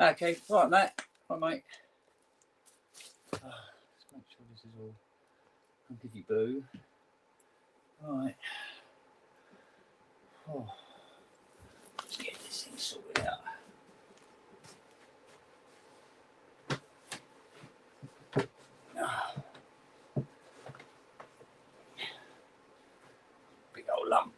Okay, right, Matt. Right, mate. Let's make sure this is all hunky boo. Right. Oh. Let's get this thing sorted out. Big old lump.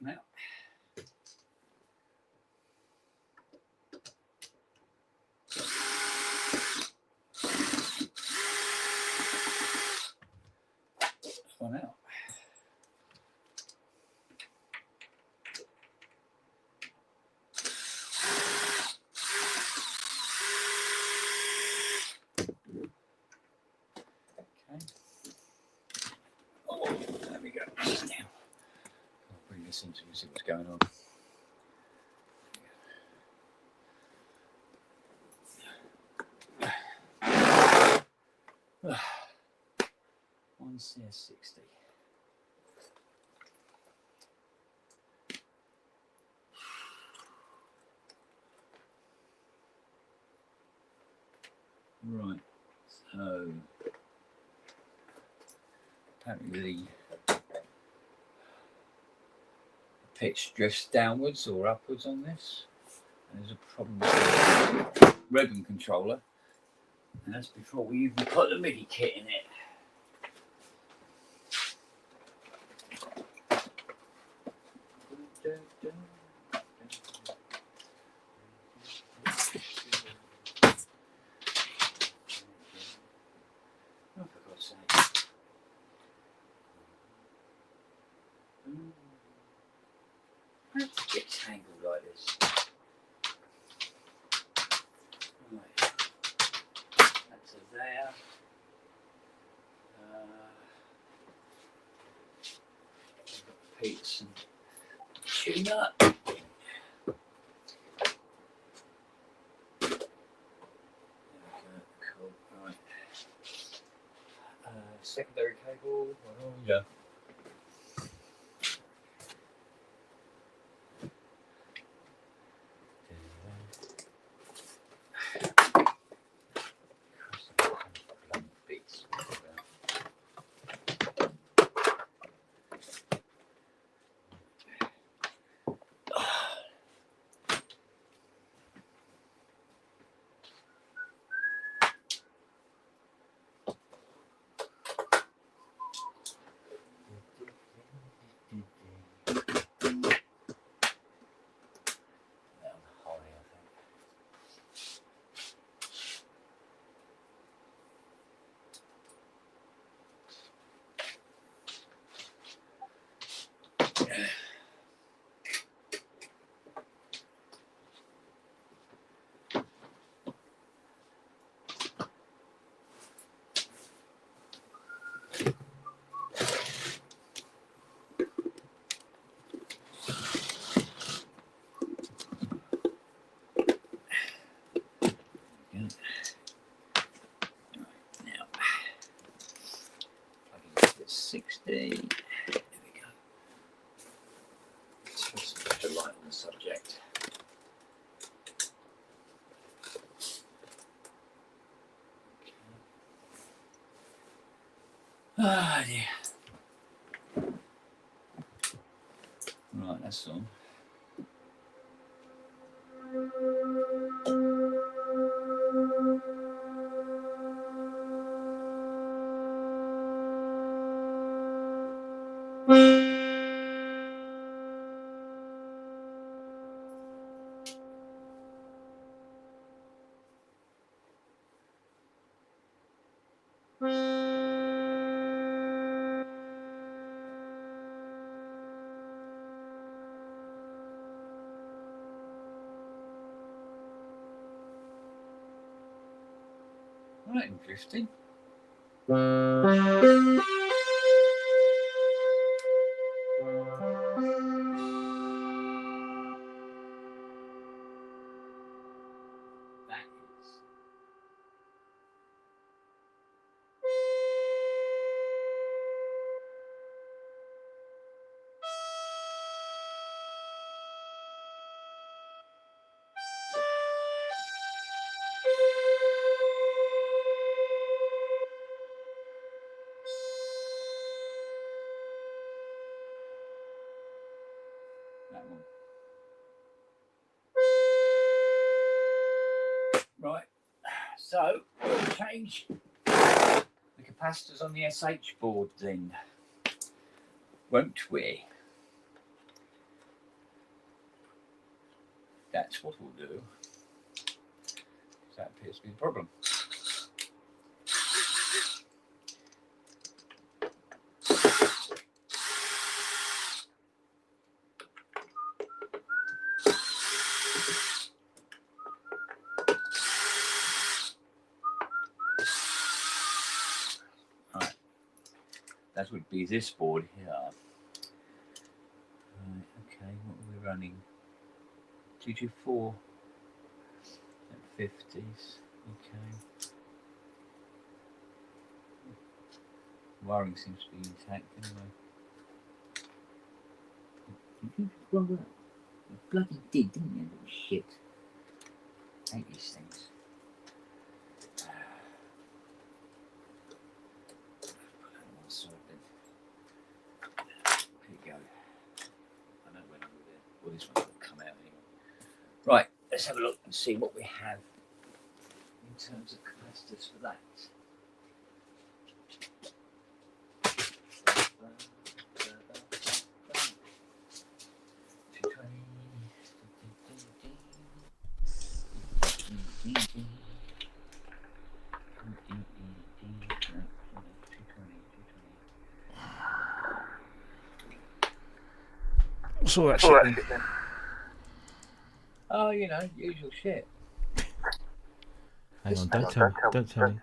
Now. One out. Okay. Oh, there we go. Now, I'll bring this in so you can see what's going on. One CS60. Right, so apparently the pitch drifts downwards or upwards on this. And there's a problem with the ribbon controller, and that's before we even put the MIDI kit in it. Oh, for God's sake. How does it get tangled like this? Right. That's a there. Peterson tuner. Cool. Right. Secondary cable. Yeah. light on the subject. Ah, dear. Right, that's on. Right, I'm drifting. That is. That one. Right, so we'll change the capacitors on the SH board then, won't we? That's what we'll do. That appears to be the problem. Right, that would be this board here. Right, okay, what are we running? 224 at 50s, okay. Wiring seems to be intact anyway. You bloody did, didn't you, little shit? I hate these things. Put that on one side then. Here you go. I know when I'm with it. Well, this one's going to come out anyway. Right, let's have a look and see what we have in terms of capacitors for that. What's all that shit then? Oh, you know, usual shit. Hang on, don't tell me.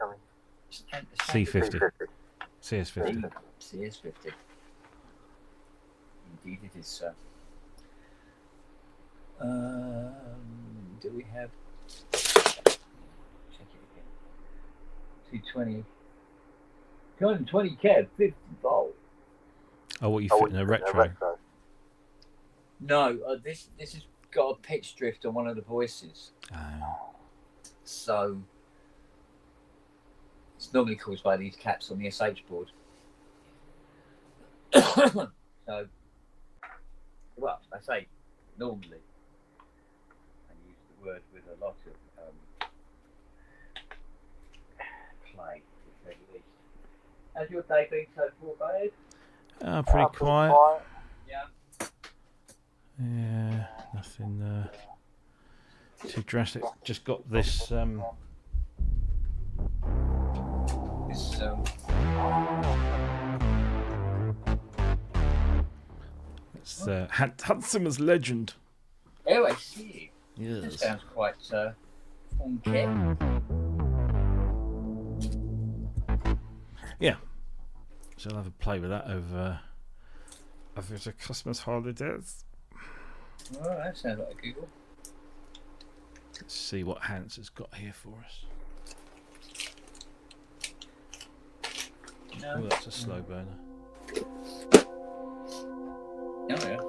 C50. CS50. CS50. Indeed it is, sir. Do we have... Check it again. 220. 220 kev, 50 volt. Oh, what you fit in a retro? No, this has got a pitch drift on one of the voices. Oh. So it's normally caused by these caps on the SH board. So, well, I say normally. I use the word with a lot of play, to say the least. How's your day been so far, babe? Pretty quiet. Yeah. Yeah, nothing too drastic. Just got this. It's Hans Zimmer's Legend. Oh, I see. Yes. That sounds quite funky. Yeah. So I'll have a play with that over the Christmas holidays. Oh, that sounds like a Google. Let's see what Hans has got here for us. No. Oh, that's a slow burner. Oh, yeah.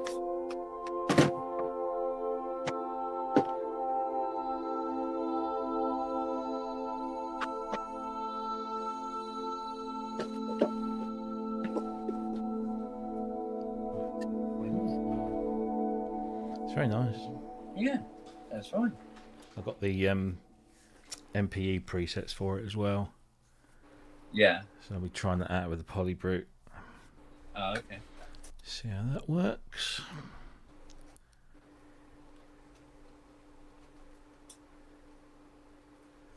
It's very nice. Yeah, that's fine. I've got the MPE presets for it as well. Yeah. So I'll be trying that out with the Polybrute. Oh, okay. See how that works.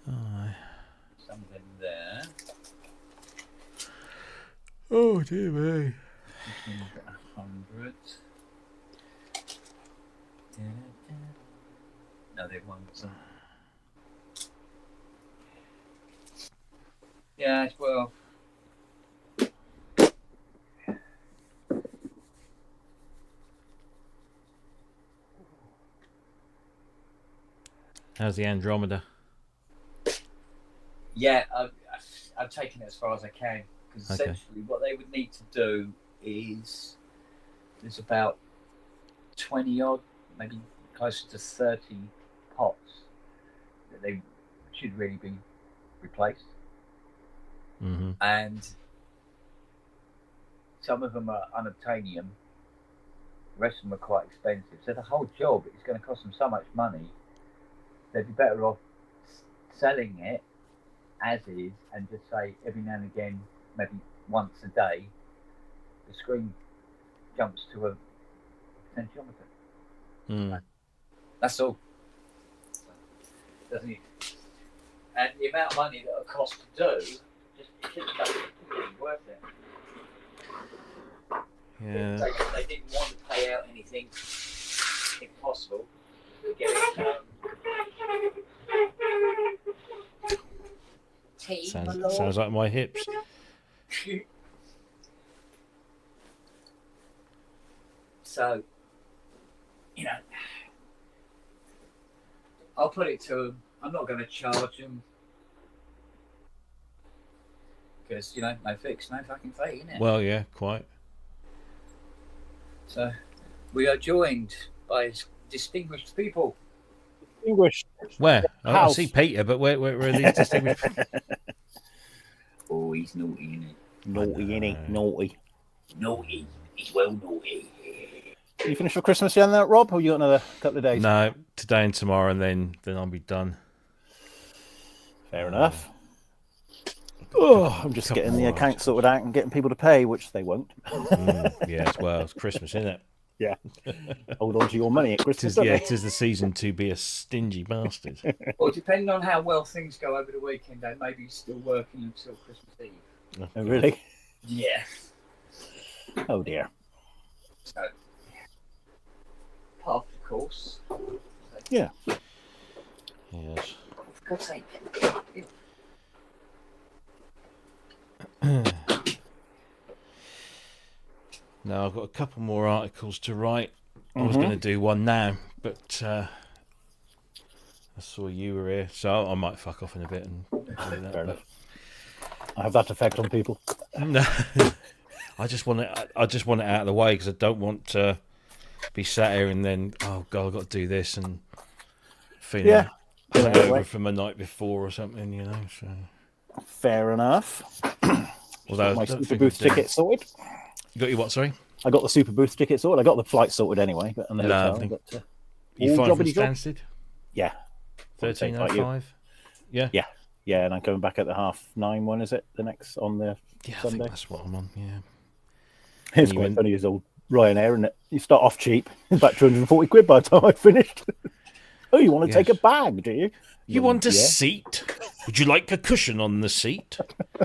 Aye. Something there. Oh dear me. 100. Another one. Yeah, well. How's the Andromeda? Yeah, I've taken it as far as I can, because Okay. essentially what they would need to do is there's about 20 odd, maybe closer to 30 pots that they should really be replaced. Mm-hmm. And some of them are unobtainium, the rest of them are quite expensive. So the whole job is going to cost them so much money, they'd be better off selling it as is and just say every now and again, maybe once a day, the screen jumps to a potentiometer. Mm. That's all. Doesn't it? And the amount of money that it costs to do, just shouldn't be worth it. Yeah. They didn't want to pay out anything, if possible, to get it. Tea, Sounds like my hips. So, you know, I'll put it to them. I'm not going to charge them because, you know, no fix, no fucking fee, innit? Well, yeah, quite. So, we are joined by distinguished people. Distinguished. Where? I House. see Peter, but where are these distinguished? Oh, he's naughty, isn't he? Naughty, innit? Naughty. Naughty. He's well naughty. You finished for Christmas yet, that Rob? Or you got another couple of days? No, today and tomorrow, and then I'll be done. Fair enough. Oh, I'm just getting the account sorted out and getting people to pay, which they won't. Yeah, well, it's Christmas, isn't it? Yeah. Hold on to your money at Christmas. don't they? Tis the season to be a stingy bastard. Well, depending on how well things go over the weekend, they may be still working until Christmas Eve. Oh, really? Yeah. Oh, dear. So, part of the course. Yeah. Yes. For God's sake. No, I've got a couple more articles to write. I was going to do one now, but I saw you were here, so I might fuck off in a bit and do that. Fair enough. I have that effect on people. No, I just want it out of the way because I don't want to be sat here and then oh god, I've got to do this and feeling hungover from the night before or something, you know. So fair enough. Although My super booth ticket sorted. You got your what? Sorry, I got the super booth ticket sorted. I got the flight sorted anyway, but and the hotel. But, you flying from job. Stansted? Yeah, 13:05. Yeah, yeah, and I'm coming back at the 9:30 one. Is it the next on the yeah, Sunday? I think that's what I'm on. Yeah, It's quite funny. His old Ryanair, and you start off cheap, about 240 quid by the time I finished. Oh, you want to take a bag, do you? You want a seat? Would you like a cushion on the seat?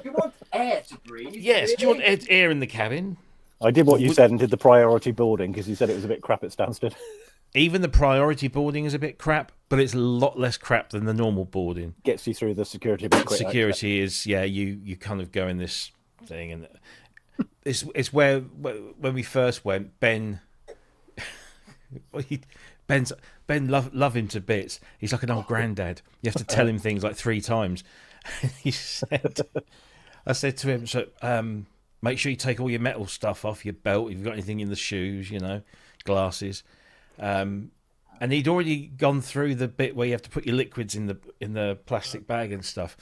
You want air to breathe? Yes. Really? Do you want air in the cabin? I did what you said and did the priority boarding because you said it was a bit crap at Stansted. Even the priority boarding is a bit crap, but it's a lot less crap than the normal boarding. Gets you through the security a bit quicker. Security is, you kind of go in this thing, and it's where when we first went, Ben love him to bits. He's like an old granddad. You have to tell him things like 3 times. I said to him, so make sure you take all your metal stuff off your belt. If you've got anything in the shoes, glasses. And he'd already gone through the bit where you have to put your liquids in the plastic bag and stuff.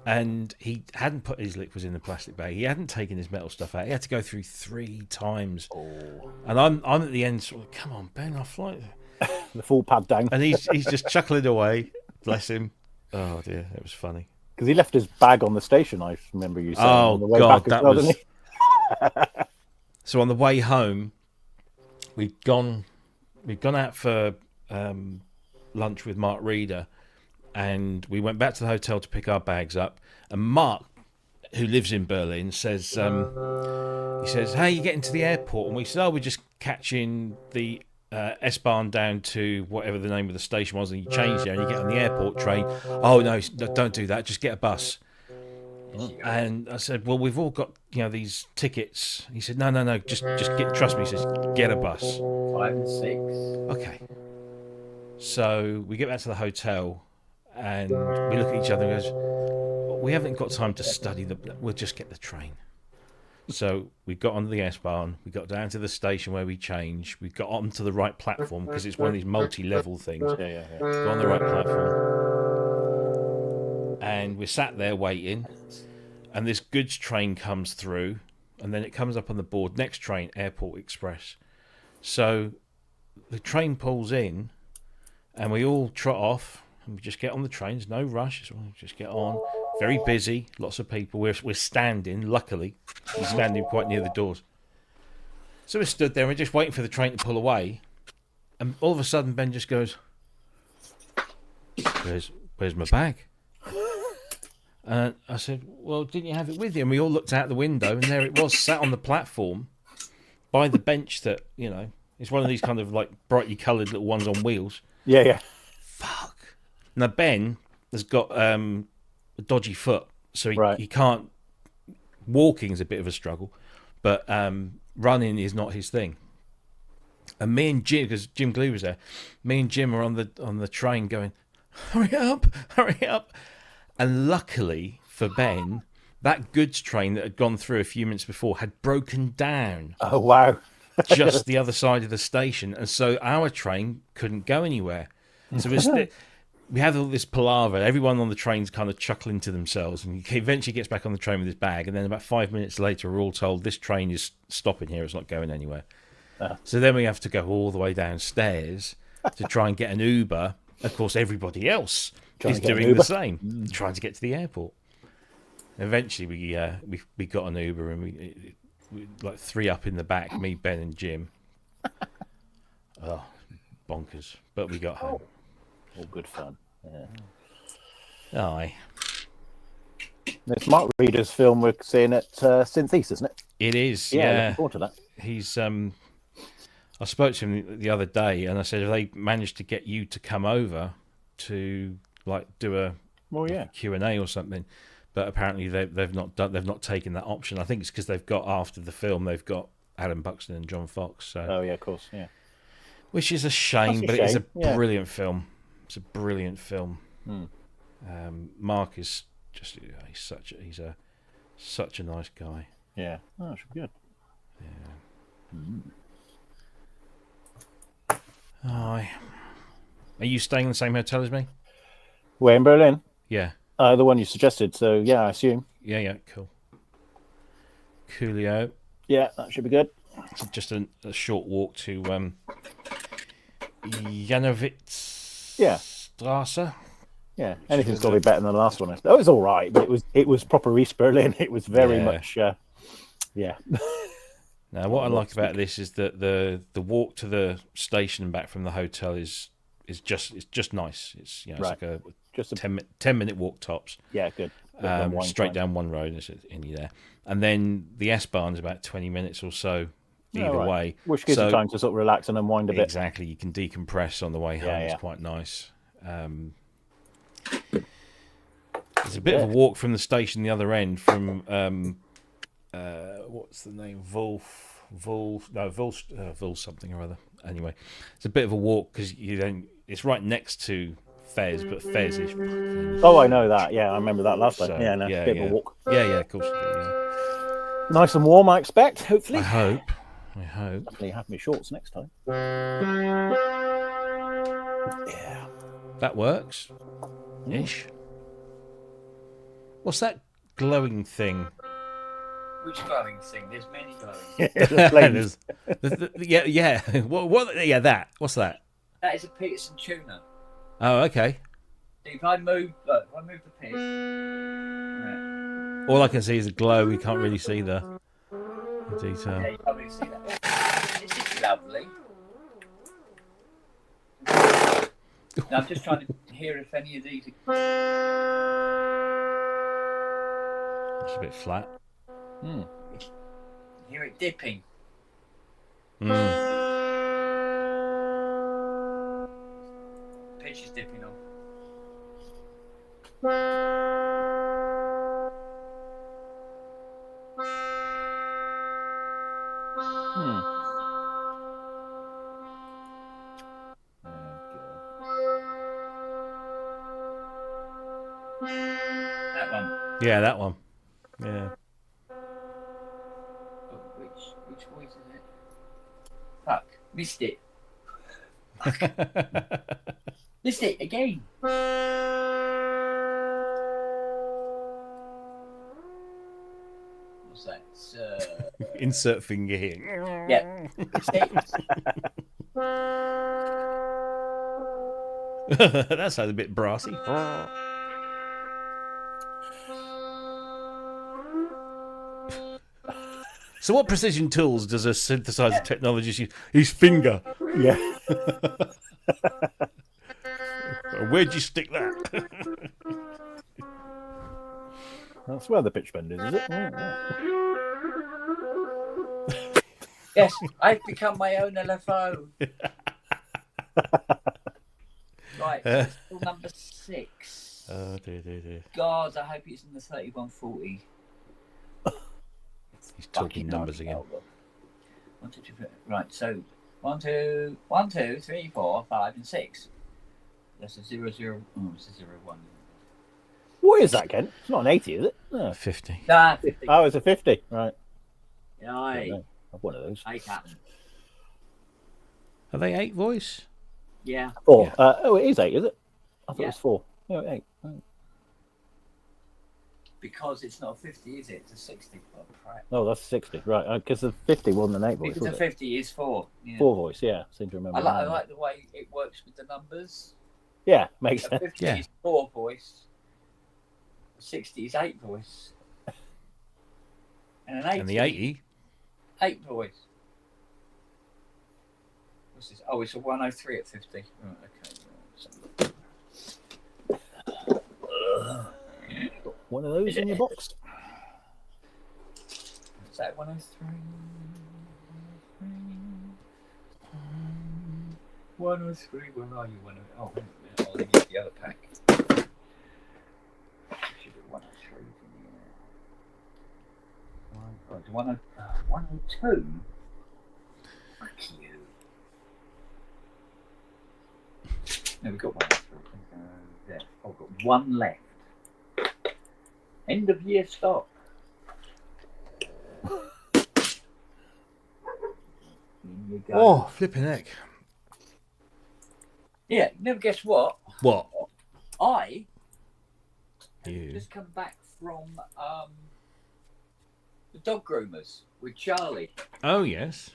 And he hadn't put his liquids in the plastic bag. He hadn't taken his metal stuff out. He had to go through 3 times. Oh. And I'm at the end sort of, come on, Ben, I'll fly. the full pad down. And he's just chuckling away. Bless him. Oh dear, it was funny. Because he left his bag on the station, I remember you saying. Oh on the way God, back as that well, was. didn't he? So on the way home, we'd gone out for lunch with Mark Reeder, and we went back to the hotel to pick our bags up. And Mark, who lives in Berlin, says, he says, "Hey, you getting to the airport?" And we said, "Oh, we're just catching the S-Bahn down to whatever the name of the station was, and you change there and you get on the airport train." "Oh no, don't do that. Just get a bus." And I said, "Well, we've all got these tickets." He said, "No, just get. Trust me." He says, "Get a bus." 5 and 6. Okay. So we get back to the hotel, and we look at each other and goes, "We haven't got time to study we'll just get the train." So we got onto the S-Bahn, we got down to the station where we changed, we got onto the right platform because it's one of these multi-level things. Yeah. Got on the right platform, and we sat there waiting, and this goods train comes through, and then it comes up on the board, next train, Airport Express. So the train pulls in, and we all trot off, and we just get on the train. There's no rush, just get on. Very busy, lots of people. We're standing, luckily. We're standing quite near the doors. So we stood there and we're just waiting for the train to pull away. And all of a sudden, Ben just goes, Where's my bag? And I said, "Well, didn't you have it with you?" And we all looked out the window, and there it was, sat on the platform by the bench that, it's one of these kind of like brightly coloured little ones on wheels. Yeah. Fuck. Now, Ben has got a dodgy foot, so he can't. Walking is a bit of a struggle, but running is not his thing. And me and Jim, because Jim Glee was there, me and Jim are on the train going, hurry up. And luckily for Ben, that goods train that had gone through a few minutes before had broken down. Oh, wow. Just the other side of the station, and so our train couldn't go anywhere. So we have all this palaver. Everyone on the train's kind of chuckling to themselves, and he eventually gets back on the train with his bag, and then about 5 minutes later we're all told this train is stopping here, it's not going anywhere. So then we have to go all the way downstairs to try and get an Uber. Of course, everybody else is doing the same, trying to get to the airport. Eventually we got an Uber, and we like 3 up in the back, me, Ben and Jim. Oh, bonkers. But we got home. All good fun. Yeah. Aye. It's Mark Reeder's film we're seeing at Synthesis, isn't it? It is, Yeah. yeah. Looking forward to that. He's I spoke to him the other day, and I said, "Have they managed to get you to come over to like do a Q&A or something?" But apparently they've not taken that option. I think it's because they've got, after the film, they've got Adam Buxton and John Fox. So. Oh yeah, of course, yeah. Which is a shame, but it is a brilliant film. It's a brilliant film. Mark is just he's such a nice guy. Yeah, that should be good. Yeah. Aye. Are you staying in the same hotel as me? Where in Berlin? Yeah. The one you suggested. So yeah, I assume. Yeah, cool. Coolio. Yeah, that should be good. It's just a short walk to Janowitz Strasse. Yeah, anything's got to be better than the last one. That was all right, but it was proper East Berlin. It was very much, yeah. Now, what I like about this is that the walk to the station and back from the hotel is just nice. It's it's like a just a 10-minute walk tops. Yeah, good. Straight down one road, it's in you there, and then the S-Bahn is about 20 minutes or so either way, which gives you time to sort of relax and unwind a bit. Exactly, you can decompress on the way home. It's quite nice. There's a bit of a walk from the station the other end from what's the name? Vul something or other. Anyway, it's a bit of a walk because it's right next to Fez, but Fez is. Oh, I know that. Yeah, I remember that last time. So, a bit of a walk. Yeah, of course. Yeah. Nice and warm, I expect. Hopefully. I hope. Definitely have me shorts next time. Yeah. That works. Ish. What's that glowing thing? Which glowing thing? There's many glowing. Yeah. What? Yeah, that. What's that? That is a Peterson tuner. Oh, okay. If I move, look, if I move the pin, right. All I can see is a glow. We can't really see the detail. Yeah, you can't really see that. This is lovely. Now, I'm just trying to hear if any of these are... It's a bit flat. Hear it dipping. Pitch is dipping off. That one. Yeah, that one. Yeah. Oh, which voice is it? Fuck, missed it. Missed it again. What's that? Insert finger here. Yeah. That sounds a bit brassy. So what precision tools does a synthesizer technologist use? His finger. Yeah. Where'd you stick that? That's where the pitch bend is it? Yes, I've become my own LFO. Right, still number 6. Oh, dear. God, I hope it's in the 3140. He's talking numbers again. 1, 2, 3, 4. Right, so 1, 2, 3, 4, 5, and 6. That's a 0, 0. Oh, it's a 0, 1. What is that, Ken? It's not an 80, is it? No. 50. Nah, 50. Oh, it's a 50. Right. Yeah, I've one of those. 8 happened. Are they 8 voice? Yeah. 4. Yeah. Oh, it is 8, is it? I thought it Yeah. was 4. No, 8. Because it's not a 50, is it? It's a 60. Oh, crap. No, that's 60. Right. Because the 50 wasn't an 8 voice, Because was the it? 50 is 4. Yeah. 4 voice, yeah. I seem to remember. I like the way it works with the numbers. Yeah, makes A sense. 50 Yeah. is 4 voice. A 60 is 8 voice. And an 80. And the 80? 8 voice. What's this? Oh, it's a 103 at 50. Right, okay. One of those in your box. Is that 103? 103. Where are you? 103. Oh, wait a minute. I'll use the other pack. Should be 103. 102. Fuck you. No, we've got 103. There. Oh, we've got one left. End of year stock. In you go. Oh, flipping heck. Yeah, you never guess what? What? I You. just come back from the dog groomers with Charlie, Oh, yes.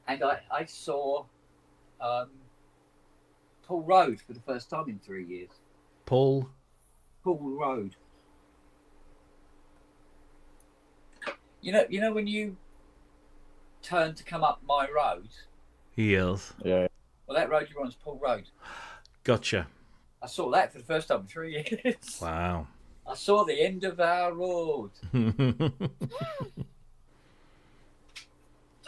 and I saw Paul Road for the first time in 3 years. Paul. Paul Road. You know when you turn to come up my road, Heels. Yeah. well, that road you're on is Paul Road. Gotcha. I saw that for the first time in 3 years. Wow. I saw the end of our road. I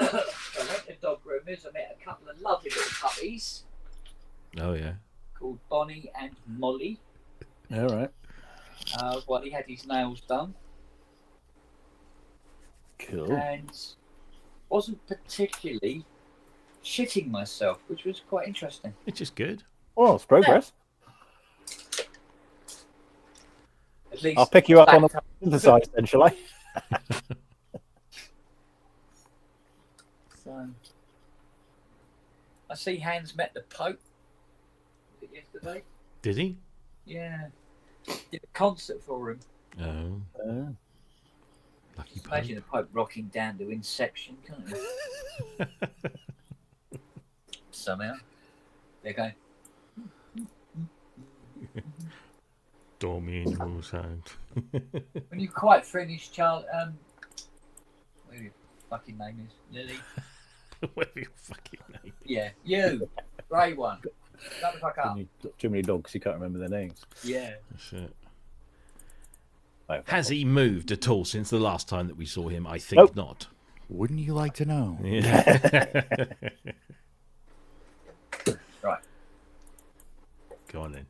went to dog groomers. I met a couple of lovely little puppies Oh, yeah. called Bonnie and Molly. All right. While he had his nails done, Cool. and wasn't particularly shitting myself, which was quite interesting. Which is good. Oh, it's progress. At least I'll pick you up on back the synthesizer then, shall I? So, I see Hans met the Pope. Was it yesterday? Did he? Yeah. Did a concert for him. Oh, lucky Just Pope. imagine the Pope rocking down to Inception, can't you? Somehow. They're going. Domino sound. When you're quite finished, Charles, whatever your fucking name is, Lily. Whatever your fucking name. Yeah, you, grey one. Shut the fuck up. Too many dogs, you can't remember their names. Yeah. That's it. Oh, Has he moved at all since the last time that we saw him? I think Nope. not. Wouldn't you like to know? Yeah. Right. Go on then.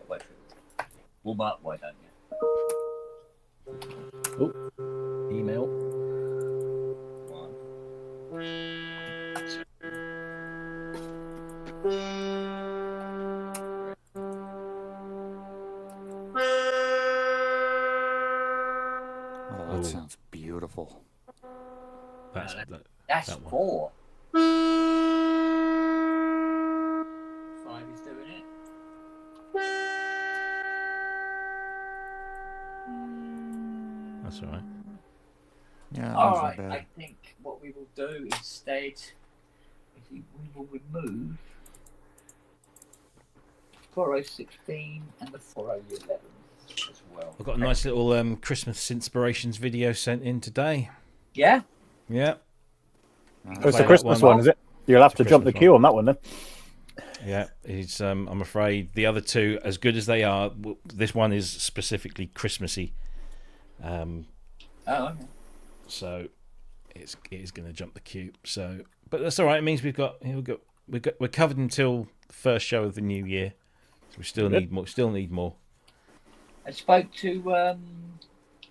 Wait for it. Warm up, why don't you? Oh, email. Oh, that sounds beautiful. That's That's that one. 4. 5 is doing it. That's all right. Yeah, All those right, are I bad. think what we will do instead is we will remove 4016 and the 4011 as well. I've got a nice little Christmas inspirations video sent in today. Yeah? Yeah. It's Play the that Christmas one. one, is it? You'll have It's to a jump the Christmas queue on that one then. Yeah, it's. I'm afraid the other two, as good as they are, this one is specifically Christmassy. Oh, okay. So it is going to jump the queue. So, but that's all right. It means we're covered until the first show of the new year. So we still Good. need more. Still need more. I spoke to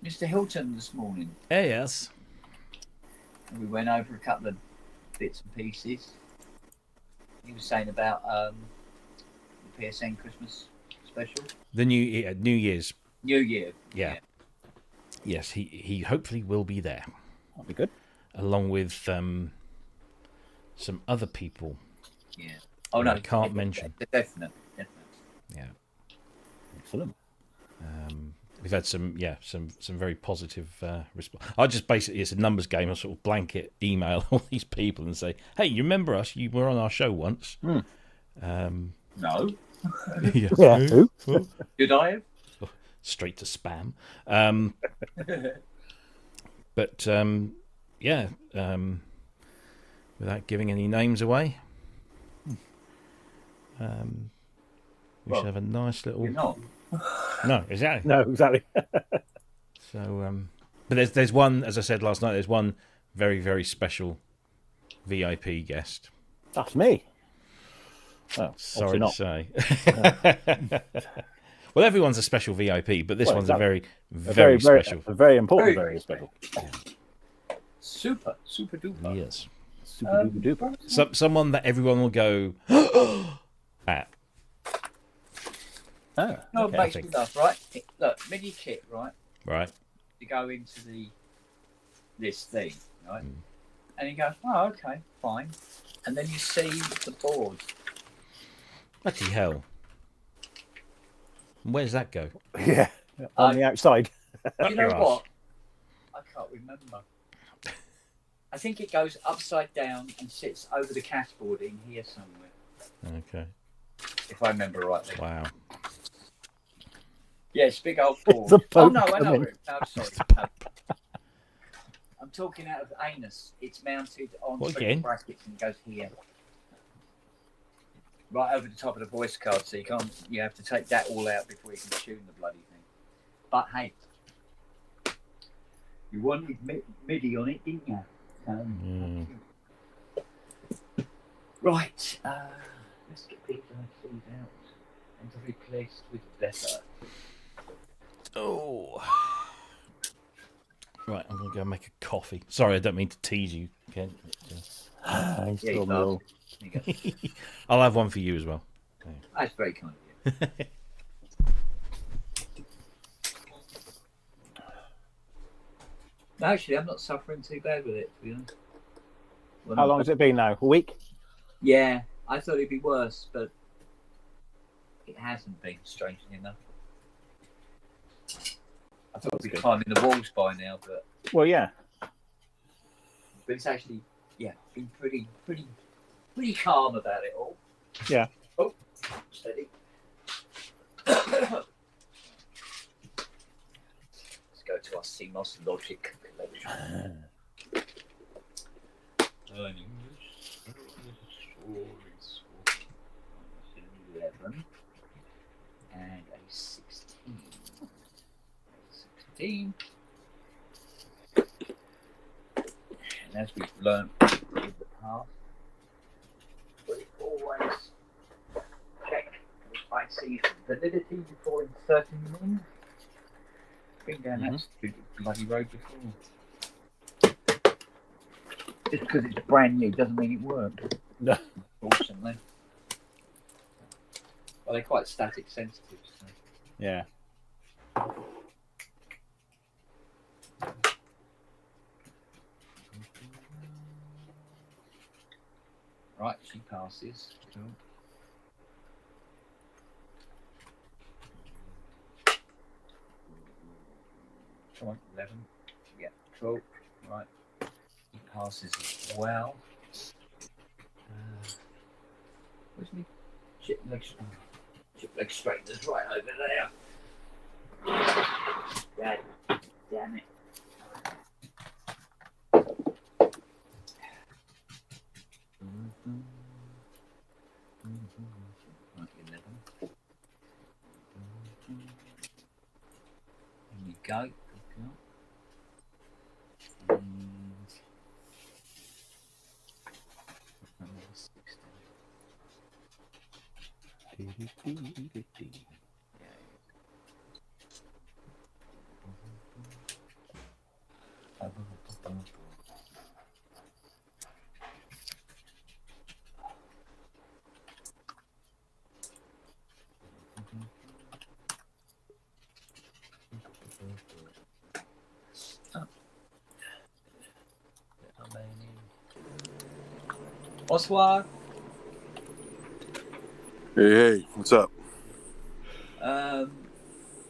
Mr. Hilton this morning. Yes. And we went over a couple of bits and pieces. He was saying about the PSN Christmas special. The New Year's. New Year. Yeah. Yes, he hopefully will be there, That'll be good. along with some other people. Yeah. Oh, no. I can't mention. Definite. Yeah. Excellent. We've had some very positive response. I just basically, it's a numbers game. I sort of blanket email all these people and say, "Hey, you remember us? You were on our show once." No. Yeah. Yeah, who? Did I have? Straight to spam. But yeah, without giving any names away, we should have a nice little. You're not. No, exactly. No, exactly. So, but there's one, as I said last night, there's one very, very special VIP guest. That's me. Well, Sorry to obviously say. Well, everyone's a special VIP, but this Well, one's exactly. a very special. A very important, Very very special. Super duper. Yes. Super duper duper. Someone that everyone will go at. Oh, No, okay. it makes me laugh, right? Look, mini kit, right? Right. You go into this thing, right? And you go, oh, okay, fine. And then you see the board. Bloody hell. Where does that go? Yeah, on the outside. You know what? I can't remember. I think it goes upside down and sits over the cashboard in here somewhere, Okay. if I remember rightly. Wow. Yes, big old board. The Oh, Pope no, I know coming. it. No, sorry. No. I'm talking out of anus. It's mounted on What three again? brackets and it goes here. Right over the top of the voice card, so you have to take that all out before you can tune the bloody thing. But hey, you wanted MIDI on it, didn't you? Right, let's get these filled out and replaced with better. Oh. Right, I'm going to go make a coffee. Sorry, I don't mean to tease you, Ken. Thanks, Yeah, you Bill. There you go. I'll have one for you as well. That's very kind of you. No, actually, I'm not suffering too bad with it, to be honest. Well, How long has it been now? A week? Yeah, I thought it'd be worse, but it hasn't been, strangely enough. I thought we'd be climbing the walls by now, but Well, yeah. it's actually, yeah, been pretty pretty calm about it all. Yeah. Oh, steady. Let's go to our CMOS logic collection. 11 and a 16. 16. And as we've learned in the past, we always check the IC's validity before inserting them in. Been down that stupid bloody road before. Just because it's brand new doesn't mean it worked. No. Unfortunately. Well, they're quite static sensitive. So. Yeah. Right, she passes. Cool. Come on, 11. Yeah, 12. Right. He passes as well. Where's me? Chip leg straighteners right over there. Damn it. Right, 11. There we go. Bonsoir. Hey, what's up?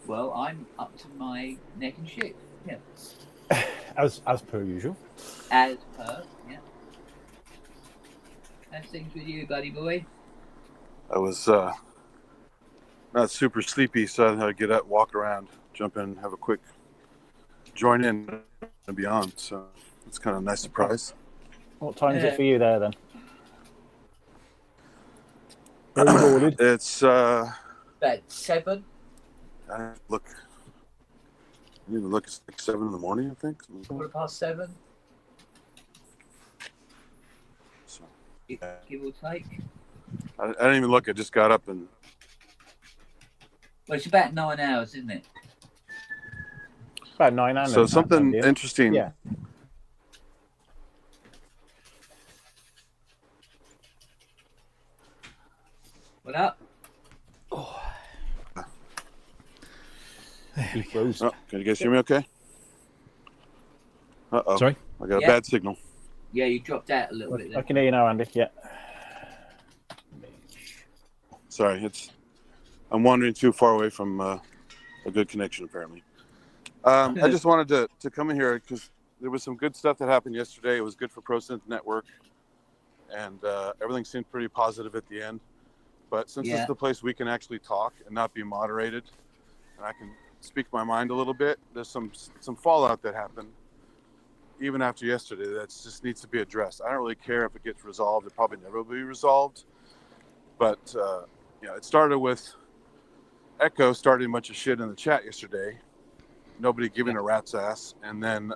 Well, I'm up to my neck in shit. Yeah. As per usual. As per, yeah. How's things with you, buddy boy? I was not super sleepy, so I had to get up, walk around, jump in, have a quick join in and beyond. So it's kind of a nice surprise. What time is it for you there then? Very morning. It's About 7. I need to look. It's like 7 in the morning, I think. 7:15. So, Give or take. I didn't even look. I just got up and. Well, it's about 9 hours, isn't it? About 9 hours. So something interesting. Yeah. What up? He froze. Oh, can you guys hear me okay? Uh-oh. Sorry? I got a Yeah. bad signal. Yeah, you dropped out a little bit I there. can hear you now, Andy. Yeah. Sorry, I'm wandering too far away from a good connection, apparently. I just wanted to come in here because there was some good stuff that happened yesterday. It was good for ProSynth Network, and everything seemed pretty positive at the end. But since this is the place we can actually talk and not be moderated, and I can speak my mind a little bit, there's some fallout that happened even after yesterday that just needs to be addressed. I don't really care if it gets resolved. It probably never will be resolved. But it started with Echo starting a bunch of shit in the chat yesterday. Nobody giving a rat's ass. And then,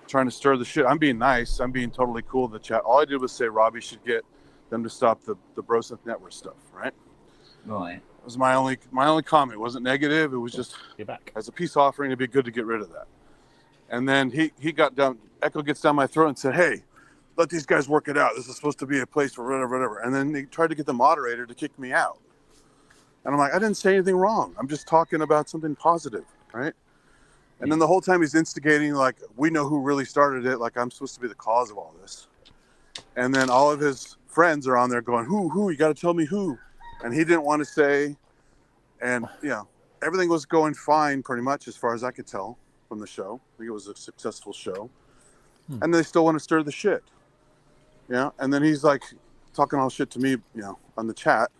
trying to stir the shit. I'm being nice. I'm being totally cool in the chat. All I did was say Robbie should get them to stop the ProSynth Network stuff, right? Right. It was my only comment. It wasn't negative. It was just, You're back. as a peace offering, it'd be good to get rid of that. And then he got down, Echo gets down my throat and said, hey, let these guys work it out. This is supposed to be a place for whatever. And then he tried to get the moderator to kick me out. And I'm like, I didn't say anything wrong. I'm just talking about something positive, right? And then the whole time he's instigating, like, we know who really started it. Like, I'm supposed to be the cause of all this. And then all of his friends are on there going, who? You got to tell me who. And he didn't want to say. And, everything was going fine pretty much as far as I could tell from the show. I think it was a successful show. And they still want to stir the shit. You know, and then he's like talking all shit to me, you know, on the chat.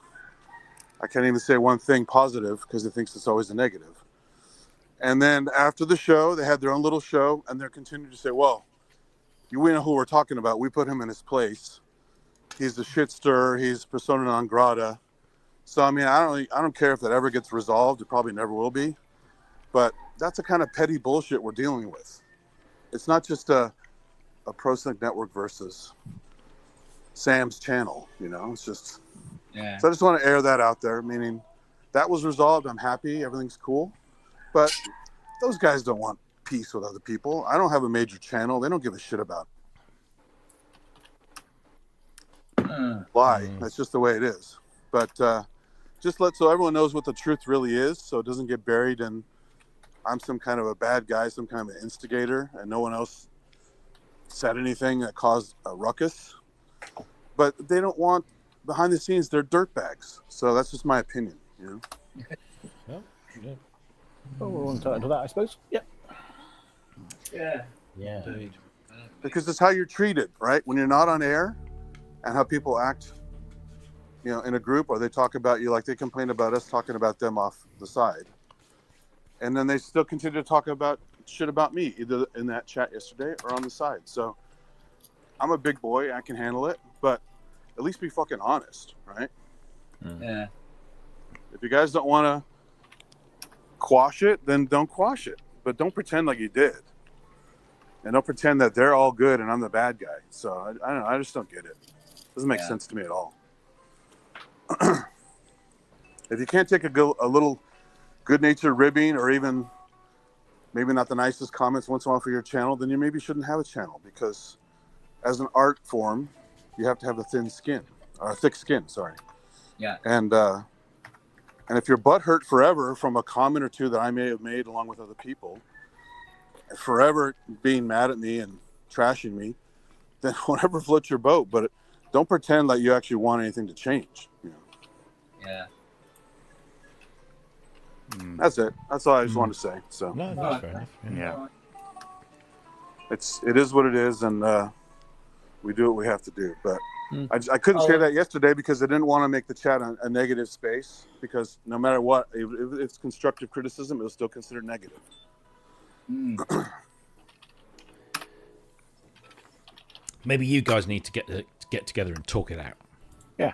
I can't even say one thing positive because he thinks it's always a negative. And then after the show, they had their own little show, and they're continuing to say, well, we know who we're talking about. We put him in his place. He's the shit stirrer. He's persona non grata. So, I mean, I don't care if that ever gets resolved. It probably never will be. But that's the kind of petty bullshit we're dealing with. It's not just a ProSync network versus Sam's channel, you know. It's just... Yeah. So I just want to air that out there, meaning that was resolved. I'm happy. Everything's cool. But those guys don't want peace with other people. I don't have a major channel. They don't give a shit about lie. That's just the way it is. But just so everyone knows what the truth really is, so it doesn't get buried in I'm some kind of a bad guy, some kind of an instigator, and no one else said anything that caused a ruckus. But they don't want, behind the scenes, they're dirtbags. So that's just my opinion, you know? Well, yeah. Oh, we're entitled to that, I suppose. Yep. Yeah. Yeah. Indeed. Because it's how you're treated, right? When you're not on air and how people act, you know, in a group, or they talk about you like they complain about us talking about them off the side. And then they still continue to talk about shit about me, either in that chat yesterday or on the side. So I'm a big boy. I can handle it. But at least be fucking honest, right? Yeah. If you guys don't want to quash it, then don't quash it. But don't pretend like you did. And don't pretend that they're all good and I'm the bad guy. So I don't know. I just don't get it. Doesn't make sense to me at all. If you can't take a little good-natured ribbing, or even maybe not the nicest comments once in a while for your channel, then you maybe shouldn't have a channel, because as an art form, you have to have a thick skin, sorry. Yeah. And if your butt hurt forever from a comment or two that I may have made along with other people, forever being mad at me and trashing me, then whatever floats your boat. But don't pretend like you actually want anything to change. You know? Yeah. That's it. That's all I just wanted to say. So No, that's fair enough. Yeah. it is what it is, and we do what we have to do. But I couldn't say that yesterday because I didn't want to make the chat a negative space, because no matter what, if it's constructive criticism, it was still considered negative. Maybe you guys need to get together and talk it out. Yeah.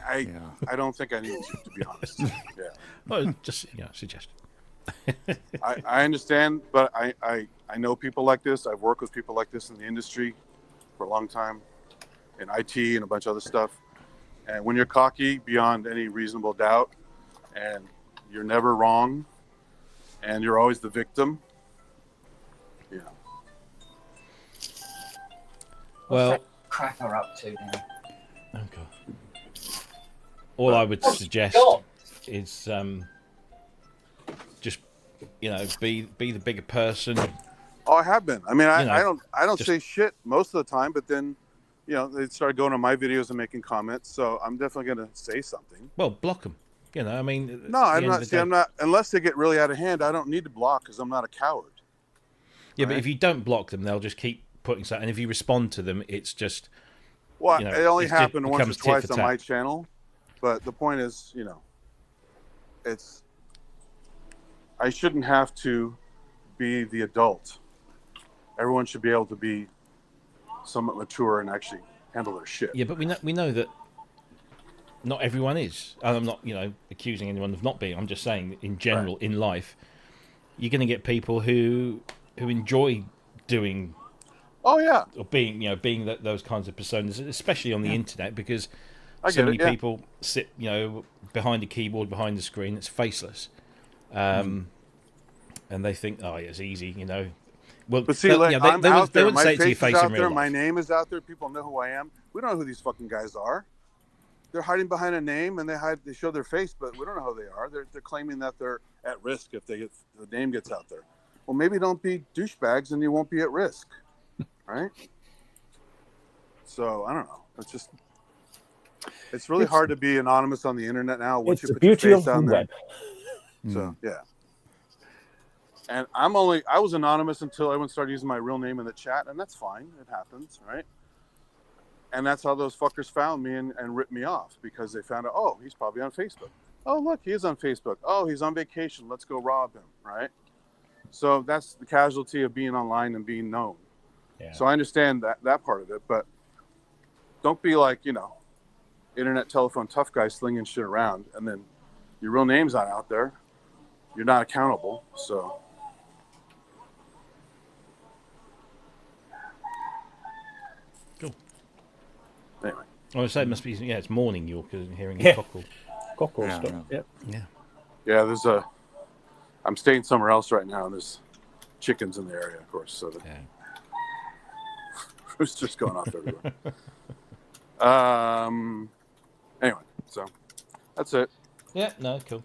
I don't think I need to be honest. Yeah. Well, just suggest. I understand, but I know people like this. I've worked with people like this in the industry for a long time, in IT and a bunch of other stuff. And when you're cocky beyond any reasonable doubt, and you're never wrong, and you're always the victim, you know. Well, Cracker up to now. oh God. All I would suggest is just be the bigger person. Oh, I have been. I mean, I don't just say shit most of the time, but then, they started going on my videos and making comments, so I'm definitely going to say something. Well, block them. I mean. No, I'm not. See, I'm not. Unless they get really out of hand, I don't need to block, because I'm not a coward. Yeah, right? But if you don't block them, they'll just keep putting stuff. And if you respond to them, it's just. Well, it only happened once or becomes tit twice for on tat. my channel, but the point is, it's. I shouldn't have to be the adult. Everyone should be able to be somewhat mature and actually handle their shit. Yeah, but we know that not everyone is. And I'm not, accusing anyone of not being. I'm just saying, in general, in life, you're going to get people who enjoy doing. Oh yeah. Or being those kinds of personas, especially on the internet, because I so get many it, yeah. people sit, behind a keyboard, behind the screen. It's faceless, and they think, oh, yeah, it's easy, Well, But see, they I'm out there. they wouldn't My say it to your face face is in out real there. life. My name is out there. People know who I am. We don't know who these fucking guys are. They're hiding behind a name, and they show their face, but we don't know who they are. They're claiming that they're at risk if the name gets out there. Well, maybe don't be douchebags, and you won't be at risk, right? So I don't know. It's really hard to be anonymous on the internet now. Once It's you the put your beauty of face the down there. web. So yeah. And I was anonymous until everyone started using my real name in the chat, and that's fine. It happens, right? And that's how those fuckers found me and ripped me off, because they found out, oh, he's probably on Facebook. Oh, look, he is on Facebook. Oh, he's on vacation. Let's go rob him, right? So that's the casualty of being online and being known. Yeah. So I understand that part of it, but don't be like, internet telephone tough guy slinging shit around, and then your real name's not out there. You're not accountable, so... Anyway. I would say it must be, it's morning York, hearing a Yeah. cockle. Cockerel Yeah, stuff. yeah. Yeah. Yeah, I'm staying somewhere else right now, and there's chickens in the area, of course, so the Yeah. rooster's going off everywhere. Anyway, so that's it. Yeah, no, cool.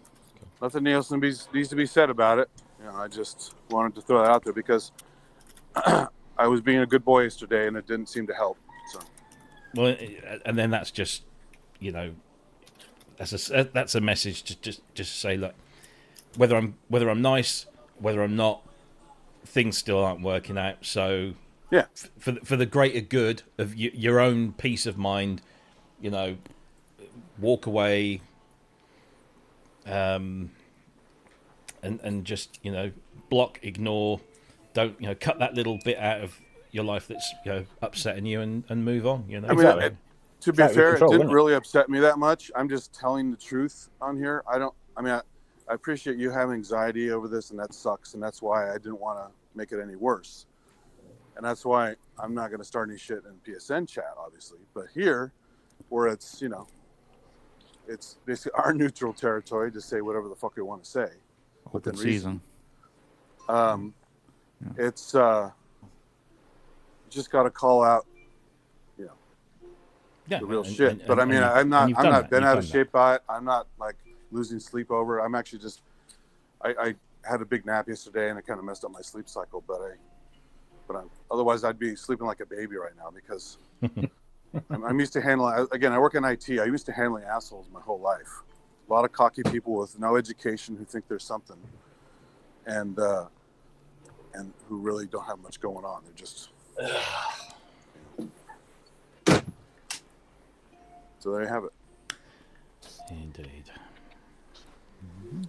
Nothing else needs to be said about it. I just wanted to throw that out there because I was being a good boy yesterday, and it didn't seem to help. So. Well, and then that's just, that's a message to just say, look, whether I'm nice, whether I'm not, things still aren't working out. So yeah, for the greater good of your own peace of mind, walk away, and just block, ignore, don't cut that little bit out of your life that's upsetting you, and move on. I mean, Exactly. to be Exactly. fair, Control, it didn't isn't it? really upset me that much. I'm just telling the truth on here. I appreciate you having anxiety over this, and that sucks, and that's why I didn't want to make it any worse. And that's why I'm not going to start any shit in PSN chat, obviously. But here, where it's, it's basically our neutral territory to say whatever the fuck we want to say. Open within season. reason. It's just got to call out, Yeah, the real and- shit. and- But I and mean, you- I'm and you've done not that, been you've out of done shape by it. I'm not like losing sleep over it. I'm actually just, I had a big nap yesterday, and it kind of messed up my sleep cycle. But otherwise I'd be sleeping like a baby right now, because I'm used to handling. Again, I work in IT. I'm used to handling assholes my whole life. A lot of cocky people with no education who think they're something, and who really don't have much going on. They're just. So there you have it. Indeed.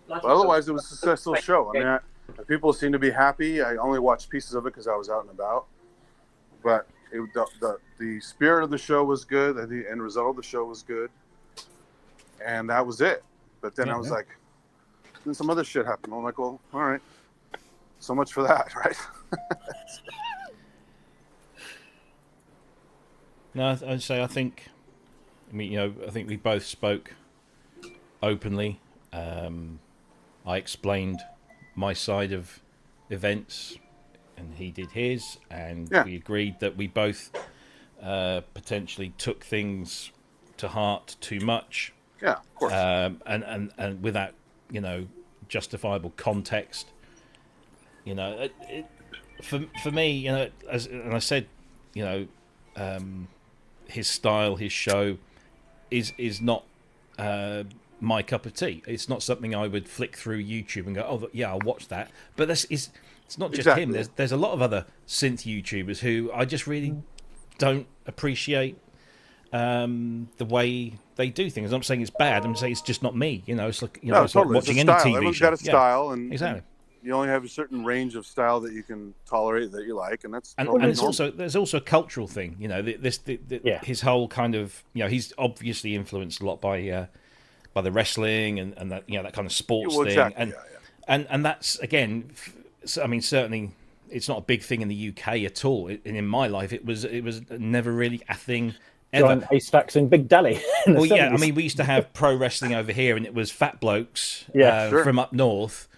But otherwise, it was a successful show. I mean, people seem to be happy. I only watched pieces of it because I was out and about. But the spirit of the show was good. The end result of the show was good. And that was it. But then I was like, then some other shit happened. I'm like, well, all right. So much for that, right? No, I'd say I think we both spoke openly. I explained my side of events, and he did his, and we agreed that we both potentially took things to heart too much. Yeah, of course. And without justifiable context. For me, as I said, his style, his show is not my cup of tea. It's not something I would flick through YouTube and go, oh yeah, I'll watch that. But it's not just him. There's a lot of other synth YouTubers who I just really don't appreciate the way they do things. I'm not saying it's bad. I'm saying it's just not me. It's like No, it's like totally. watching It's any a style. TV Everyone's show. got a style, and Exactly. you only have a certain range of style that you can tolerate, that you like, and that's And totally it's normal. there's also a cultural thing. His whole kind of he's obviously influenced a lot by the wrestling and that that kind of sports Well, thing. exactly. And that's again, I mean, certainly it's not a big thing in the UK at all. And in my life, it was never really a thing ever. Giant haystacks in Big Delhi. In the Well, yeah, I 70s. mean, we used to have pro wrestling over here, and it was fat blokes Sure. from up north.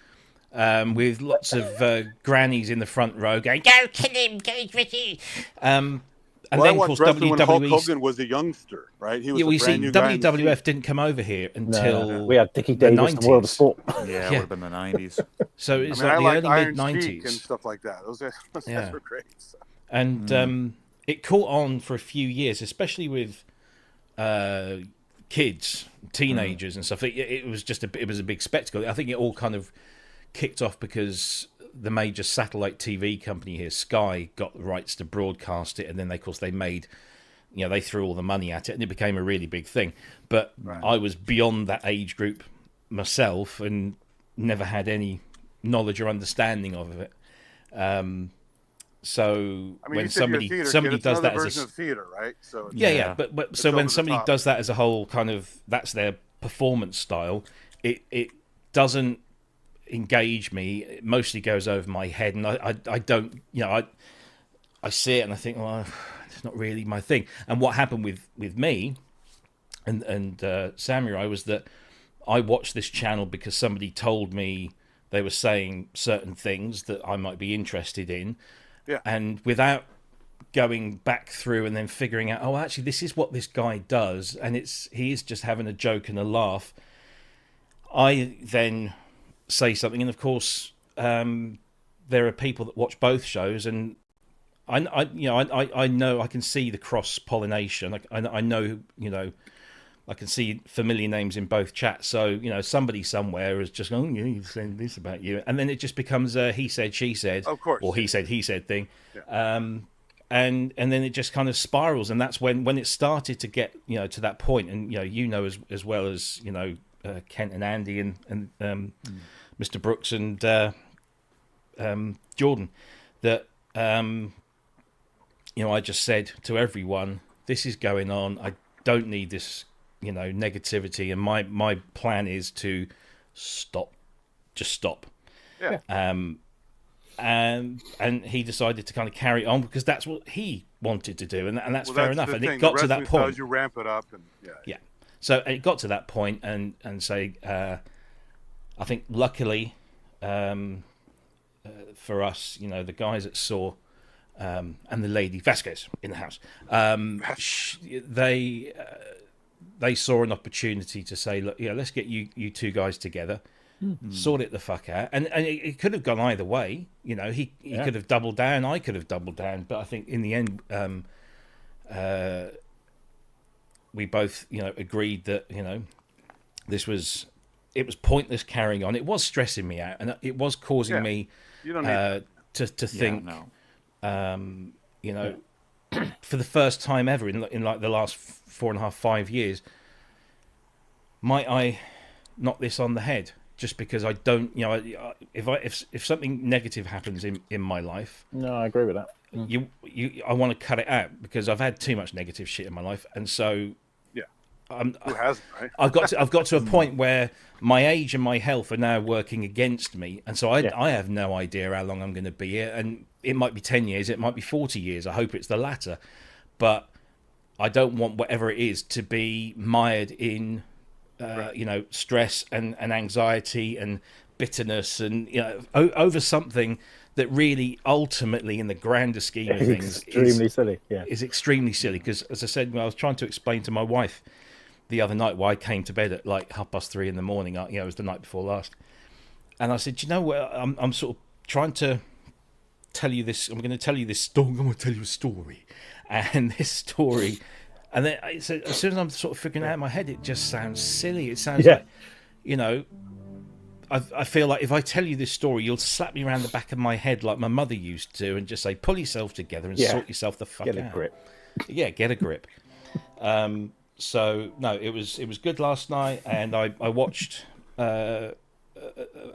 With lots of grannies in the front row going, "Go kill him, go with you." And Well, then, I of watched course, wrestling when Hulk WWE. Hogan was a youngster, right? He was Yeah, a we brand see new guy in the WWF scene. didn't come over here until we had Dickie the Davis, the World of 90s. Sport. Yeah, it Yeah. would have been the 90s. So I it's mean, I like like the Iron early mid Sheik and 90s, stuff like that. Those guys were great. So. and it caught on for a few years, especially with kids, teenagers, and stuff. It was just it was a big spectacle. I think it all kind of kicked off because the major satellite TV company here, Sky, got the rights to broadcast it, and then of course they made they threw all the money at it, and it became a really big thing. But I was beyond that age group myself, and never had any knowledge or understanding of it. So when somebody does that as a theater, right? So but so when somebody does that as a whole kind of, that's their performance style, it doesn't engage me. It mostly goes over my head, and I don't, I see it and I think, well, it's not really my thing. And what happened with me and Samurai was that I watched this channel because somebody told me they were saying certain things that I might be interested in. Yeah. And without going back through and then figuring out, oh, actually, this is what this guy does, and he is just having a joke and a laugh, I then say something. And of course, there are people that watch both shows, and I know I can see the cross pollination. I know, I can see familiar names in both chats. So, somebody somewhere is just going, oh, yeah, you've said this about you. And then it just becomes a he said, she said. Of course. Or he said thing. Yeah. And then it just kind of spirals. And that's when it started to get, to that point. And, as well as, Kent and Andy and Mr. Brooks and Jordan, that, I just said to everyone, this is going on. I don't need this negativity, and my plan is to just stop. Yeah. And he decided to kind of carry on because that's what he wanted to do, and that's fair enough. And it got to that point. You ramp it up, and yeah. So it got to that point, and say, I think luckily for us, the guys that saw. And the lady Vasquez in the house, they saw an opportunity to say, look, let's get you two guys together, sort it the fuck out, and it could have gone either way. He could have doubled down, I could have doubled down, but I think in the end, we both agreed that it was pointless carrying on. It was stressing me out, and it was causing me to think. For the first time ever in like the last 4.5, 5 years, might I knock this on the head? Just because I don't, if something negative happens in my life, no, I agree with that. I want to cut it out because I've had too much negative shit in my life, and so who hasn't, right? I've got to a point where my age and my health are now working against me, and so I have no idea how long I'm going to be here, and it might be 10 years, it might be 40 years. I hope it's the latter, but I don't want whatever it is to be mired in, stress and anxiety and bitterness and over something that really ultimately, in the grander scheme of things, is extremely silly. Because as I said, I was trying to explain to my wife the other night why I came to bed at like 3:30 in the morning. It was the night before last, and I said, I'm sort of trying to tell you this. I'm going to tell you this story. I'm going to tell you a story, and this story, and then as soon as I'm sort of figuring it out in my head, it just sounds silly. It sounds like, I feel like if I tell you this story, you'll slap me around the back of my head like my mother used to, and just say, pull yourself together and sort yourself the fuck out. Get a grip. Yeah, get a grip. So no, it was good last night, and I watched a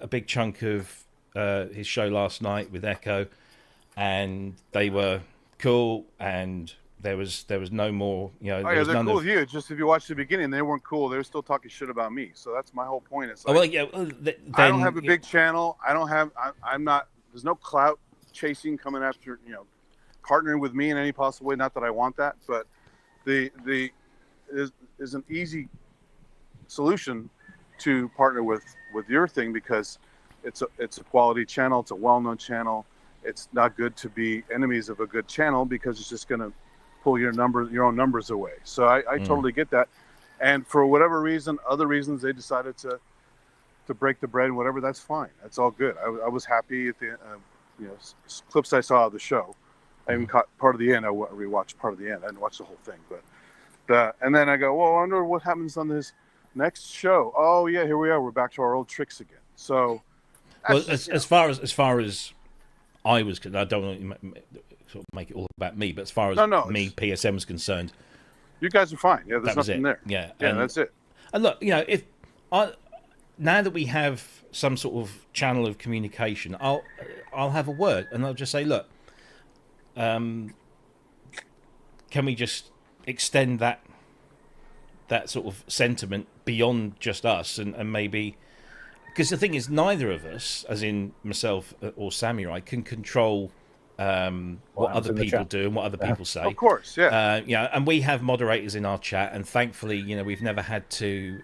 big chunk of his show last night with Echo, and they were cool, and there was no more. There was they're none cool of with you. Just if you watched the beginning, they weren't cool. They were still talking shit about me. So that's my whole point. It's like, I don't have a big channel. I'm not. There's no clout chasing coming after partnering with me in any possible way. Not that I want that, but is an easy solution to partner with your thing because it's a quality channel. It's a well-known channel. It's not good to be enemies of a good channel because it's just going to pull your own numbers away. So I totally get that. And for whatever reason, other reasons, they decided to break the bread and whatever. That's fine. That's all good. I was happy at the clips I saw of the show. I even caught part of the end. I rewatched part of the end. I didn't watch the whole thing, but and then I go, well, I wonder what happens on this next show. Oh yeah, here we are. We're back to our old tricks again. So, as far as I was, I don't know. sort of make it all about me. But as far as No, me, PSM was concerned, you guys are fine. Yeah, there's that was nothing it. there. Yeah, Yeah, and, that's it. And look, if now that we have some sort of channel of communication, I'll have a word and I'll just say, look, can we just extend that sort of sentiment beyond just us and maybe, because the thing is, neither of us, as in myself or Samurai, can control what other people do and what other people say. Of course, yeah. And we have moderators in our chat, and thankfully, we've never had to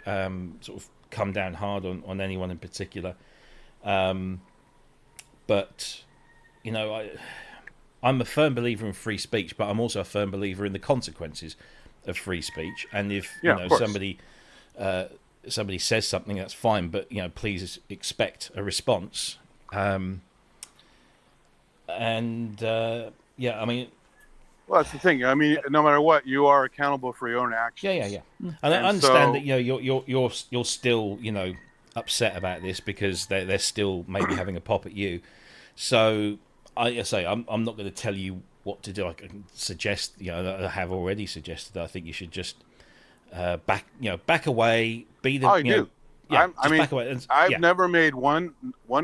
sort of come down hard on anyone in particular. But I'm a firm believer in free speech, but I'm also a firm believer in the consequences of free speech. And if somebody says something, that's fine, but please expect a response. Well, that's the thing. I mean, no matter what, you are accountable for your own actions. Yeah. And I understand that you're still upset about this because they're still maybe having a pop at you. So I say I'm not going to tell you what to do. I can suggest, I have already suggested that I think you should just back away. Be the. I do. Yeah, I mean, back away. I've never made one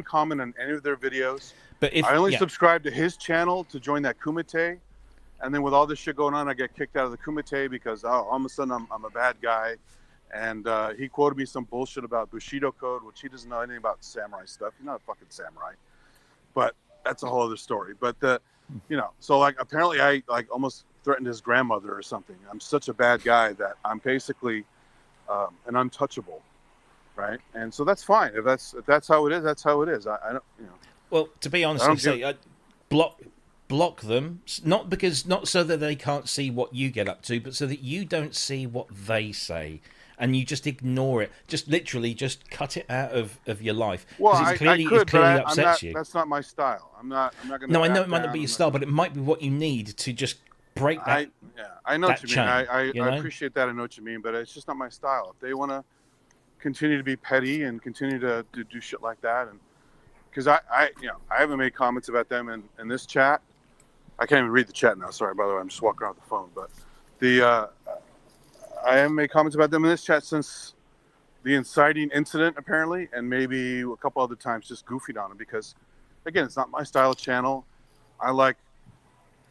comment on any of their videos. But if I only subscribe to his channel to join that Kumite, and then with all this shit going on, I get kicked out of the Kumite because all of a sudden I'm a bad guy, and he quoted me some bullshit about Bushido code, which he doesn't know anything about samurai stuff. He's not a fucking samurai, but that's a whole other story. But so like apparently I like almost threatened his grandmother or something. I'm such a bad guy that I'm basically an untouchable, right? And so that's fine. If that's how it is, that's how it is. I don't. Well, to be honest, block them, not so that they can't see what you get up to, but so that you don't see what they say, and you just ignore it. Just literally, just cut it out of your life. Well, it clearly upsets you. That's not my style. I'm not going to. No, I know it might not be your style, but it might be what you need to just break that. I know what you mean. I appreciate that. I know what you mean, but it's just not my style. If they want to continue to be petty and continue to do shit like that, and because I haven't made comments about them in this chat. I can't even read the chat now. Sorry, by the way, I'm just walking around the phone. But I haven't made comments about them in this chat since the inciting incident, apparently, and maybe a couple other times just goofing on them because, again, it's not my style of channel. I like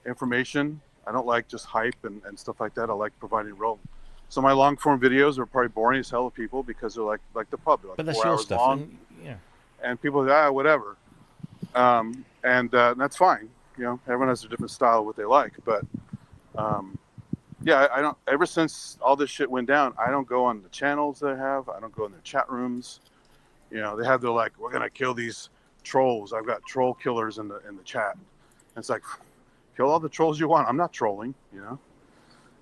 information. I don't like just hype and stuff like that. I like providing real. So my long form videos are probably boring as hell to people because they're like the pub. They're like but that's 4 your hours stuff. long. Yeah. And people whatever. And that's fine. Everyone has a different style of what they like. But I don't. Ever since all this shit went down, I don't go on the channels they have. I don't go in their chat rooms. They have their like, we're gonna kill these trolls. I've got troll killers in the chat. And it's like, kill all the trolls you want. I'm not trolling.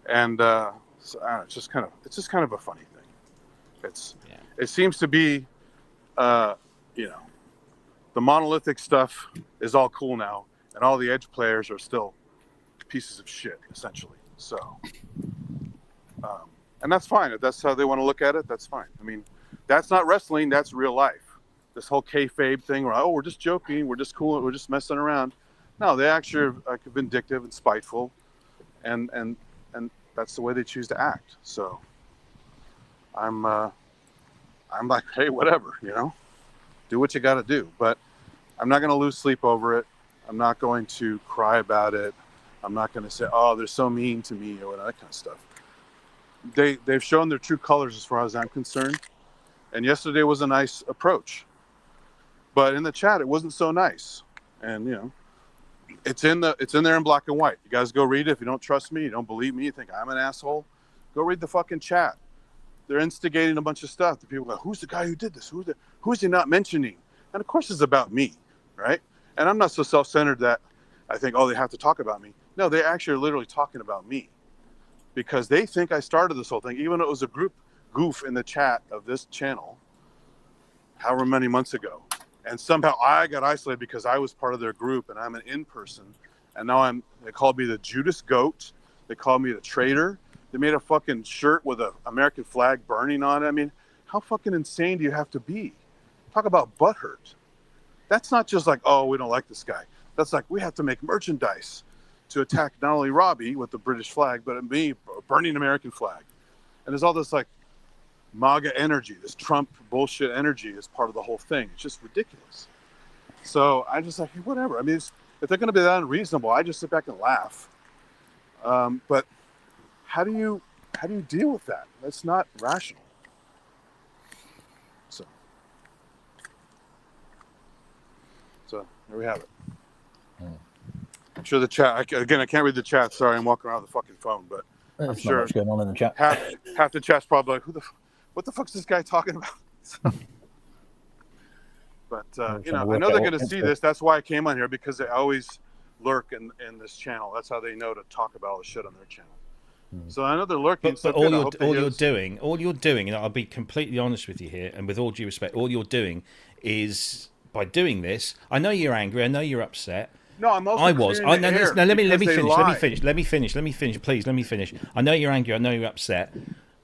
And so, it's just kind of a funny thing. It seems to be, the monolithic stuff is all cool now, and all the edge players are still pieces of shit, essentially. So, and that's fine. If that's how they want to look at it, that's fine. I mean, that's not wrestling. That's real life. This whole kayfabe thing where, we're just joking. We're just cool. We're just messing around. No, they actually are like vindictive and spiteful, and that's the way they choose to act. So I'm like, hey, whatever, do what you got to do. But I'm not going to lose sleep over it. I'm not going to cry about it. I'm not going to say, they're so mean to me or that kind of stuff. They've shown their true colors as far as I'm concerned. And yesterday was a nice approach. But in the chat, it wasn't so nice. And, it's in there in black and white. You guys go read it. If you don't trust me, you don't believe me, you think I'm an asshole, go read the fucking chat. They're instigating a bunch of stuff. The people go, who's the guy who did this? Who's he not mentioning? And of course it's about me, right? And I'm not so self-centered that I think, they have to talk about me. No, they actually are literally talking about me because they think I started this whole thing, even though it was a group goof in the chat of this channel however many months ago. And somehow I got isolated because I was part of their group and I'm an in-person. And now they called me the Judas Goat. They called me the traitor. They made a fucking shirt with an American flag burning on it. I mean, how fucking insane do you have to be? Talk about butthurt. That's not just like, we don't like this guy. That's like, we have to make merchandise. to attack not only Robbie with the British flag, but me burning American flag. And there's all this like MAGA energy, this Trump bullshit energy is part of the whole thing. It's just ridiculous. So I just like, hey, whatever. I mean, if they're going to be that unreasonable, I just sit back and laugh. But how do you deal with that? That's not rational. So there we have it. I'm sure the chat. I can't read the chat. Sorry, I'm walking around with the fucking phone, but There's I'm not sure much going on in the chat. half the chat's probably like, what the fuck's this guy talking about? But you know, I know they're going to see this. That's why I came on here, because they always lurk in this channel. That's how they know to talk about all the shit on their channel. So I know they're lurking. But all you're doing, and I'll be completely honest with you here, and with all due respect, all you're doing is, by doing this, I know you're angry, I know you're upset. No, I'm also. Let me finish, please. Let me finish. I know you're angry, I know you're upset,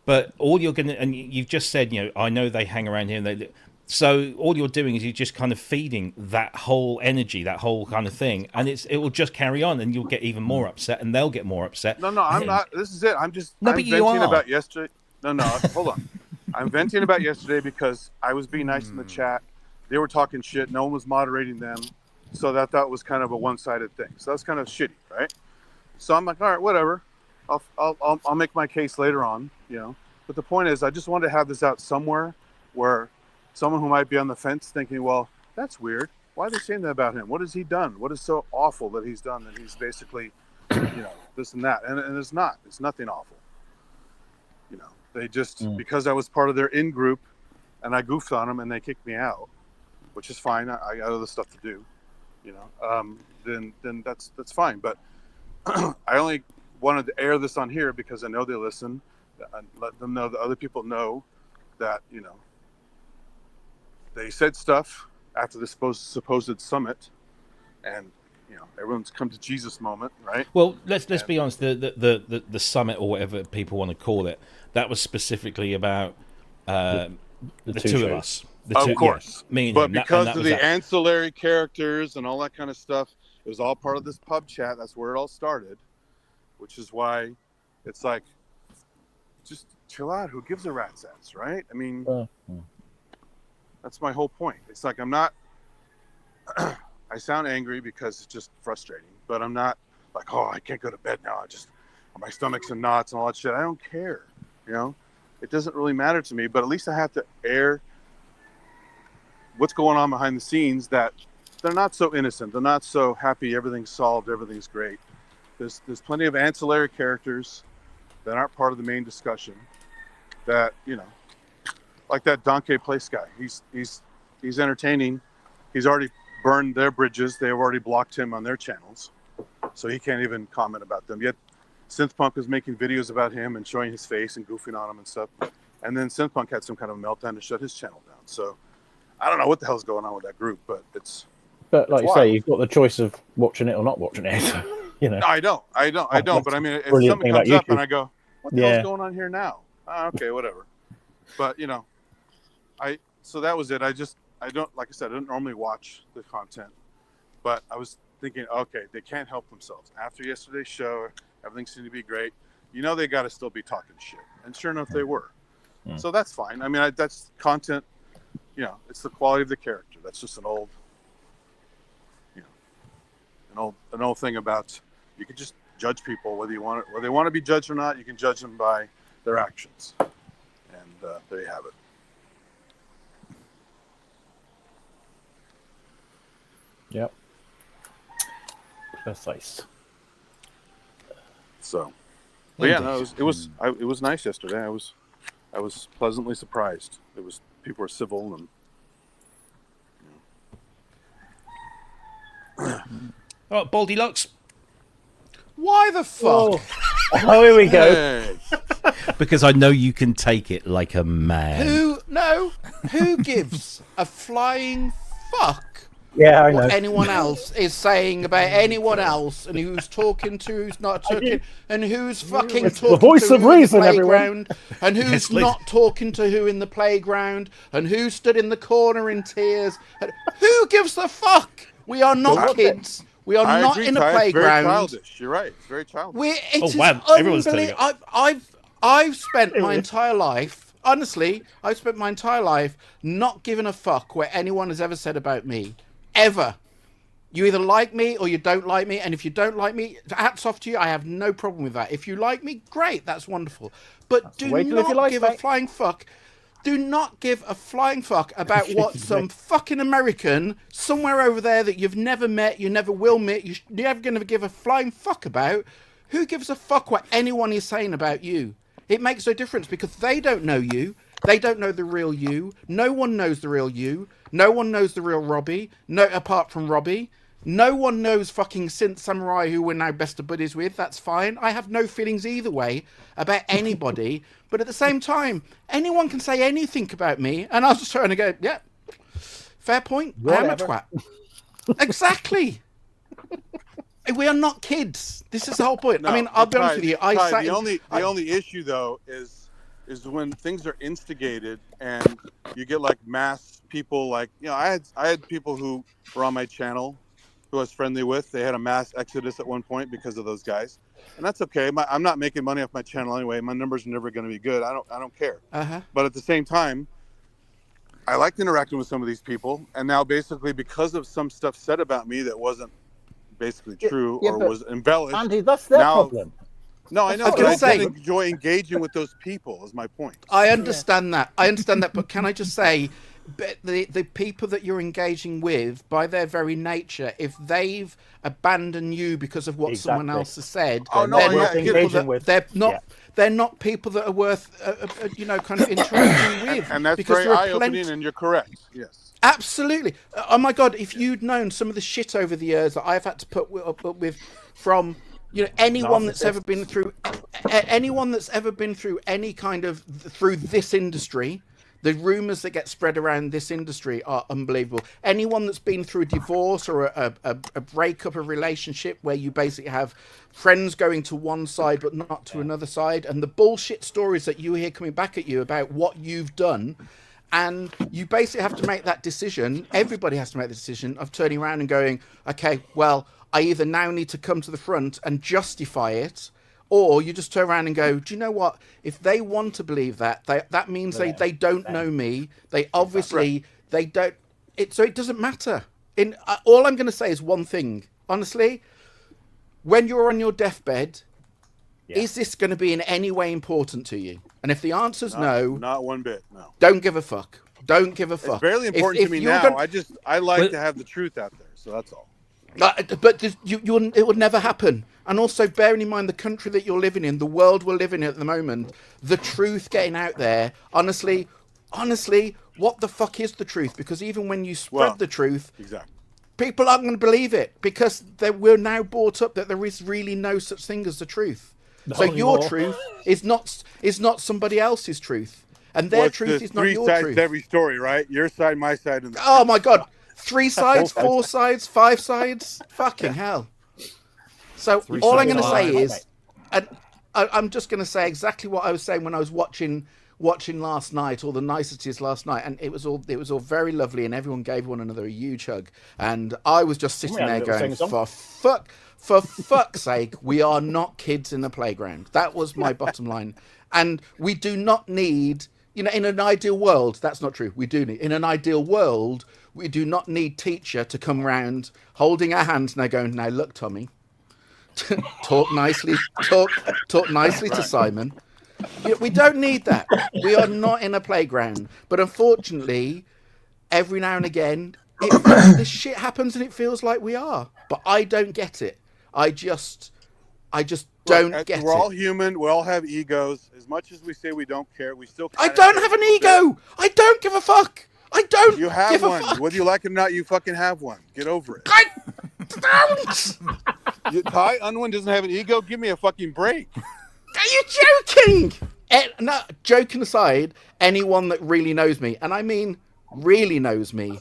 but all you're gonna, and you've just said, you know, I know they hang around here, and so all you're doing is you're just kind of feeding that whole energy, that whole kind of thing, and it will just carry on, and you'll get even more upset, and they'll get more upset. No, I'm not. This is it. I'm venting are. about yesterday. No, hold on. I'm venting about yesterday because I was being nice in the chat. They were talking shit. No one was moderating them. So that was kind of a one-sided thing. So that's kind of shitty, right? So I'm like, all right, whatever. I'll make my case later on, you know. But the point is, I just wanted to have this out somewhere where someone who might be on the fence thinking, well, that's weird. Why are they saying that about him? What has he done? What is so awful that he's done that he's basically, you know, this and that? And it's not. It's nothing awful. You know, they just, because I was part of their in-group and I goofed on them and they kicked me out, which is fine. I got other stuff to do. You know, then that's fine. But I only wanted to air this on here because I know they listen, and let them know that other people know that, you know, they said stuff after the supposed summit, and you know, everyone's come to Jesus moment, right? Well, let's be honest. The summit, or whatever people want to call it, that was specifically about the two of us. Of course. Yeah, but because of the ancillary characters and all that kind of stuff, it was all part of this pub chat. That's where it all started, which is why it's like, just chill out. Who gives a rat's ass, right? I mean, that's my whole point. It's like, I'm not, I sound angry because it's just frustrating, but I'm not like, oh, I can't go to bed now. My stomach's in knots and all that shit. I don't care. You know, it doesn't really matter to me, but at least I have to air what's going on behind the scenes, that they're not so innocent. They're not so happy. Everything's solved. Everything's great. There's plenty of ancillary characters that aren't part of the main discussion that, you know, like that Donkey Place guy. He's entertaining. He's already burned their bridges. They have already blocked him on their channels. So he can't even comment about them. Yet Synthpunk was making videos about him and showing his face and goofing on him and stuff. And then Synthpunk had some kind of meltdown to shut his channel down. So I don't know what the hell's going on with that group, but it's. But like you say, you've got the choice of watching it or not watching it. You know. No, I don't. But I mean, if something comes up and I go, "What the hell's going on here now?" Okay, whatever. But you know, so that was it. I don't, like I said, I don't normally watch the content, but I was thinking, okay, they can't help themselves. After yesterday's show, everything seemed to be great. You know, they got to still be talking shit, and sure enough, they were. So that's fine. I mean, that's content. You know, it's the quality of the character. That's just an old, you know, an old thing about, you can just judge people whether they want to be judged or not. You can judge them by their actions, and there you have it. Yep. Precise. So, but yeah, no, it was nice yesterday. I was pleasantly surprised. People were civil and. Oh, Baldy Lux. Why the fuck? Oh, here we go. Hey. Because I know you can take it like a man. Who gives a flying fuck Yeah, I know. what anyone else is saying about anyone else, and who's talking to, who's not talking, and who's fucking It's the talking voice to of who reason, in the everyone. playground, and who's Yes, please. not talking to who in the playground, and who stood in the corner in tears. And who gives a fuck? We are not kids. We are I not agree, in a Ty. It's very playground. childish. You're right. It's very childish. Everyone's telling it. I've spent my entire life, honestly, I've spent my entire life not giving a fuck what anyone has ever said about me, ever. You either like me or you don't like me, and if you don't like me, hats off to you. I have no problem with that. If you like me, great, that's wonderful. But do not give a flying fuck. Do not give a flying fuck about what some fucking American somewhere over there that you've never met, you never will meet, you're never going to give a flying fuck about. Who gives a fuck what anyone is saying about you? It makes no difference because they don't know you. They don't know the real you. No one knows the real you. No one knows the real Robbie. No, apart from Robbie. No one knows fucking Synth Samurai, who we're now best of buddies with. That's fine. I have no feelings either way about anybody. But at the same time, anyone can say anything about me. And I was just trying to go, yeah, fair point. Whatever. I am a twat. Exactly. We are not kids. This is the whole point. No, I mean, I'll be honest with you. The only issue, though, is when things are instigated and you get like mass people. Like, you know, I had people who were on my channel who I was friendly with. They had a mass exodus at one point because of those guys, and that's okay. I'm not making money off my channel anyway. My numbers are never going to be good. I don't care. But at the same time, I liked interacting with some of these people, and now basically because of some stuff said about me that wasn't basically true or was embellished. Andy, that's their problem. No, I know, but I did enjoy engaging with those people, is my point. I understand that. But can I just say, the people that you're engaging with, by their very nature, if they've abandoned you because of what someone else has said, they're not people that are worth, kind of interacting with. And that's very eye-opening, and you're correct. Yes. Absolutely. Oh my God! If you'd known some of the shit over the years that I've had to put up with from anyone that's ever been through any kind of through this industry, the rumors that get spread around this industry are unbelievable. Anyone that's been through a divorce or a breakup of relationship where you basically have friends going to one side but not to another side, and the bullshit stories that you hear coming back at you about what you've done. And you basically have to make that decision. Everybody has to make the decision of turning around and going, okay, well, I either now need to come to the front and justify it, or you just turn around and go, do you know what? If they want to believe that, that means they don't know me. They obviously, they don't. So it doesn't matter. All I'm going to say is one thing. Honestly, when you're on your deathbed, is this going to be in any way important to you? And if the answer's no, not one bit. No. Don't give a fuck. Don't give a fuck. It's barely important to me now. I like to have the truth out there, so that's all. But it would never happen. And also, bearing in mind the country that you're living in, the world we're living in at the moment, the truth getting out there. Honestly, what the fuck is the truth? Because even when you spread the truth, people aren't going to believe it because we're now brought up that there is really no such thing as the truth. So your truth is not somebody else's truth, and their truth is not your truth. 3 sides to every story, right? Your side, my side, and oh my God, 3 sides, 4 sides, 5 sides, fucking hell. So all I'm going to say is, and I'm just going to say exactly what I was saying when I was watching last night, all the niceties last night, and it was all very lovely, and everyone gave one another a huge hug, and I was just sitting there going, for fuck's sake, we are not kids in the playground. That was my bottom line. And we do not need, in an ideal world, that's not true. We do need, in an ideal world, we do not need teacher to come round holding our hands and they're going, now look, Tommy, talk nicely to Simon. We don't need that. We are not in a playground. But unfortunately, every now and again, this shit happens and it feels like we are. But I don't get it. I just don't get it. We're all human. We all have egos. As much as we say we don't care, we still. I don't have an ego. I don't give a fuck. I don't. You have one. Whether you like it or not, you fucking have one. Get over it. I don't. Ty Unwin doesn't have an ego. Give me a fucking break. Are you joking? No, joking aside, anyone that really knows me, and I mean really knows me,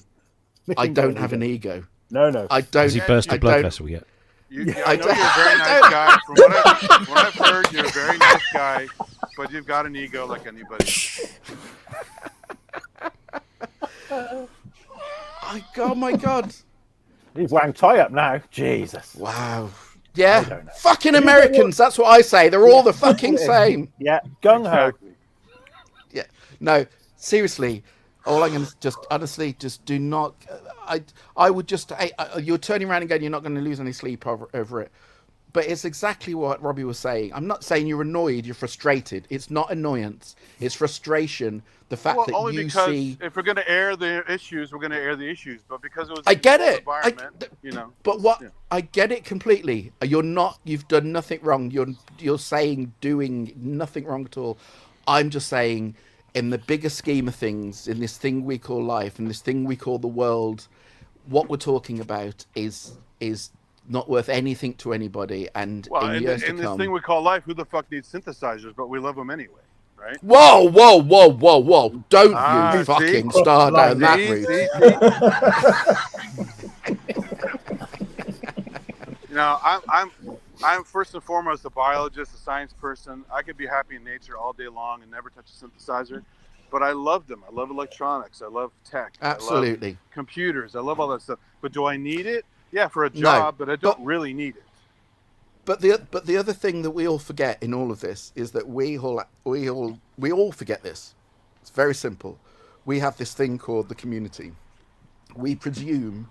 I don't have an ego. No. I don't. Has he burst a blood vessel yet? I know you're a very nice guy. From what I've heard, you're a very nice guy, but you've got an ego like anybody. Oh my God. He's wound tie up now. Jesus. Wow. I Yeah. don't know. Fucking Americans. That's what I say. They're all the fucking same. Yeah, gung ho. Exactly. Yeah. No, seriously. All I'm going to just honestly just do not. I would just. You're turning around and going, you're not going to lose any sleep over it. But it's exactly what Robbie was saying. I'm not saying you're annoyed, you're frustrated. It's not annoyance, it's frustration. The fact that only you because see. if we're going to air the issues, we're going to air the issues. But because it was, I get it. Environment, But what yeah. I get it completely. You're not. You've done nothing wrong. You're saying doing nothing wrong at all. I'm just saying, in the bigger scheme of things, in this thing we call life, in this thing we call the world, what we're talking about is not worth anything to anybody. And in years to in this come, thing we call life, who the fuck needs synthesizers? But we love them anyway, right? whoa! Don't you see? fucking start down that route. I'm first and foremost a biologist, a science person. I could be happy in nature all day long and never touch a synthesizer, but I love them. I love electronics. I love tech. Absolutely. I love computers. I love all that stuff. But do I need it? Yeah, for a job, but I don't really need it. But the other thing that we all forget in all of this is that we all forget this. It's very simple. We have this thing called the community. We presume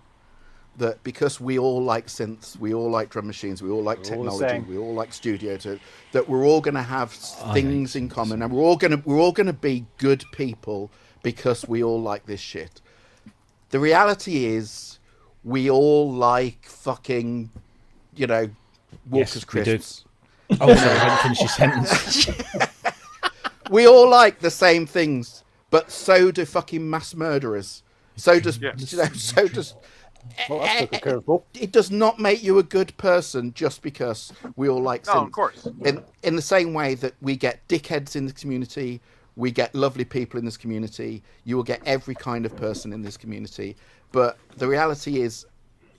that because we all like synths, we all like drum machines, we all like technology, we all like studio, that we're all going to have things in common, and we're all going to be good people because we all like this shit. The reality is, we all like fucking, Walker's crisps. Oh, sorry, I didn't finish your sentence. We all like the same things, but so do fucking mass murderers. So does so does. Well, that took a curveball. It does not make you a good person just because we all like synths. No, of course. In the same way that we get dickheads in the community, we get lovely people in this community. You will get every kind of person in this community. But the reality is,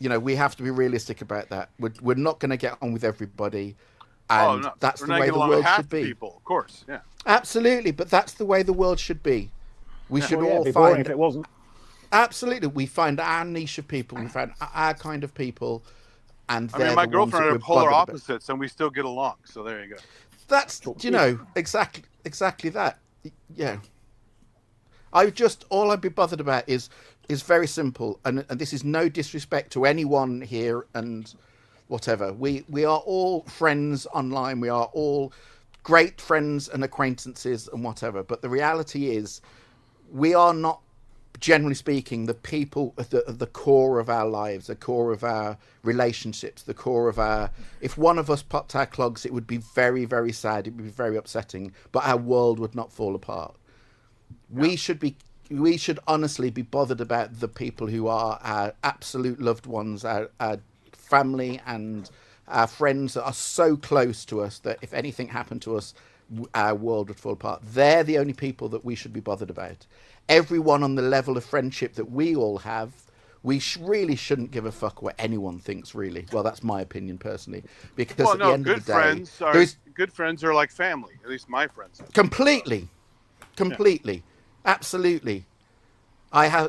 we have to be realistic about that. We're not going to get on with everybody, and that's the way the world should be. People, of course, yeah. Absolutely, but that's the way the world should be. We should all it'd be boring find. if it wasn't. Absolutely, we find our niche of people. We find our kind of people, and my girlfriend are polar opposites, and we still get along. So there you go. That's exactly that. Yeah. All I'd be bothered about is very simple, and this is no disrespect to anyone here and whatever. We are all friends online. We are all great friends and acquaintances and whatever. But the reality is, we are not, generally speaking, the people at the core of our lives, the core of our relationships, the core of our. If one of us popped our clogs, it would be very, very sad. It would be very upsetting. But our world would not fall apart. We should honestly be bothered about the people who are our absolute loved ones, our family and our friends that are so close to us that if anything happened to us, our world would fall apart. They're the only people that we should be bothered about. Everyone on the level of friendship that we all have, we really shouldn't give a fuck what anyone thinks, really. Well, that's my opinion personally. Because at the end of the day, good friends are like family. At least my friends are. Completely. Yeah. Absolutely. I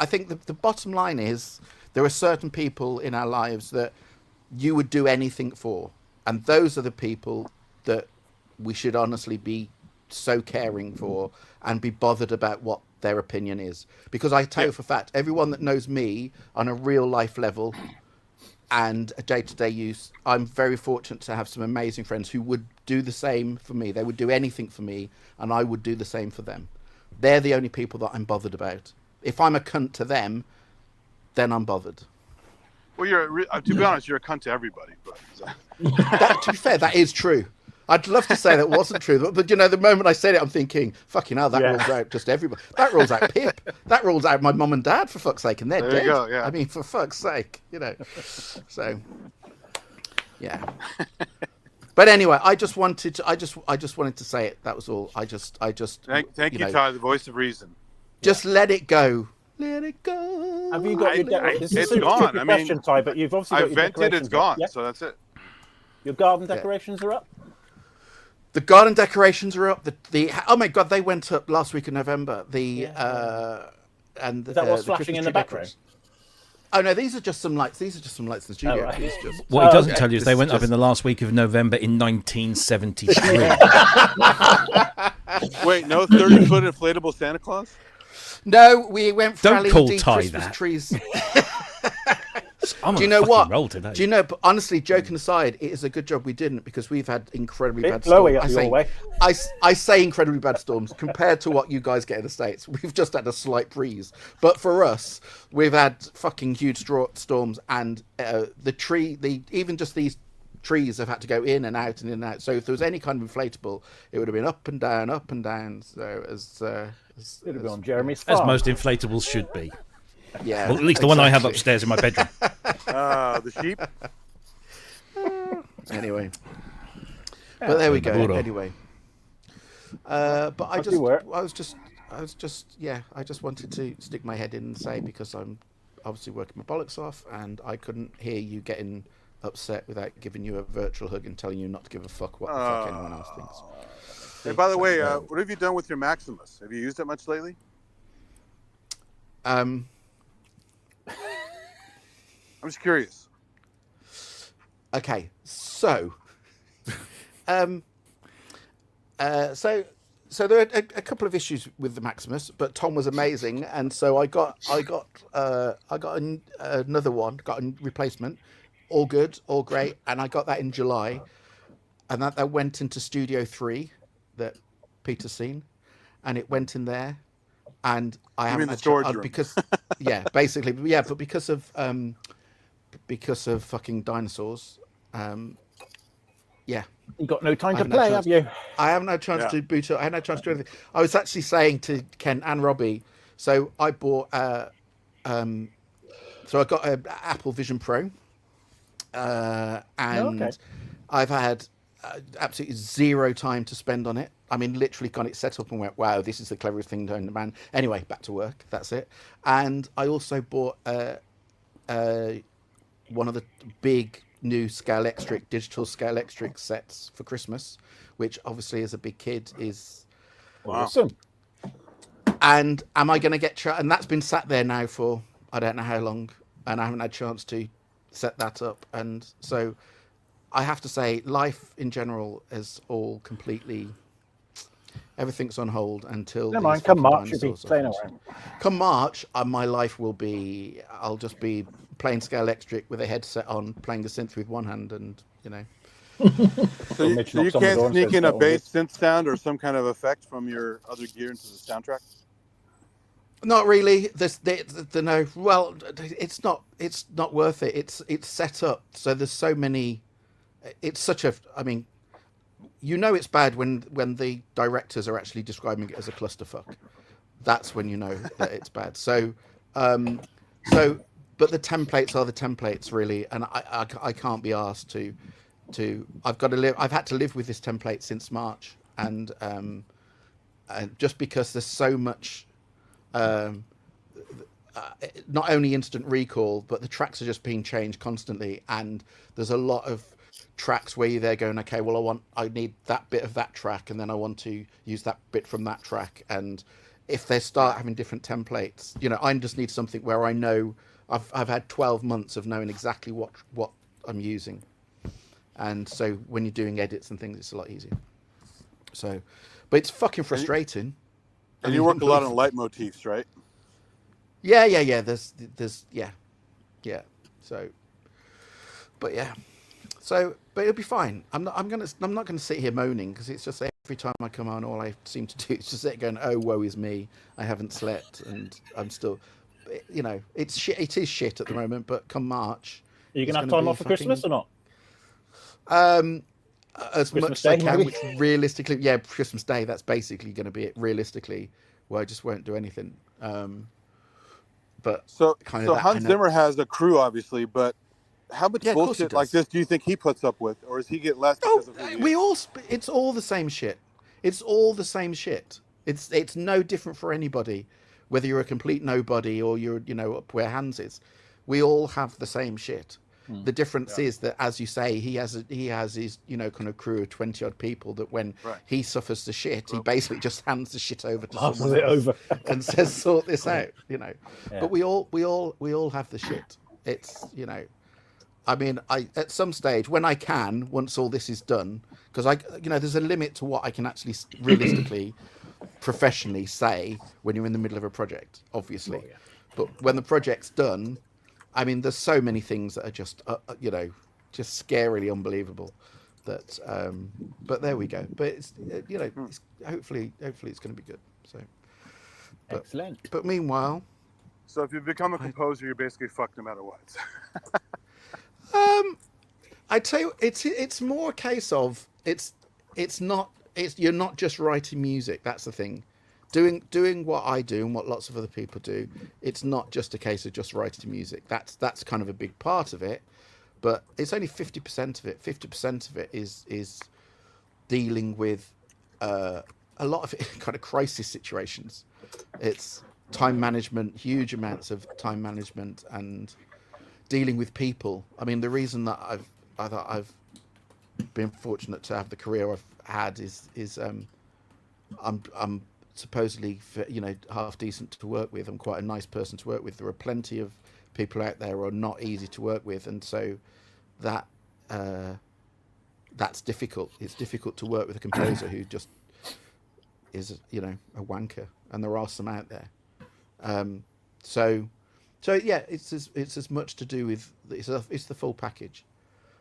think the bottom line is there are certain people in our lives that you would do anything for. And those are the people that we should honestly be so caring for and be bothered about what their opinion is. Because I tell you for a fact, everyone that knows me on a real life level and a day-to-day use, I'm very fortunate to have some amazing friends who would do the same for me. They would do anything for me, and I would do the same for them. They're the only people that I'm bothered about. If I'm a cunt to them, then I'm bothered. Well, to be honest, you're a cunt to everybody. But to be fair, that is true. I'd love to say that wasn't true, but the moment I said it, I'm thinking, fucking hell, that rules out just everybody. That rules out Pip. That rules out my mum and dad, for fuck's sake, and they're dead. You go, yeah. I mean, for fuck's sake, So, yeah. But anyway, I just wanted to say it. That was all. Thank you, Ty, the voice of reason. Just let it go. Let it go. Have you got your decorations? It's gone. Question, Ty, but you've obviously got your vented. It's gone. So that's it. Your garden decorations are up. The garden decorations are up. Oh my god, they went up last week in November. Is that what's flashing in the background? Oh no, these are just some lights. These are just some lights in the studio. Oh, right. These are just... What he doesn't okay. tell you is This they is went up just- in the last week of November in 1973. Wait, no 30-foot inflatable Santa Claus? No, we went for Don't LED call Ty Christmas that. trees. I'm Do you on a know fucking what? roll today. Do you know? But honestly, joking aside, it is a good job we didn't because we've had incredibly Bit bad blowy storms. up your way. I say incredibly bad storms compared to what you guys get in the States. We've just had a slight breeze, but for us, we've had fucking huge storms, and even just these trees have had to go in and out and in and out. So if there was any kind of inflatable, it would have been up and down, up and down. So It'd have been on Jeremy's As farm. most inflatables should be. yeah, Well, at least the one I have exactly. upstairs in my bedroom. The sheep? Anyway, but there we go. Burro. Anyway, but I Lucky work. was just, yeah, I just wanted to stick my head in and say, because I'm obviously working my bollocks off, and I couldn't hear you getting upset without giving you a virtual hug and telling you not to give a fuck what the fuck anyone else thinks. Hey, by the way, what have you done with your Maximus? Have you used it much lately? Um, I'm just curious. Okay, so, so there are a couple of issues with the Maximus, but Tom was amazing, and so I got another one, got a replacement, all good, all great, and I got that in July, and that went into Studio 3 that Peter's seen, and it went in there, and I You haven't mean the had storage ch- room? because yeah, basically, yeah, but because of fucking dinosaurs, yeah, You got no time I to haven't had play, chance. have you? I haven't had a chance Yeah. to boot it. I haven't had a chance to do anything. I was actually saying to Ken and Robbie, so I bought, so I got an Apple Vision Pro, and okay. I've had absolutely zero time to spend on it. I mean, literally got it set up and went, wow, this is the cleverest thing known to man. Anyway, back to work. That's it. And I also bought one of the big new digital Scalextric sets for Christmas, which obviously as a big kid is... Wow. Awesome. And am I going to get... and that's been sat there now for I don't know how long, and I haven't had a chance to set that up. And so I have to say, life in general is all completely... everything's on hold until... Never these mind, come fucking March, you'll be dinosaurs are playing finished. around. Come March, my life will be... I'll just be playing Scalextric with a headset on, playing the synth with one hand, and, you know... So you, Mitch so you knocks on the can't door and sneak says, in a "Go bass synth sound or some kind of effect from your other gear into the soundtrack? Not really. No. Well, it's not worth it. It's set up so there's so many. It's such a. I mean, you know it's bad when the directors are actually describing it as a clusterfuck. That's when you know that it's bad. So, but the templates are the templates really, and I can't be asked to. I've got to live. I've had to live with this template since March, and just because there's so much. Not only instant recall, but the tracks are just being changed constantly, and there's a lot of tracks where they're going, okay, well, I need that bit of that track, and then I want to use that bit from that track, and if they start having different templates, you know, I just need something where I know I've had 12 months of knowing exactly what I'm using, and so when you're doing edits and things, it's a lot easier. So, but it's fucking frustrating. And you work a lot on leitmotifs, right? Yeah. There's yeah. So, but yeah. So, but it'll be fine. I'm not gonna sit here moaning, because it's just every time I come on, all I seem to do is just sit going, oh, woe is me. I haven't slept, and I'm still, you know, it's shit. It is shit at the moment. But come March, Are you it's going to have gonna time be off for Christmas or not? As Christmas much as I Day, can, maybe? which realistically, yeah, Christmas Day, that's basically going to be it realistically, where I just won't do anything. But So kind of that, Hans I know. Zimmer has a crew, obviously, but how much Yeah, of course he bullshit like does. this do you think he puts up with, or does he get less Oh, because of who he is? it's all the same shit. It's all the same shit. It's no different for anybody, whether you're a complete nobody or you're, you know, up where Hans is. We all have the same shit. The difference is that, as you say, he has his kind of crew of 20 odd people that when he suffers the shit, he basically just hands the shit over to someone else and says, "Sort this out," Yeah. But we all have the shit. It's I mean, at some stage when I can, once all this is done, because there's a limit to what I can actually realistically, professionally say when you're in the middle of a project, obviously. But when the project's done, I mean, there's so many things that are just, just scarily unbelievable. That, but there we go. But it's, it's, hopefully it's going to be good. So, Excellent. But meanwhile, so if you become a composer, you're basically fucked no matter what. I tell you, it's more a case of you're not just writing music. That's the thing. Doing what I do and what lots of other people do, it's not just a case of just writing music. That's kind of a big part of it, but it's only 50% of it. 50% of it is dealing with a lot of kind of crisis situations. It's time management, huge amounts of time management, and dealing with people. I mean, the reason that I've been fortunate to have the career I've had is I'm supposedly half decent to work with. I'm quite a nice person to work with. There are plenty of people out there who are not easy to work with, and so that's difficult. It's difficult to work with a composer who just is a wanker, and there are some out there. So yeah, it's as much to do with it's the full package,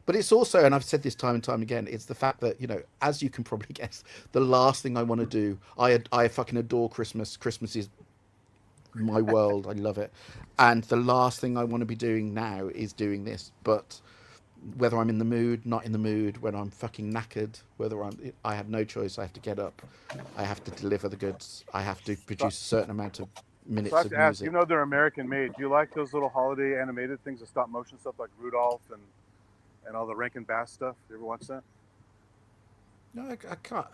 but it's also, and I've said this time and time again, it's the fact that as you can probably guess, the last thing I want to do, I fucking adore Christmas. Christmas is my world. I love it, and the last thing I want to be doing now is doing this. But whether I'm in the mood, not in the mood, when I'm fucking knackered, I have no choice. I have to get up. I have to deliver the goods. I have to produce a certain amount of minutes So I have of to ask, music. they're American made. Do you like those little holiday animated things, the stop motion stuff like Rudolph and all the Rankin Bass stuff? You ever watch that? No, I can't.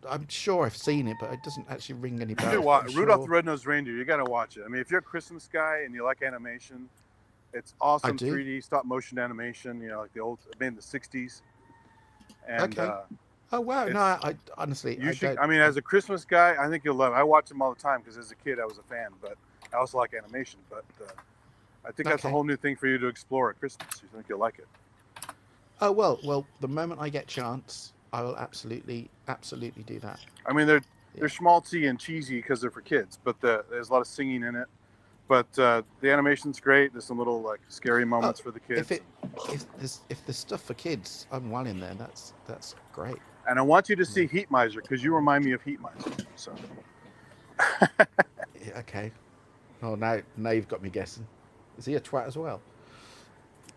I'm sure I've seen it, but it doesn't actually ring any bells. Rudolph the Red-Nosed Reindeer. You got to watch it. I mean, if you're a Christmas guy and you like animation, it's awesome. 3D stop motion animation. Like the old, made in the '60s. And, okay. Oh wow! No, I honestly, I mean, as a Christmas guy, I think you'll love it. I watch them all the time because as a kid I was a fan, but I also like animation. But I think that's a whole new thing for you to explore at Christmas. You think you'll like it? Oh well, the moment I get chance, I will absolutely do that. I mean, they're schmaltzy and cheesy because they're for kids, but there's a lot of singing in it. But the animation's great. There's some little scary moments for the kids. If there's stuff for kids, I'm well in there. That's great. And I want you to see Heat Miser because you remind me of Heat Miser. So. Okay. Oh, now you've got me guessing. Is he a twat as well?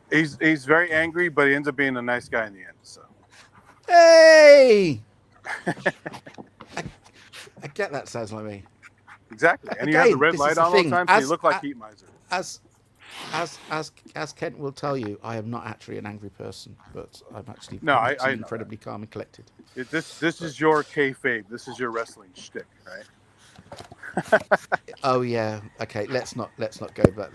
He's very angry, but he ends up being a nice guy in the end. So. Hey! I get that sounds like me. Exactly, and you have the red light on all the time, so you look like Heat Miser. As Kent will tell you, I am not actually an angry person, but I'm actually incredibly calm and collected. This is your kayfabe. This is your wrestling shtick, right? Oh yeah. Okay. Let's not go back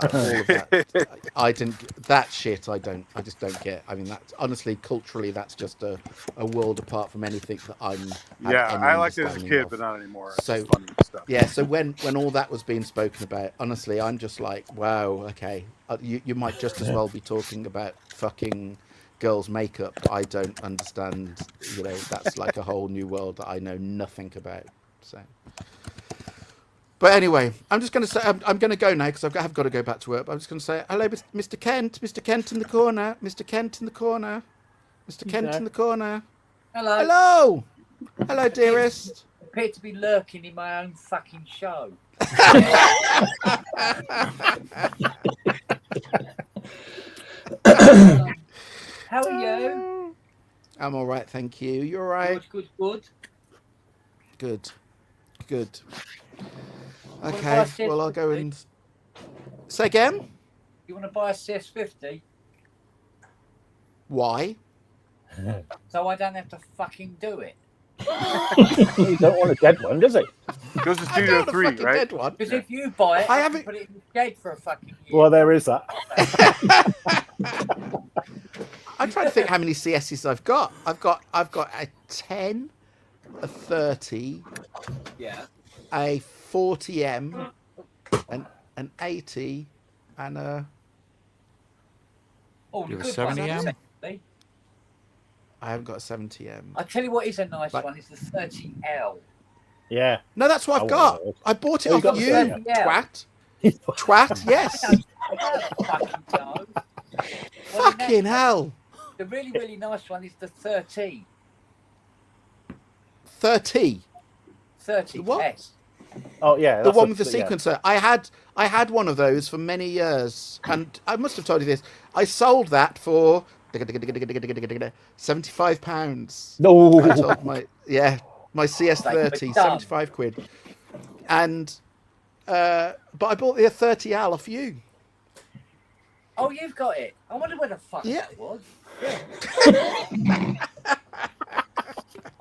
all of that. I didn't. That shit. I just don't get. I mean, that's honestly culturally, that's just a world apart from anything that I'm. Yeah, I liked it as a kid, but not anymore. It's so funny stuff. Yeah. So when all that was being spoken about, honestly, I'm just like, wow. Okay, you might just as well be talking about fucking girls' makeup. I don't understand. That's like a whole new world that I know nothing about. So. But anyway, I'm just going to say, I'm going to go now because I've got to go back to work. But I'm just going to say, hello, Mr. Kent. Mr. Kent in the corner. Mr. Kent in the corner. Mr. Kent in the corner. Hello. Hello. Hello, dearest. I appear to be lurking in my own fucking show. How are you? I'm all right, thank you. You're all right? Good. Good. Okay, well, I'll go and... Say again? You want to buy a CS50? Why? So I don't have to fucking do it. He don't want a dead one, does he? Goes to I Studio don't want a 3, fucking right? dead one. Because if you buy it, I I haven't- can put it in the shed for a fucking year. Well, there is that. I'm trying to think how many CSs I've got. I've got a 10, a 30, Yeah. a 40M, an 80, and a. Oh, You the have a good one. 70M? Secondly, I haven't got a 70M. I tell you what is a nice But- one. It's the 30L. Yeah. No, that's what I I've got. want it. I bought it Oh, you off got the you, 30M? twat. Twat, yes. I don't fucking know. Well, Fucking hell. The really, really nice one is the 30. 30. 30. The what? Yes. Oh yeah. The that's one with the yeah. sequencer. I had one of those for many years, and I must have told you this. I sold that for £75. No. I told my CS30, Done. 75 quid, and but I bought the 30L off you. Oh, you've got it. I wonder where the fuck Yeah. that was.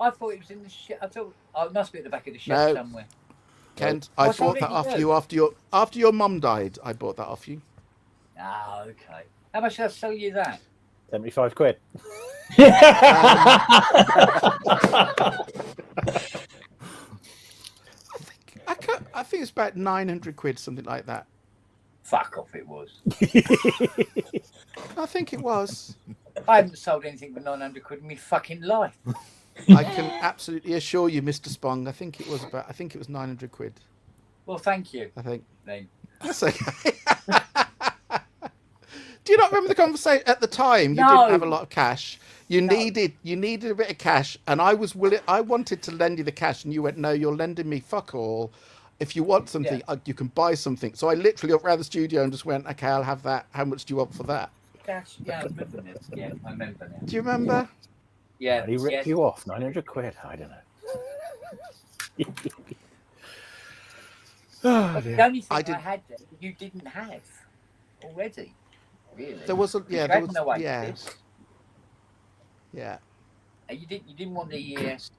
I thought it was in the shed. I thought it must be at the back of the shed No. somewhere. Kent, I What's bought that already off good? you after your mum died. I bought that off you. Ah, okay. How much did I sell you that? 75 quid. I think it's about 900 quid, something like that. Fuck off, it was. I think it was. I haven't sold anything for 900 quid in my fucking life. I can absolutely assure you, Mr. Spong. I think it was 900 quid. Well, thank you. I think. Then. That's okay. Do you not remember the conversation at the time? You No. didn't have a lot of cash. You needed a bit of cash, and I wanted to lend you the cash, and you went, "No, you're lending me fuck all. If you want something, you can buy something." So I literally went around the studio and just went, "Okay, I'll have that. How much do you want for that?" Gosh, yeah, I remember this. Yeah, I remember now. Do you remember? Yeah. He ripped yes. you off 900 quid. I don't know. Oh, But dear. the only thing I I, did- had there you didn't have already. Really. There was a You there had was no way yeah this. yeah. And you didn't want the ES7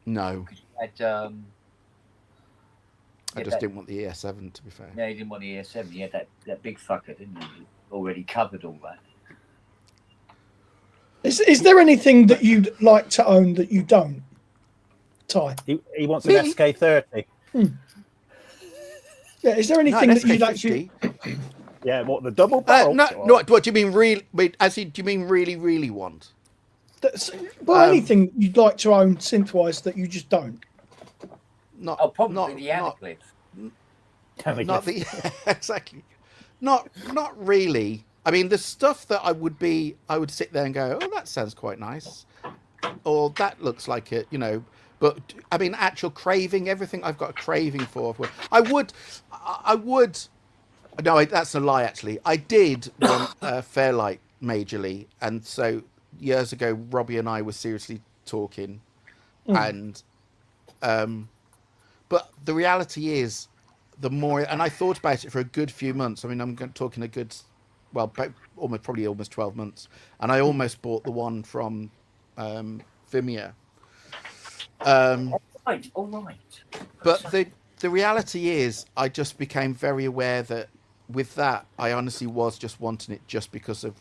No, because you had I just didn't want the ES7. To be fair. No, you didn't want the ES7. You had that big fucker, didn't you? You already covered all that. Is there anything that you'd like to own that you don't, Ty? He wants an Me? SK30. Yeah, is there No, anything an that you'd actually? SK50. Yeah, what the double barrel? No. What do you mean? Really? Wait, do you mean really want? Well, anything you'd like to own synth-wise that you just don't. Not. Oh, probably not, the not, Anacliffe. not the exactly. Not really. I mean, the stuff that I would sit there and go, "Oh, that sounds quite nice," or "That looks like it," you know. But I mean, actual craving, everything I've got a craving for. I would. No, that's a lie. Actually, I did want Fairlight majorly, and so years ago, Robbie and I were seriously talking, and but the reality is, the more, and I thought about it for a good few months. I mean, I'm talking a good, well, probably almost 12 months, and I almost bought the one from Vimeo. All right. But the reality is, I just became very aware that with that, I honestly was just wanting it just because of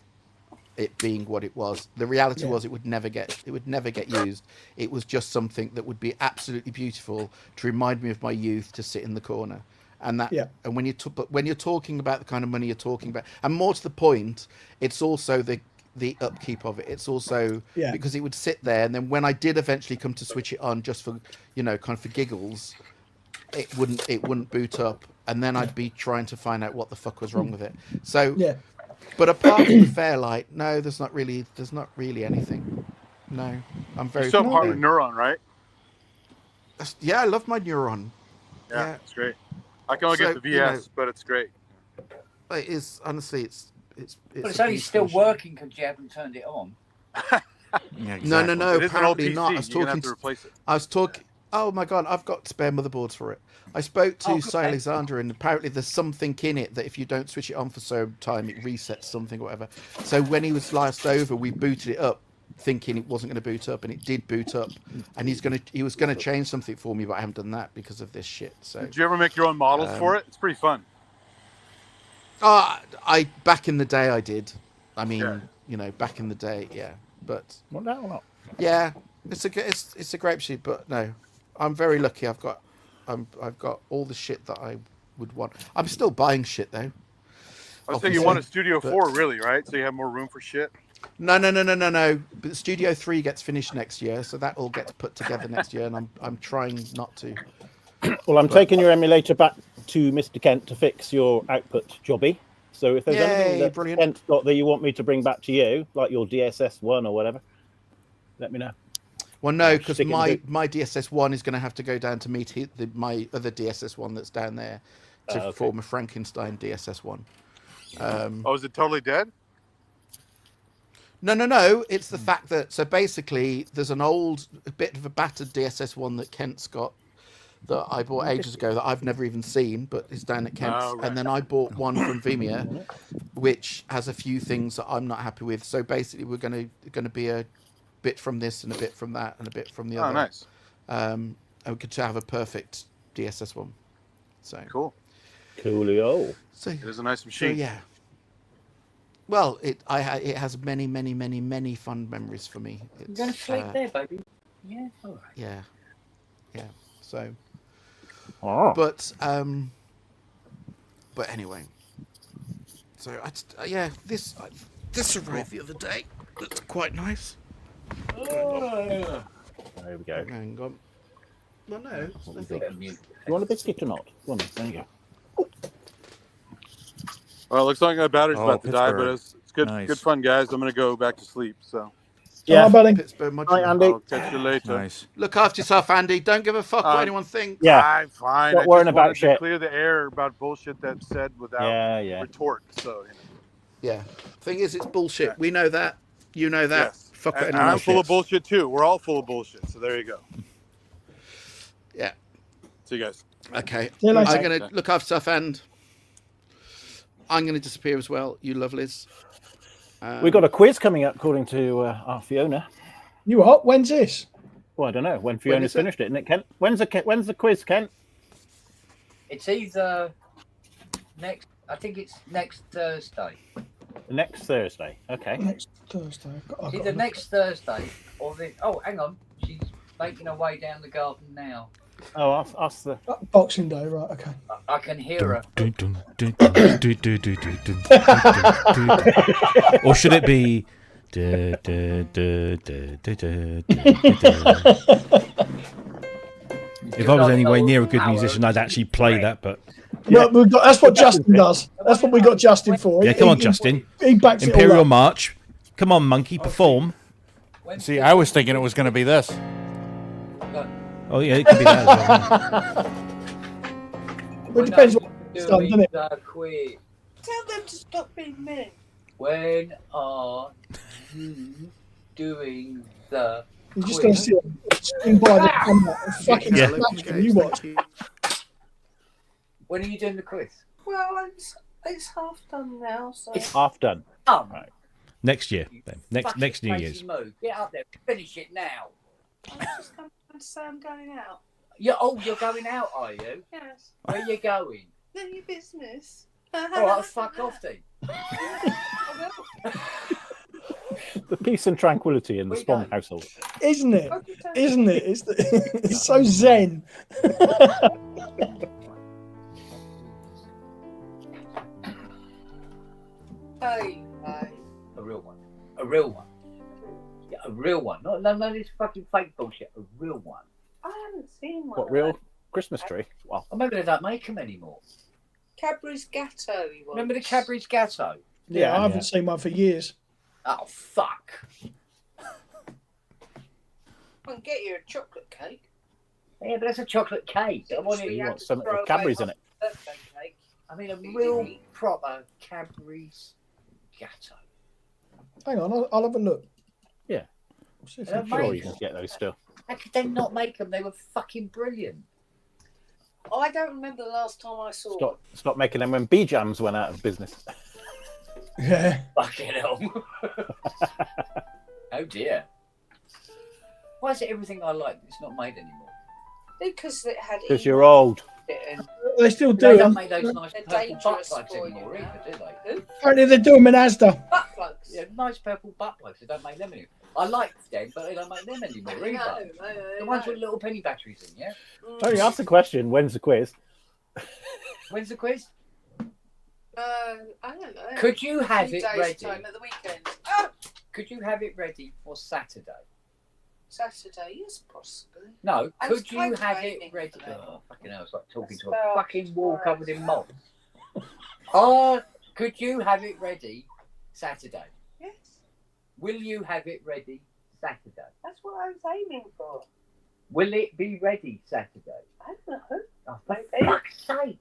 it being what it was. The reality was it would never get used. It was just something that would be absolutely beautiful to remind me of my youth, to sit in the corner. And that, and when you're talking about the kind of money you're talking about, and more to the point, it's also the upkeep of it. It's also because it would sit there, and then when I did eventually come to switch it on, just for kind of for giggles, it wouldn't boot up, and then I'd be trying to find out what the fuck was wrong with it. So but apart from the Fairlight, no, there's not really anything. No, I'm very. You're still part of Neuron, right? Yeah, I love my Neuron. Yeah, it's great. I can only get the VS, but it's great. It is, honestly, it's But it's only still working because you haven't turned it on. Yeah, No, It is an old apparently PC. not. You're gonna have to replace it. I was talking. Oh my god, I've got spare motherboards for it. I spoke to Cy Alexander, and apparently there's something in it that if you don't switch it on for some time, it resets something or whatever. So when he was last over, we booted it up, thinking it wasn't going to boot up, and it did boot up. And he was gonna change something for me, but I haven't done that because of this shit. So Did you ever make your own models for it? It's pretty fun. I back in the day I did. I mean, Yeah. you know, back in the day, yeah. But Well, no, not. yeah, it's a great sheet. But no, I'm very lucky. I've got all the shit that I would want. I'm still buying shit though. I was thinking you want a Studio 4, really, right? So you have more room for shit. No. But Studio 3 gets finished next year, so that all gets put together next year, and I'm trying not to. Well, I'm taking your emulator back to Mr. Kent to fix your output jobby. So if there's anything that brilliant. Kent's got that you want me to bring back to you, like your DSS1 or whatever, let me know. Well, no, because Stick it my in DSS1 is going to have to go down to meet my other DSS1 that's down there to okay. form a Frankenstein DSS1. Is it totally dead? No. It's the fact that, so basically, there's a bit of a battered DSS1 that Kent's got that I bought ages ago that I've never even seen, but is down at Kent's. Oh, right. And then I bought one from Vimeo, which has a few things that I'm not happy with. So basically, we're going to be a bit from this and a bit from that and a bit from the other. Oh, nice. And we could have a perfect DSS1. So Cool. Coolio. So It is a nice So machine. yeah. Well, it has many fun memories for me. You're going to sleep there, baby. Yeah, all right. Yeah. So, Oh. but anyway. So this arrived the other day. That's quite nice. There we go. Hang on. Well, no. It's What we nothing. got? You want a biscuit or not? Go on, then. There you go. Well, it looks like my battery's Oh, about to die, but Pittsburgh. it's good, Nice. good fun, guys. I'm gonna go back to sleep. So Yeah. Hi, buddy. Pittsburgh Hi, Modular. Andy. I'll catch you later. Nice. Look after yourself, Andy. Don't give a fuck what anyone thinks. Yeah. I'm fine. Stop I worrying just about wanted to shit. clear the air about bullshit that's said without Yeah. retort. So Yeah. Thing is, it's bullshit. We know that. You know that. yes. Fuck what And anyone I'm else full of thinks. bullshit too. We're all full of bullshit. So there you go. Yeah. See you guys. Okay. See you later. I'm going to look after stuff, and I'm going to disappear as well, you lovelies. We've got a quiz coming up, according to our Fiona. You what? When's this? Well, I don't know when Fiona's is it? finished it, isn't it, Kent? When's the quiz, Kent? It's either next. I think it's next Thursday. Next Thursday. Okay. Next Thursday. It's either next Thursday or the. Oh, hang on. She's making her way down the garden now. Oh, ask the. Boxing Day, right? Okay. I can hear her. Or should it be? If I was anyway near a good musician, I'd actually play that. But Well, that's what Justin does. That's what we got Justin for. yeah, come on, Justin. He backs it all Imperial up. March. Come on, monkey, perform. See, I was thinking it was going to be this. Oh yeah, it could be that as well. Well, it depends what it's done, doesn't it? Quiz. Tell them to stop being mean. When are you doing the You're just quiz? going to see him swing by the camera and fucking Yeah. smash him. You watch. When are you doing the quiz? Well, it's half done now, so. It's Half done. done. Right. Next year, then. Fucking Next New crazy Year's. Move. Get up there. Finish it now. I'm just going to say I'm going out. You're going out, are you? Yes. Where are you going? None of your business. All right, fuck off then. The peace and tranquility in the We Spong don't. household. Isn't it? Isn't it? It's so zen. Hey. A real one. A real one. Yeah, a real one. Not none of this fucking fake bullshit. A real one. I haven't seen one. What, real Christmas tree? Well, Or maybe they don't make them anymore. Cadbury's Gatto. He was. Remember the Cadbury's Gatto? Yeah, I haven't seen one for years. Oh, fuck. I can get you a chocolate cake. Yeah, but that's a chocolate cake. I want you it. want some with Cadbury's in it. Birthday cake. I mean, a real proper Cadbury's Gatto. Hang on, I'll have a look. Yeah. See if They're I I'm can- sure you can get those still. How could they not make them? They were fucking brilliant. I don't remember the last time I saw one. Stop making them when B-Jams went out of business. Yeah. Fucking hell. Oh dear. Why is it everything I like that's not made anymore? Because it had. Because you're old. They still do They don't them. make those nice They're purple butt dangerous plugs for anymore you now. either, do they? Apparently they do them in Asda. Butt plugs. Yeah, nice purple butt plugs. They don't make them anymore. I liked them, but they don't make them anymore either. The ones with little penny batteries in, yeah? Only ask the question, when's the quiz? When's the quiz? I don't know. Could you have Few it days' ready? time at the weekend. Oh, Could you have it ready for Saturday? Saturday, yes, possibly. No, I was could you kind of have aiming it ready? for that. Oh, fucking hell, it's like talking to a That's fucking wall right. covered in mold. Oh, could you have it ready Saturday? Yes, Will you have it ready Saturday? that's what I was aiming for. Will it be ready Saturday? I don't know. Oh, for fuck's sake.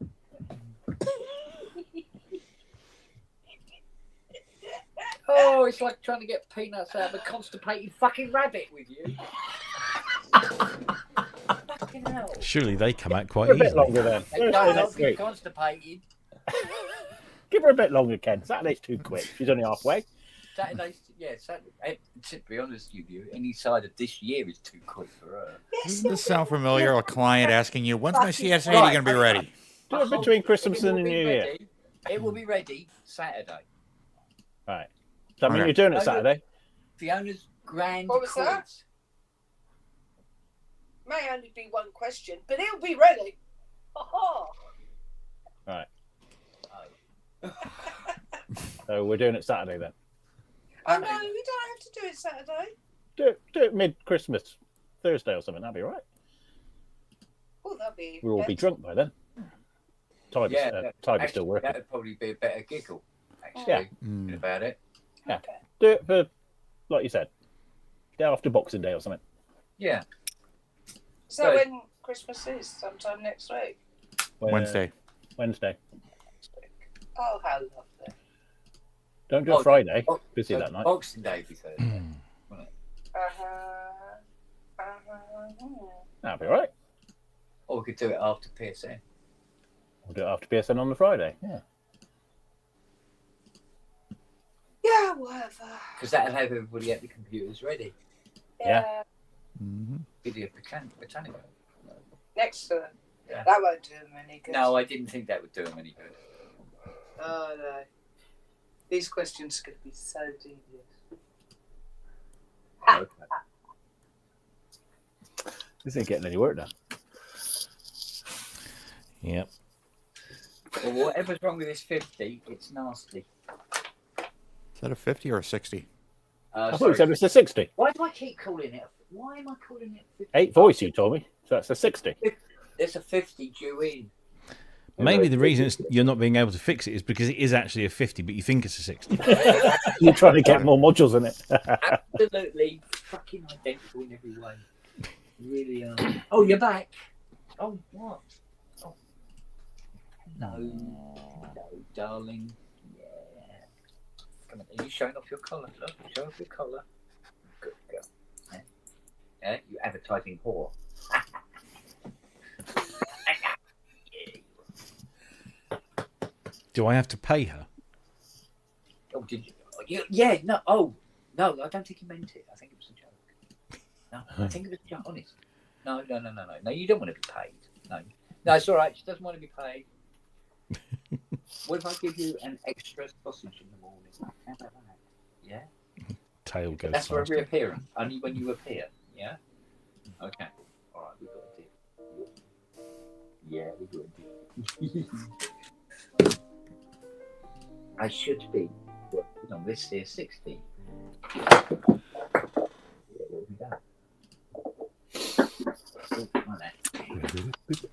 Oh, it's like trying to get peanuts out of a constipated fucking rabbit with you. Fucking hell. Surely they come out quite Give her a bit easily. longer then. They Thursday don't next not be week. constipated. Give her a bit longer, Ken. Saturday's too quick. She's only halfway. Saturday, yeah, Saturday. To be honest with you, any side of this year is too quick for her. Doesn't this sound familiar? A client asking you, when's my CS80 going to be ready? Do it between Christmas and the New Year. It will be ready Saturday. Right. Does that mean Okay. you're doing it Saturday? Fiona's grand What was quiz. that? May only be one question, but it'll be ready. Oh, Right. Oh. So we're doing it Saturday then. oh no, we don't have to do it Saturday. Do it mid-Christmas, Thursday or something. That'd be all right. Oh, that'll be. We'll all be drunk by then. Tidy's Actually, still working. That'd probably be a better giggle. Actually, Yeah. thinking about it. Yeah. Do it for, like you said, day after Boxing Day or something. Yeah. So when Christmas is, sometime next week. Wednesday. Wednesday. Oh, how lovely. Don't do it Friday. Oh, Busy so that night. Boxing Day be Thursday. That'd be all right. Or we could do it after PSN. We'll do it after PSN on the Friday. Yeah. Yeah, whatever. Because that'll have everybody at the computers ready. Yeah. Video Britannica. Next to them. Yeah. That won't do them any good. No, I didn't think that would do them any good. Oh, no. These questions are going to be so devious. Okay. This ain't getting any work done. Yep. Well, whatever's wrong with this 50, it's nasty. Is that a 50 or a 60? I thought you said it's a 60. Why do I keep calling it? Why am I calling it 50? 8 voice, you told me. So that's a 60. There's a 50 due in. Maybe the reason you're not being able to fix it is because it is actually a 50, but you think it's a 60. You're trying to get more modules in it. Absolutely fucking identical in every way. You really are. Oh, you're back. Oh, what? Oh. No, darling. Yeah. Come on, are you showing off your collar? Look, show off your collar. Good girl. Yeah, you advertising whore. Do I have to pay her? Oh, did you? Yeah, no. Oh, no, I don't think he meant it. I think it was a joke. No, I think it was a joke, honest. No. No, you don't want to be paid. No, it's all right. She doesn't want to be paid. What if I give you an extra sausage in the morning? How about that? Yeah? Tail goes That's for a fast. reappearance. Only when you appear. Yeah? Okay. All right, we've got a deal. Yeah, we've got a deal. I should be working on this here 60. Yeah, what have we done? Oh, come on then.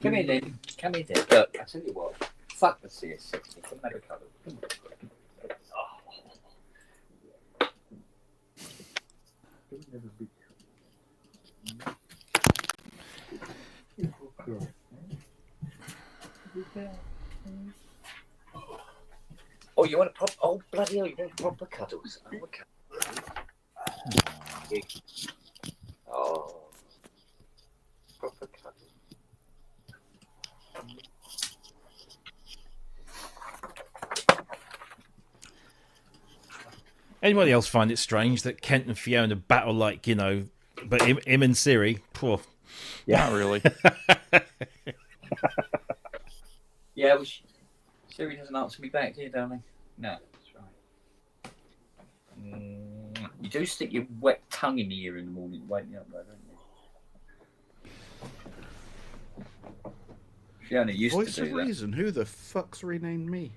Come in then. Come in then. Look, I tell you what. Fuck the CS60. Come have a cuddle. Come on. Oh. Oh, you want a proper? Oh, bloody hell! You want proper cuddles? Oh, okay. Oh, proper cuddles. Anybody else find it strange that Kent and Fiona battle like, you know, but him and Siri, poor. Yeah. Not really. Yeah, well, Siri doesn't answer me back, do you, darling? No, that's right. You do stick your wet tongue in the ear in the morning to wake me up, though, don't you? Fiona used Voice to do of that. reason. Who the fuck's renamed me?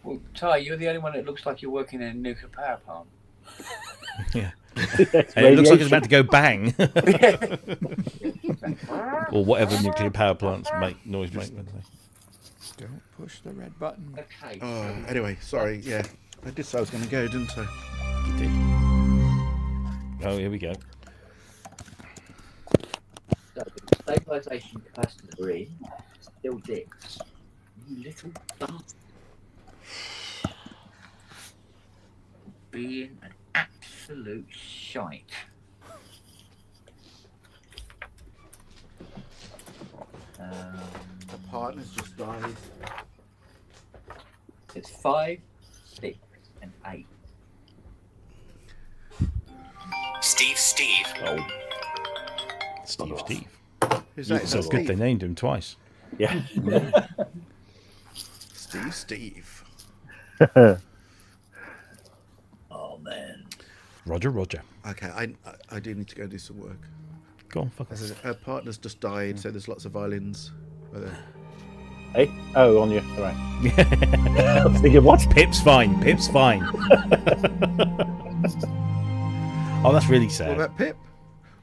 Well, Ty, you're the only one that looks like you're working in a nuclear power plant. Yeah. And it looks like it's about to go bang. Or whatever nuclear power plants make. Don't push the red button. Okay. Anyway, sorry. Yeah, I did say I was going to go, didn't I? You did. Oh, here we go. So, stabilisation capacitor in, still dips. You little bastard. Being an absolute shite. The partner's just died. It's 5, 6, and 8. Steve. Oh. Steve. Who's Yeah, that? Is so that good Steve? they named him twice. Yeah. Steve. Oh man. Roger. Okay, I do need to go do some work. Go on, fuck As off. her partner's just died, so there's lots of violins. Hey? Oh, on you. All right. I was thinking, what? Pip's fine. Oh, that's really What sad. about Pip?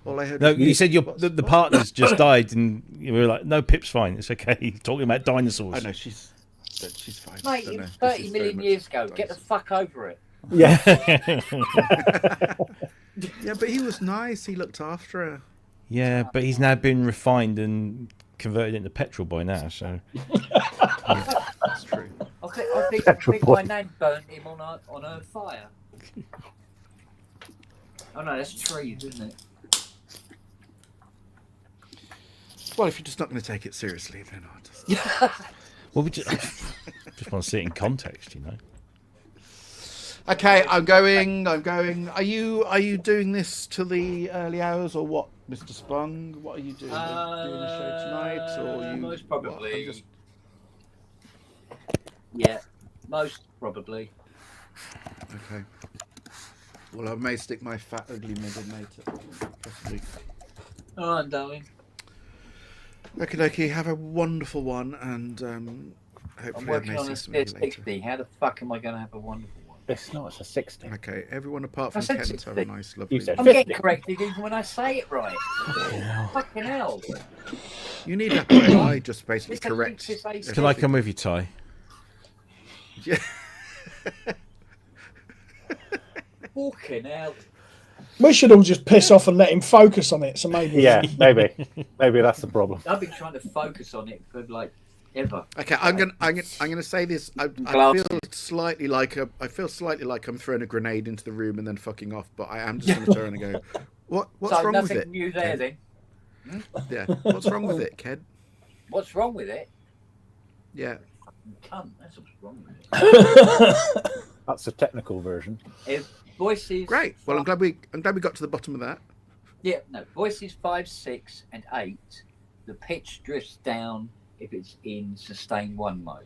All I heard No, was you said What's- the partner's just died, and we were like, "No, Pip's fine. It's okay." Talking about dinosaurs. I know she's fine. Mate, Don't it know. was This 30 is very million much years ago. Get the dinosaur. fuck over it. Yeah. Yeah, but he was nice. He looked after her. Yeah, but he's now been refined and converted into petrol by now. So That's true. I think Petrol my boy. nan burnt him on a fire. Oh no, that's trees, isn't it? Well, if you're just not going to take it seriously, then I'll just... well, we just want to see it in context, you know. Okay, I'm going. Are you doing this to the early hours or what, Mr. Spung? What are you doing? Are you doing a show tonight or you? Most what? probably. I'm just- Yeah, most probably. Okay. Well, I may stick my fat, ugly middle mate at possibly. All right, darling. Okay. Have a wonderful one, and I'm hopefully I working may on see a some of you later. 60. How the fuck am I going to have a wonderful one? It's not. It's a 60. Okay, everyone apart I from said Kent, 60. have a nice, lovely. You said I'm 50. getting corrected even when I say it right. Fucking hell. You need Apple AI just basically Listen, correct. this is a- Can I come with you, Ty? Yeah. Fucking hell. We should all just piss off and let him focus on it. So maybe. Yeah, maybe that's the problem. I've been trying to focus on it for like ever. Okay, I'm gonna say this. I Glasses. feel slightly like I'm throwing a grenade into the room and then fucking off. But I am just gonna turn and go. What's So wrong with nothing it? new there then. Yeah. What's wrong with it, Ked? What's wrong with it? Yeah. Cunt. That's what's wrong with it. That's the technical version. Voices. Great. Well, I'm glad we got to the bottom of that. Yeah, no. Voices 5, 6, and 8. The pitch drifts down if it's in sustain 1 mode.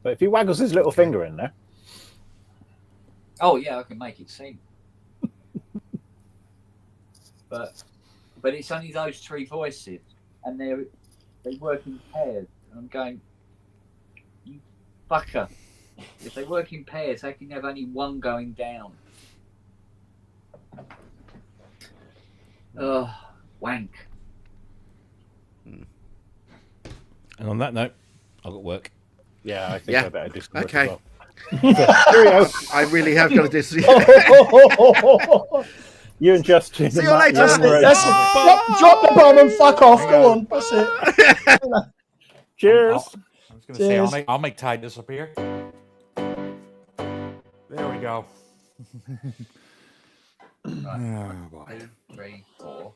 But if he waggles his little finger in there, Oh yeah, I can make it sing. but it's only those 3 voices, and they work in pairs. And I'm going, you fucker. If they work in pairs, they can have only one going down. Oh, wank. And on that note, I've got work. yeah, I think Yeah. I better do some work Okay. as well. Cheerio. I really have got to do. You and Justin. See and you Matt, later. you're That's on it. the road. That's it. Drop the bomb and fuck off. Go on. That's it. Cheers. I was going to say, Cheers. I'll make Ty disappear. There we go. Right. Oh, boy. 2, 3, 4.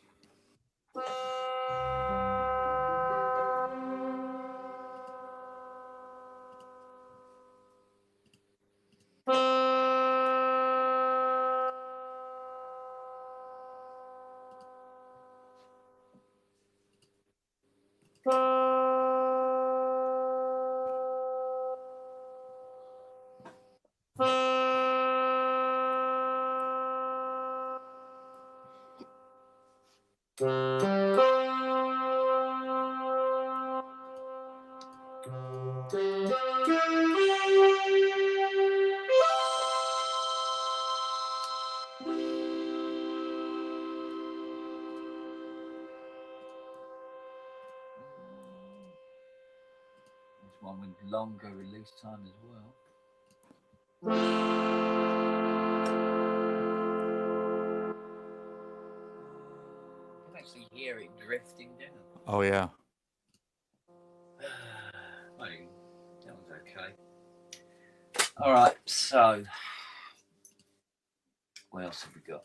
There's one with longer release time as well. You can actually hear it drifting down. Oh, yeah. Well, that was okay. All right, so what else have we got?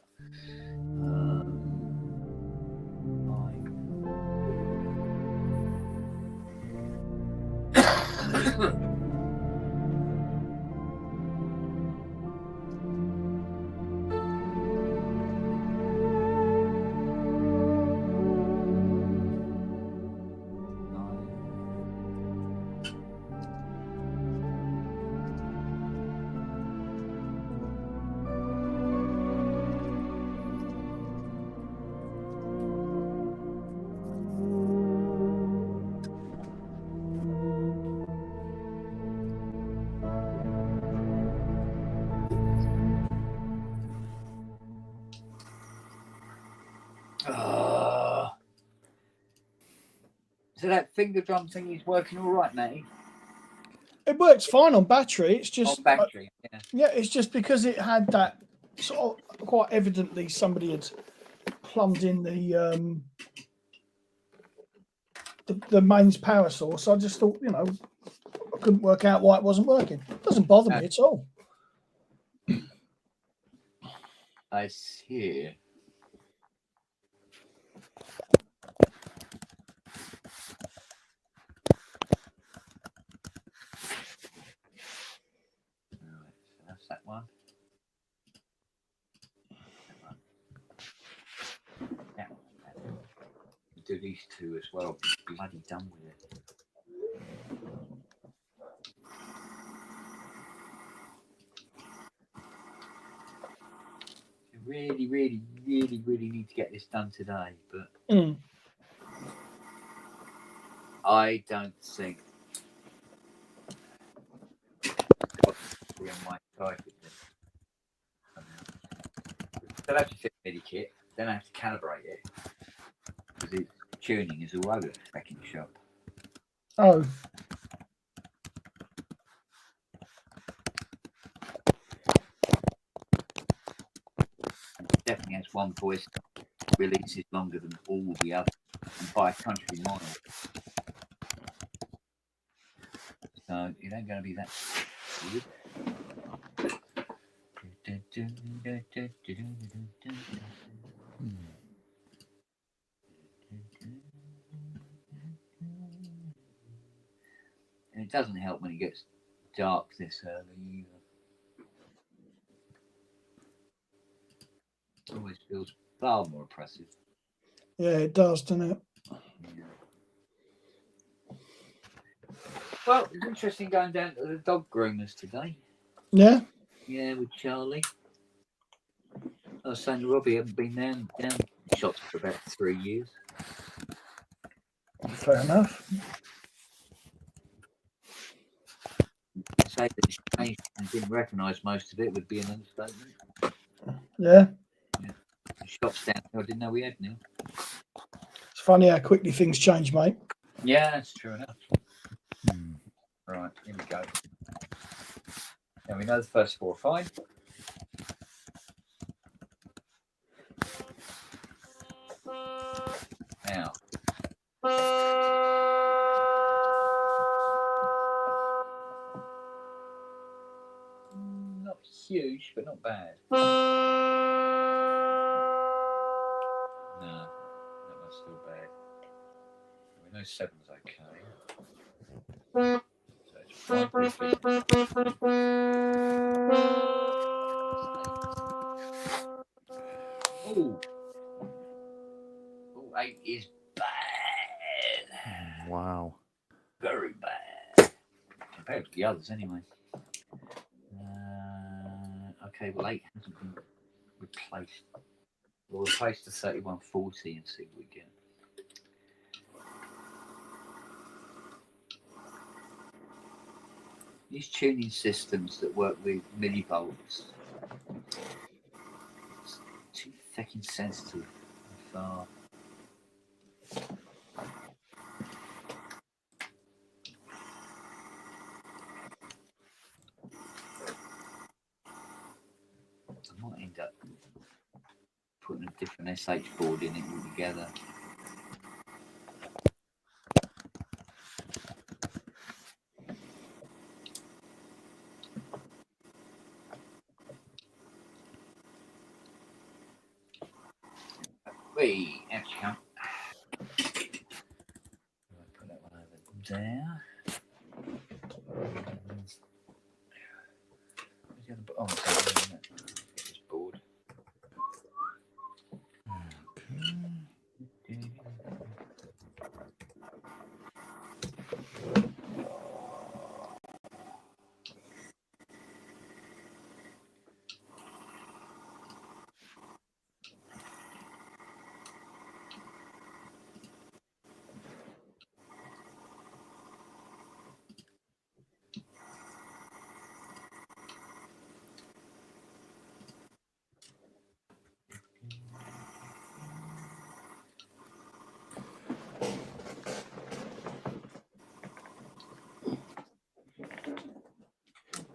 So that finger drum thing is working all right, Matty? It works fine on battery. It's just On battery, yeah. Yeah, it's just because it had that sort of quite evidently somebody had plumbed in the mains power source. I just thought, I couldn't work out why it wasn't working. It doesn't bother me at all. I see. That's that one. That one. Do these two as well. Be bloody done with it. You really, really, really, really need to get this done today, but I don't think we might type it. Then I have to fit the MIDI kit, then I have to calibrate it because its tuning is all over the fucking shop. Oh. It definitely has one voice releases longer than all the others and by a country mile. So it ain't going to be that good. And it doesn't help when it gets dark this early either. It always feels far more oppressive. Yeah, it does, doesn't it? Yeah. Well, it's interesting going down to the dog groomers today. Yeah? Yeah, with Charlie. I was saying to Robbie, I haven't been down shots for about 3 years. Fair enough. To say that it's changed and didn't recognise most of it would be an understatement. Yeah. The shops down here I didn't know we had now. It's funny how quickly things change, mate. Yeah, that's true enough. Right, here we go. Now we know the first 4 are fine. Now. Not huge, but not bad. -7's okay. So it's 1, 2, 3. Oh, 8 is bad. Wow. Very bad. Compared to the others, anyway. Okay, well, 8 hasn't been replaced. We'll replace the 3140 and see what we get. These tuning systems that work with millivolts, it's too fucking sensitive and far. I might end up putting a different SH board in it altogether. Wait, actually, can't. Put that one over there. Where's the other board? Oh, it's over there, isn't it? Get this board.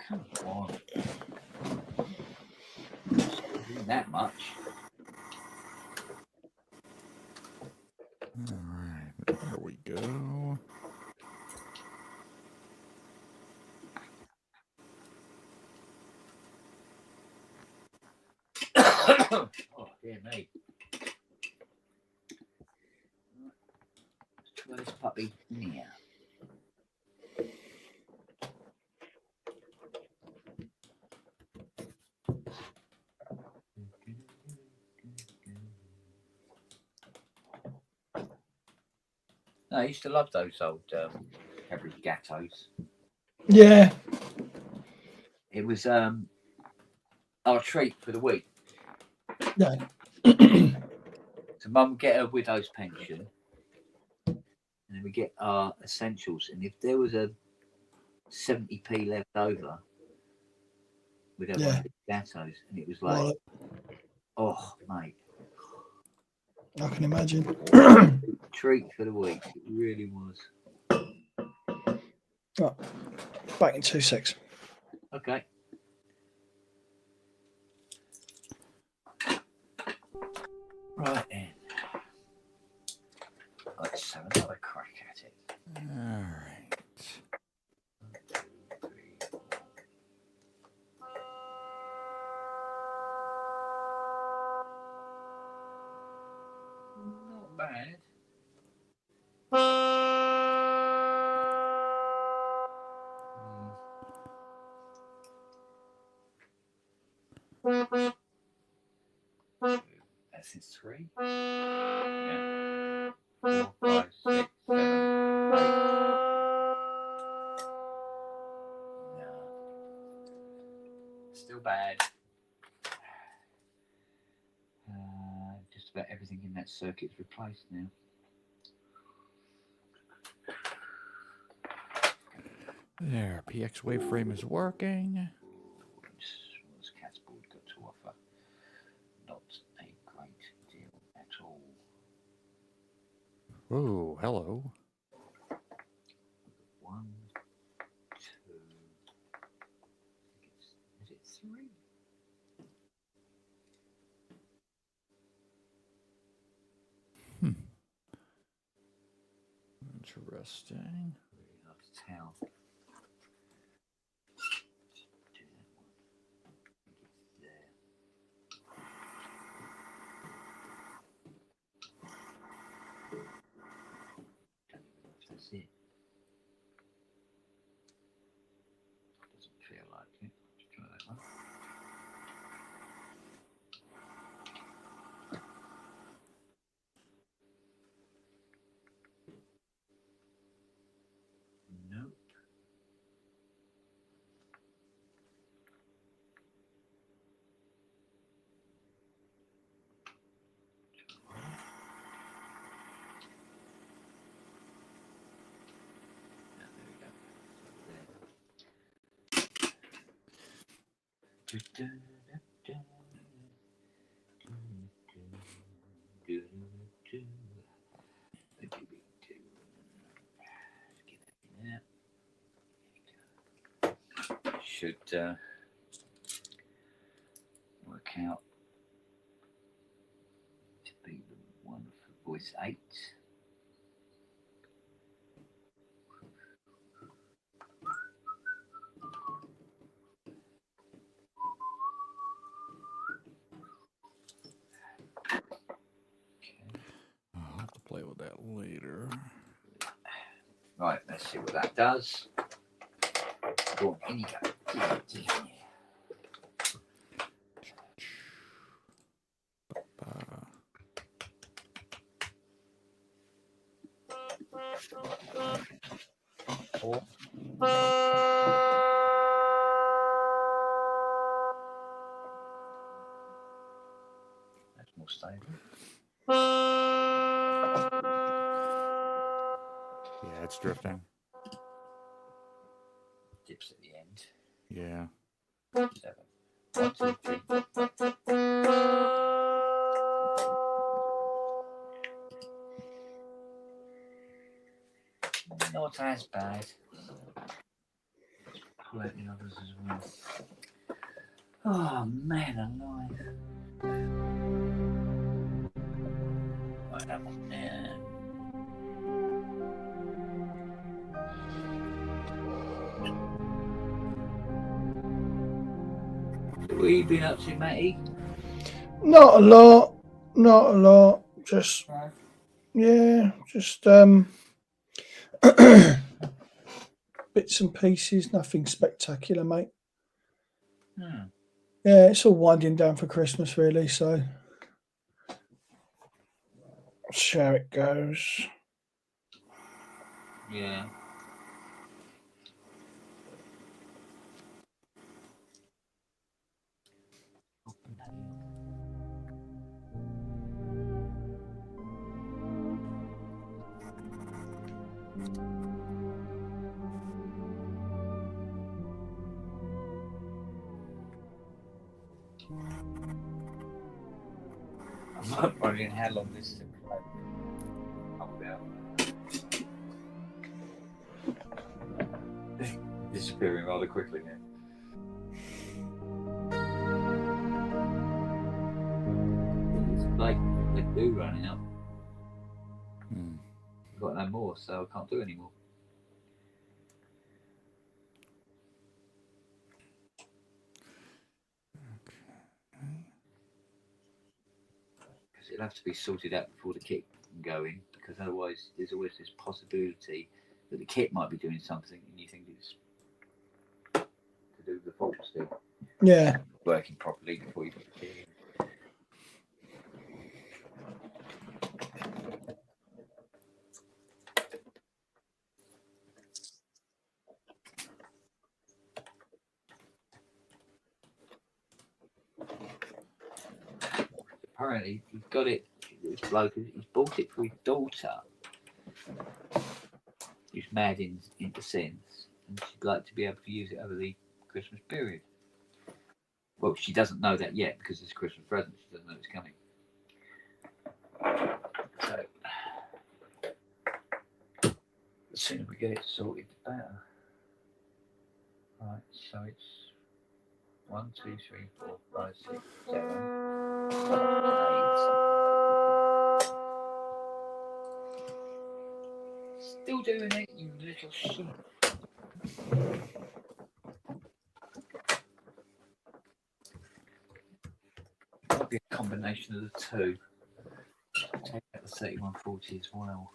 Come on. Not that much. All right, there we go. Oh, dear me. Let's try this puppy here. No, I used to love those old Cadbury Gattos. Yeah. It was our treat for the week. Yeah. So Mum would get her widow's pension, and then we get our essentials. And if there was a 70p left over, we'd have one of the Gattos, and it was like, oh, mate. I can imagine. Treat for the week. It really was. Right. Back in 2-6. Okay. Right then. Let's have another crack at it. All right. 1, 2, 3, 4. Not bad. That's his 3. Yeah. 4, 5, 6, 7, 8. No. Still bad. Just about everything in that circuit is replaced now. There, PX waveframe is working. What's Cat's board got to offer? Not a great deal at all. Oh, hello. 1, 2. Is it 3? Interesting. Really hard to tell. Do that one. I think it's there. Should work out to be the one for voice 8. I'll have to play with that later. Right, let's see what that does. Go on, in you go. That's more stable. Yeah, it's drifting. Dips at the end. Yeah. 7. 1, 2, 3. Not as bad. Pull out the others as well. Oh man, alive. Right, that one there. What have you been up to, Matty? Not a lot. Not a lot. Just yeah, just bits and pieces. Nothing spectacular, mate. Yeah, it's all winding down for Christmas, really. So, see how it goes. Yeah. I'm not wondering how long this is disappearing rather quickly now. It's like they do running out. I've got no more, so I can't do anymore. Because it'll have to be sorted out before the kit can go in, because otherwise there's always this possibility that the kit might be doing something and you think it's to do with the fault still. Yeah. Working properly before you put the kit in. Apparently he's got it, this bloke, he's bought it for his daughter, who's mad into sense, and she'd like to be able to use it over the Christmas period. Well, she doesn't know that yet because it's a Christmas present. She doesn't know it's coming. So, the sooner we get it sorted, the better. Right, so it's 1, 2, 3, 4, 5, 6, 7, 8. Still doing it, you little shit. Might be a combination of the two. Take out the 3140 as well.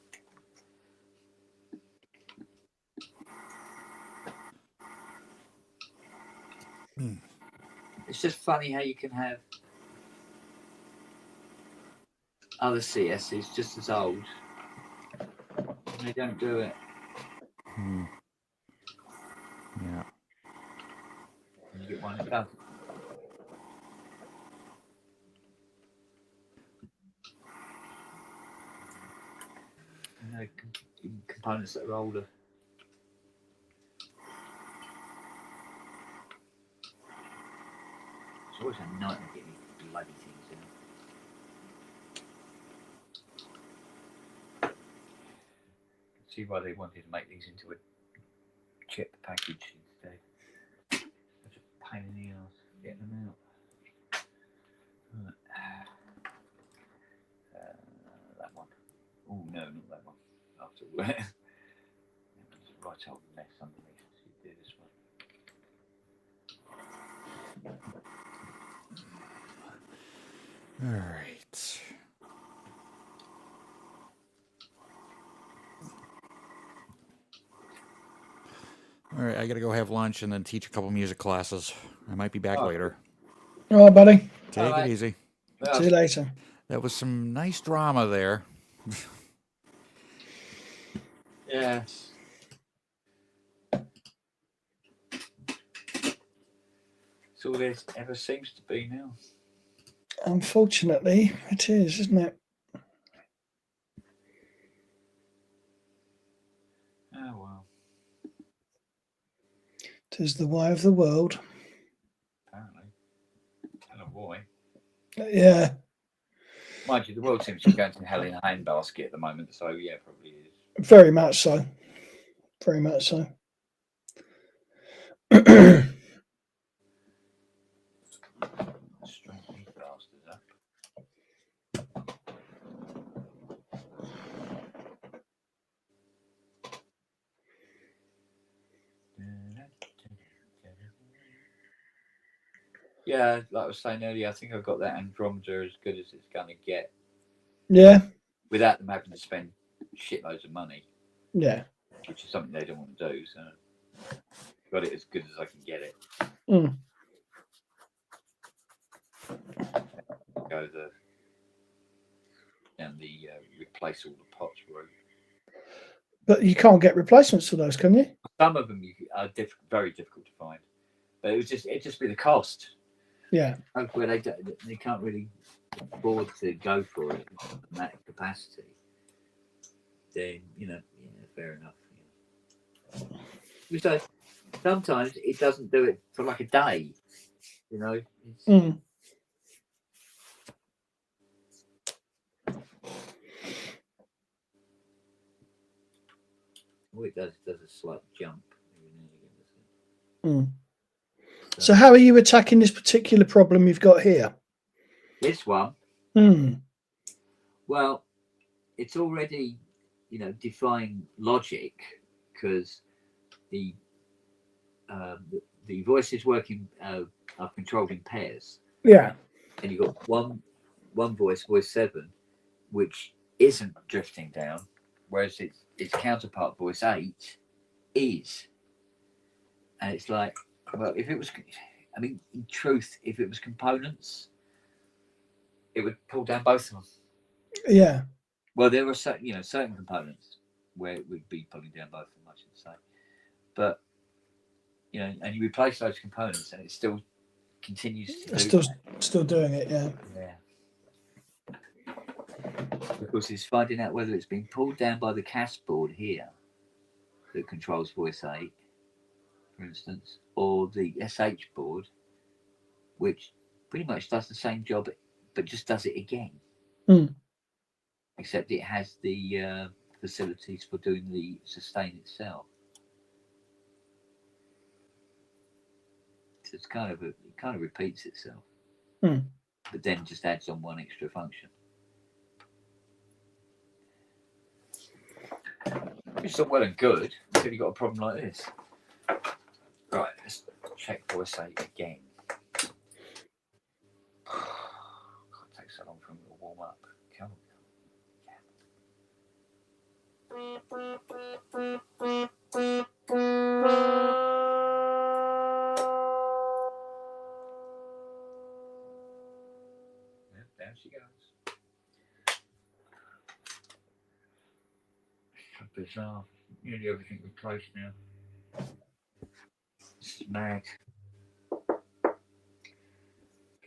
It's just funny how you can have other CSs just as old and they don't do it. Yeah. And you get one that does. You know, components that are older. It's always a nightmare getting these bloody things in. See why they wanted to make these into a chip package instead. Such a pain in the ass getting them out. Right. That one. Oh no, not that one. After all that. There's a right old mess underneath. So you do this one. All right. All right, I got to go have lunch and then teach a couple music classes. I might be back later. All right, buddy. Take it easy. See you later. That was some nice drama there. Yes. It's all there ever seems to be now. Unfortunately, it is, isn't it? Oh well. It is the way of the world. Apparently. I don't know why. Yeah. Mind you, the world seems to be going to hell in a handbasket at the moment, so yeah, probably is. Very much so. Very much so. Straight these bastards up. Yeah, like I was saying earlier, I think I've got that Andromeda as good as it's going to get. Yeah. Without them having to spend shitloads of money. Yeah. Which is something they don't want to do, so got it as good as I can get it. Mm. Go and replace all the pots route. But you can't get replacements for those, can you? Some of them are very difficult to find, but it'd just be the cost. Yeah. Where they can't really afford to go for it in that capacity. Then fair enough. So sometimes it doesn't do it for like a day. Mm. All it does a slight jump. Mm. So how are you attacking this particular problem you've got here? This one? Mm. Well, it's already, defying logic because the voices working are controlled in pairs. Yeah. And you've got one voice 7, which isn't drifting down, whereas its counterpart, voice 8, is. And it's like, well, if it was, in truth, if it was components, it would pull down both of them. Yeah. Well, there were certain components where it would be pulling down both of them, I should say. But, and you replace those components and it still continues to still doing it, yeah. Yeah. Because it's finding out whether it's been pulled down by the CAS board here that controls voice 8, for instance, or the SH board, which pretty much does the same job, but just does it again. Mm. Except it has the facilities for doing the sustain itself. So it kind of repeats itself, but then just adds on one extra function. It's all well and good until you've got a problem like this. Right, let's check voice 8 again. God, it takes so long for them to warm up. Come on. Yep, there she goes. So bizarre. Nearly everything replaced now. This is mad.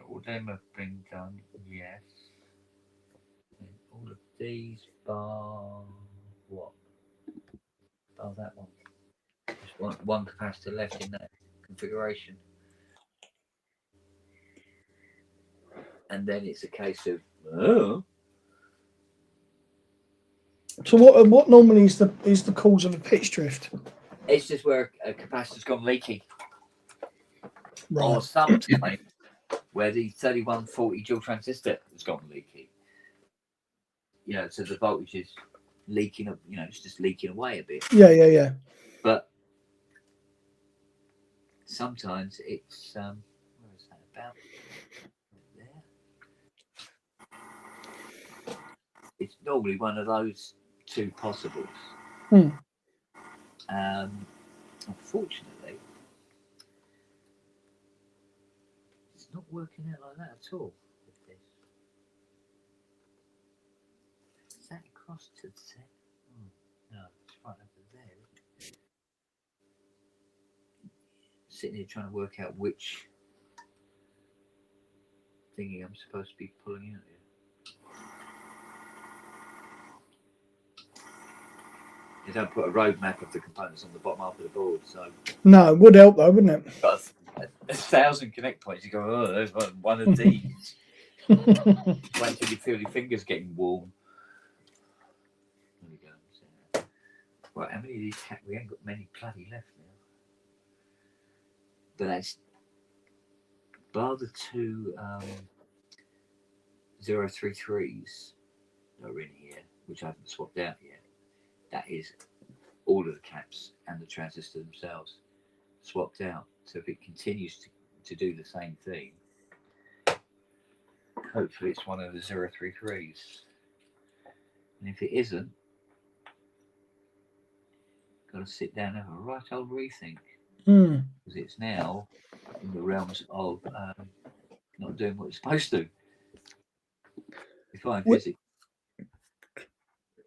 All them have been done, yes. And all of these bar what? Bar that one. Just one capacitor left in that configuration. and then it's a case of, oh. So what normally is the cause of a pitch drift? It's just where a capacitor's gone leaky. Right. Or sometimes where the 3140 dual transistor has gone leaky. You know, so the voltage is leaking up, you know, it's just leaking away a bit. Yeah. But sometimes it's where is that about? There. It's normally one of those two possibles. Unfortunately, it's not working out like that at all with this. Is that across to the set? No, it's right over there, isn't it? Sitting here trying to work out which thingy I'm supposed to be pulling out here. They don't put a roadmap of the components on the bottom half of the board, so No, it would help though, wouldn't it? got 1,000 connect points. You go, oh, there's one of these. Wait until you feel your fingers getting warm. There we go. Right, how many of these? We haven't got many bloody left now. But that's bar the two 033s that are in here, which I haven't swapped out yet. That is all of the caps and the transistor themselves swapped out. So if it continues to do the same thing, hopefully it's one of the 033s. And if it isn't, got to sit down and have a right old rethink. Because it's now in the realms of not doing what it's supposed to. Define physics.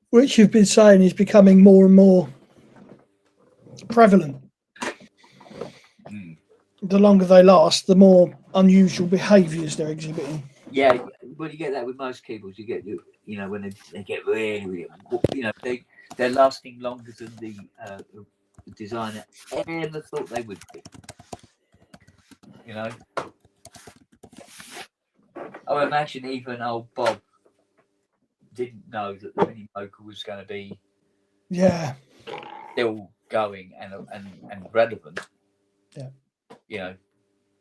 Which you've been saying is becoming more and more prevalent. The longer they last, the more unusual behaviours they're exhibiting. Yeah, well, you get that with most keyboards. You get, you know, when they get really, you know, they're lasting longer than the designer ever thought they would be. You know, I imagine even old Bob didn't know that the mini vocal was going to be still going and relevant. Yeah. You know,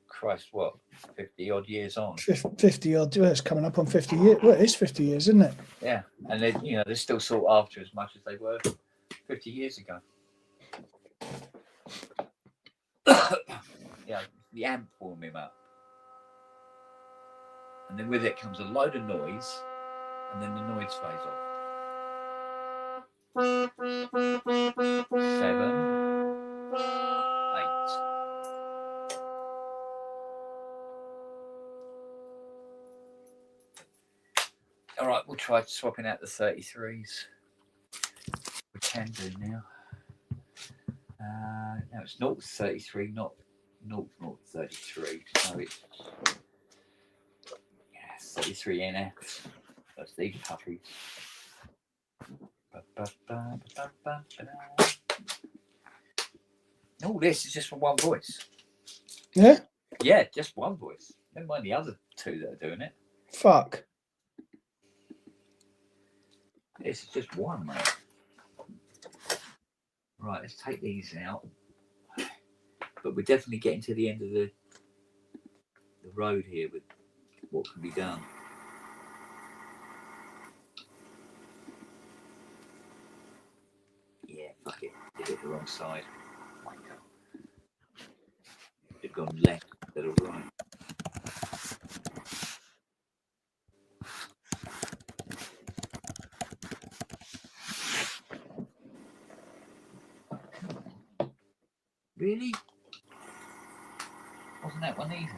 Christ, what, 50 odd years on? 50 odd, it's coming up on 50 years. Well, it is 50 years, isn't it? Yeah, and they, you know, they're still sought after as much as they were 50 years ago. Yeah, the amp warmed him up. And then with it comes a load of noise, and then the noise fades off. 7, 8. All right, we'll try swapping out the 33s. We can do now. Now it's 0-33, not 0-33. So it's 33 NF. That's these puppies. Oh, this is just from one voice. Yeah? Yeah, just one voice. Never mind the other two that are doing it. Fuck. This is just one, mate. Right, let's take these out. But we're definitely getting to the end of the road here with what can be done. Yeah, fuck it. Did it the wrong side. Oh my God. They've gone left instead of right. Really? Wasn't that one easy?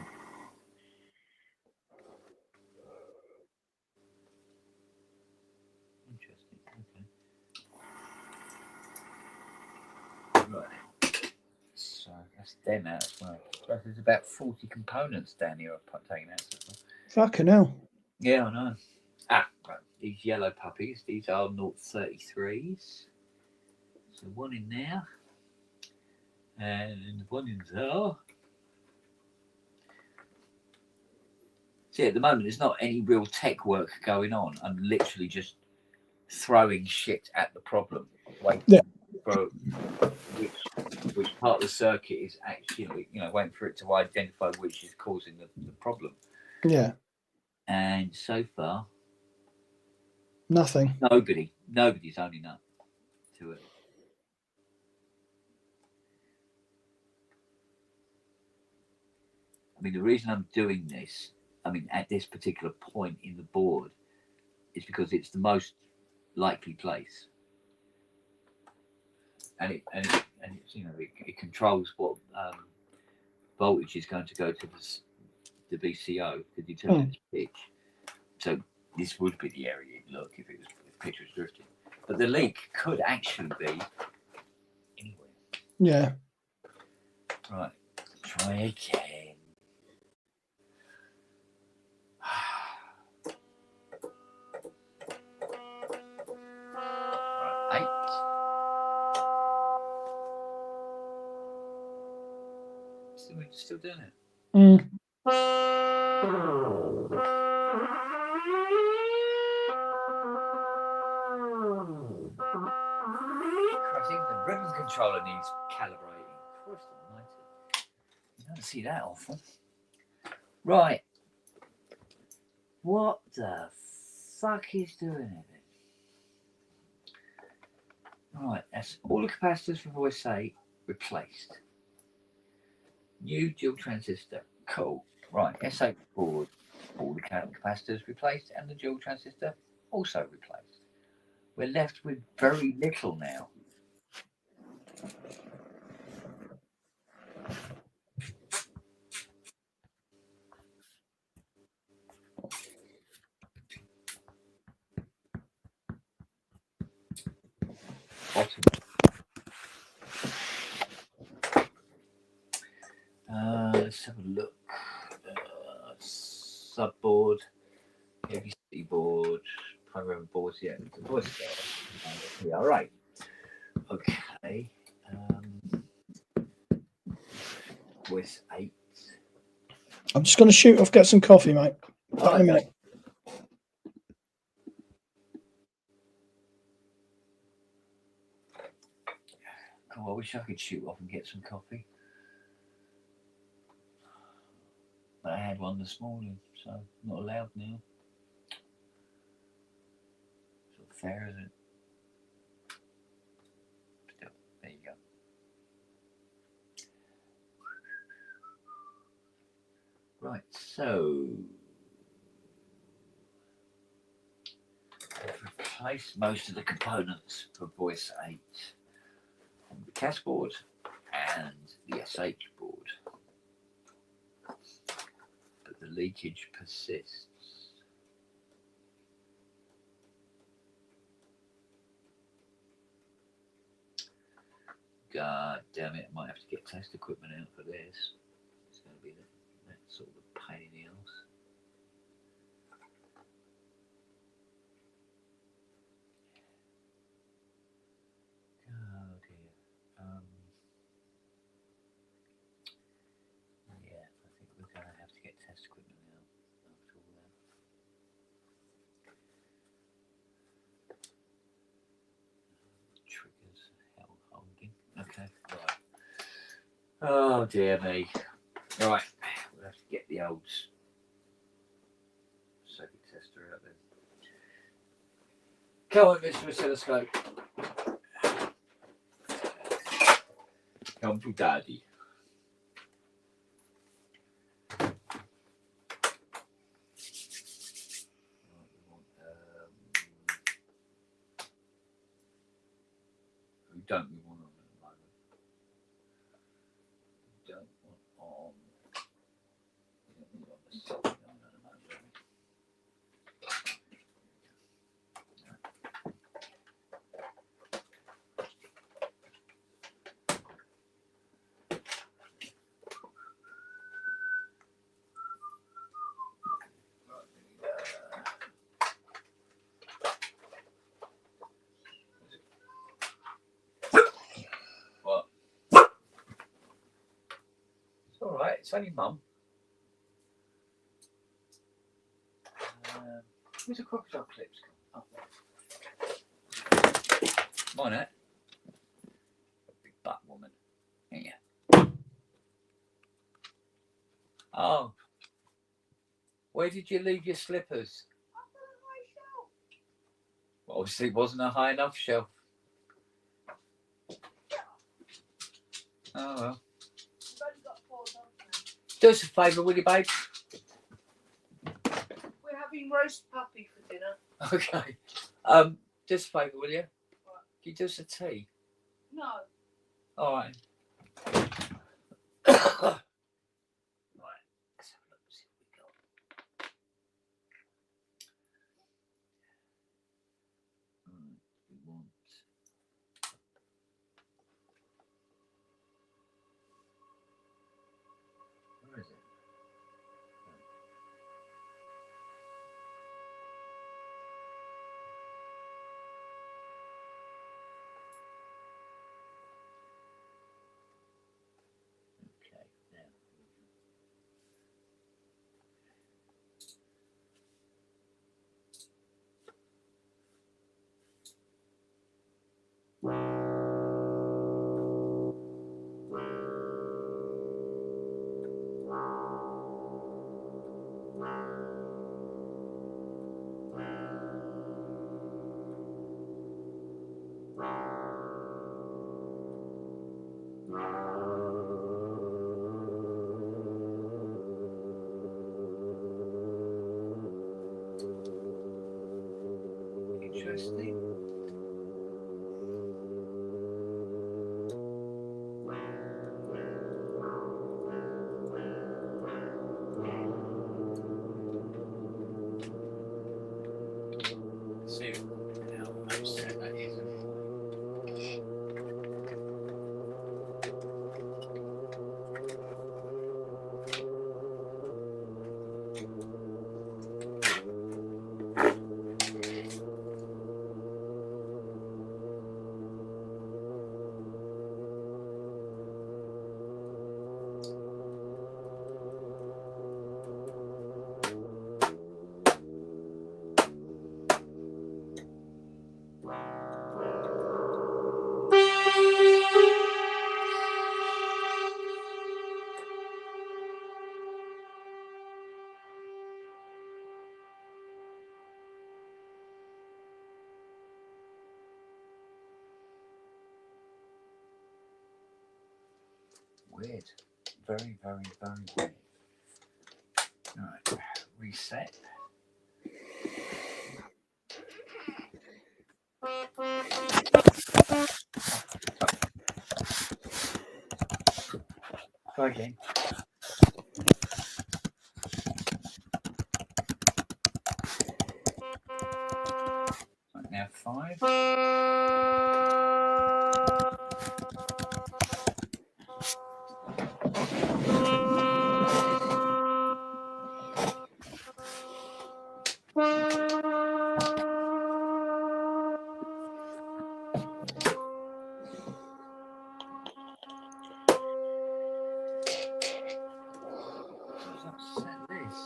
Interesting. Okay. Right. So that's them out as well. So there's about 40 components down here I've taken out. Fucking hell. Yeah, I know. Right. These yellow puppies, these are 0-33s. So one in there. And one in there. See, at the moment, there's not any real tech work going on. I'm literally just throwing shit at the problem, waiting for which part of the circuit is actually, waiting for it to identify which is causing the problem. Yeah. And so far, nothing. Nobody's owning up to it. I mean, the reason I'm doing this, at this particular point in the board, is because it's the most likely place, and it controls what voltage is going to go to the VCO to determine its pitch. So this would be the area you'd look if pitch was drifting, but the leak could actually be anywhere. Yeah. Right. Try again. Right, 8. Still doing it. I think the ribbon controller needs calibrating. Christ almighty. You don't see that often. Right. What the fuck is doing it? Right, that's all the capacitors for voice 8 replaced. New dual transistor. Cool. Right, S8 board. All the capacitors replaced and the dual transistor also replaced. We're left with very little now. Bottom. Let's have a look. Subboard, ABC board, program boards. Yeah, the voice. Yeah, all right. Okay. Voice 8. I'm just going to shoot off, get some coffee, mate. Back in a minute. God, I wish I could shoot off and get some coffee. But I had one this morning, so not allowed now. It's not fair, is it? Still, there you go. Right, so I've replaced most of the components for voice 8 on the CAS board and the SH board. But the leakage persists. God damn it, I might have to get test equipment out for this. It's going to be that sort of a pain in the arse. Oh dear. Yeah, I think we're going to have to get test equipment out after all that. Triggers, hell holding. Okay, right. Oh dear me. Right, we'll have to get the old circuit tester out then. Come on, Mr. Oscilloscope. Come to Daddy. Who don't we want on at the moment? We don't want on. We don't want the solid on at the moment. What? It's all right. It's only Mum. Where's the crocodile clips? Up there. Mine, eh? Big butt woman. Yeah. Oh. Where did you leave your slippers? Well, obviously it wasn't a high enough shelf. Oh well. Do us a favour, will you, babe? We're having roast puppy for dinner. Okay. Just a favour, will you? What? Can you do us a tea? No. All right. Right. Let's have a look, see what we got. We want. Where is it? Okay, now. Interesting. Let's see how upset that is. Weird. Very, very, very weird. Alright, reset. Try again. Right, now 5. Let's upset this.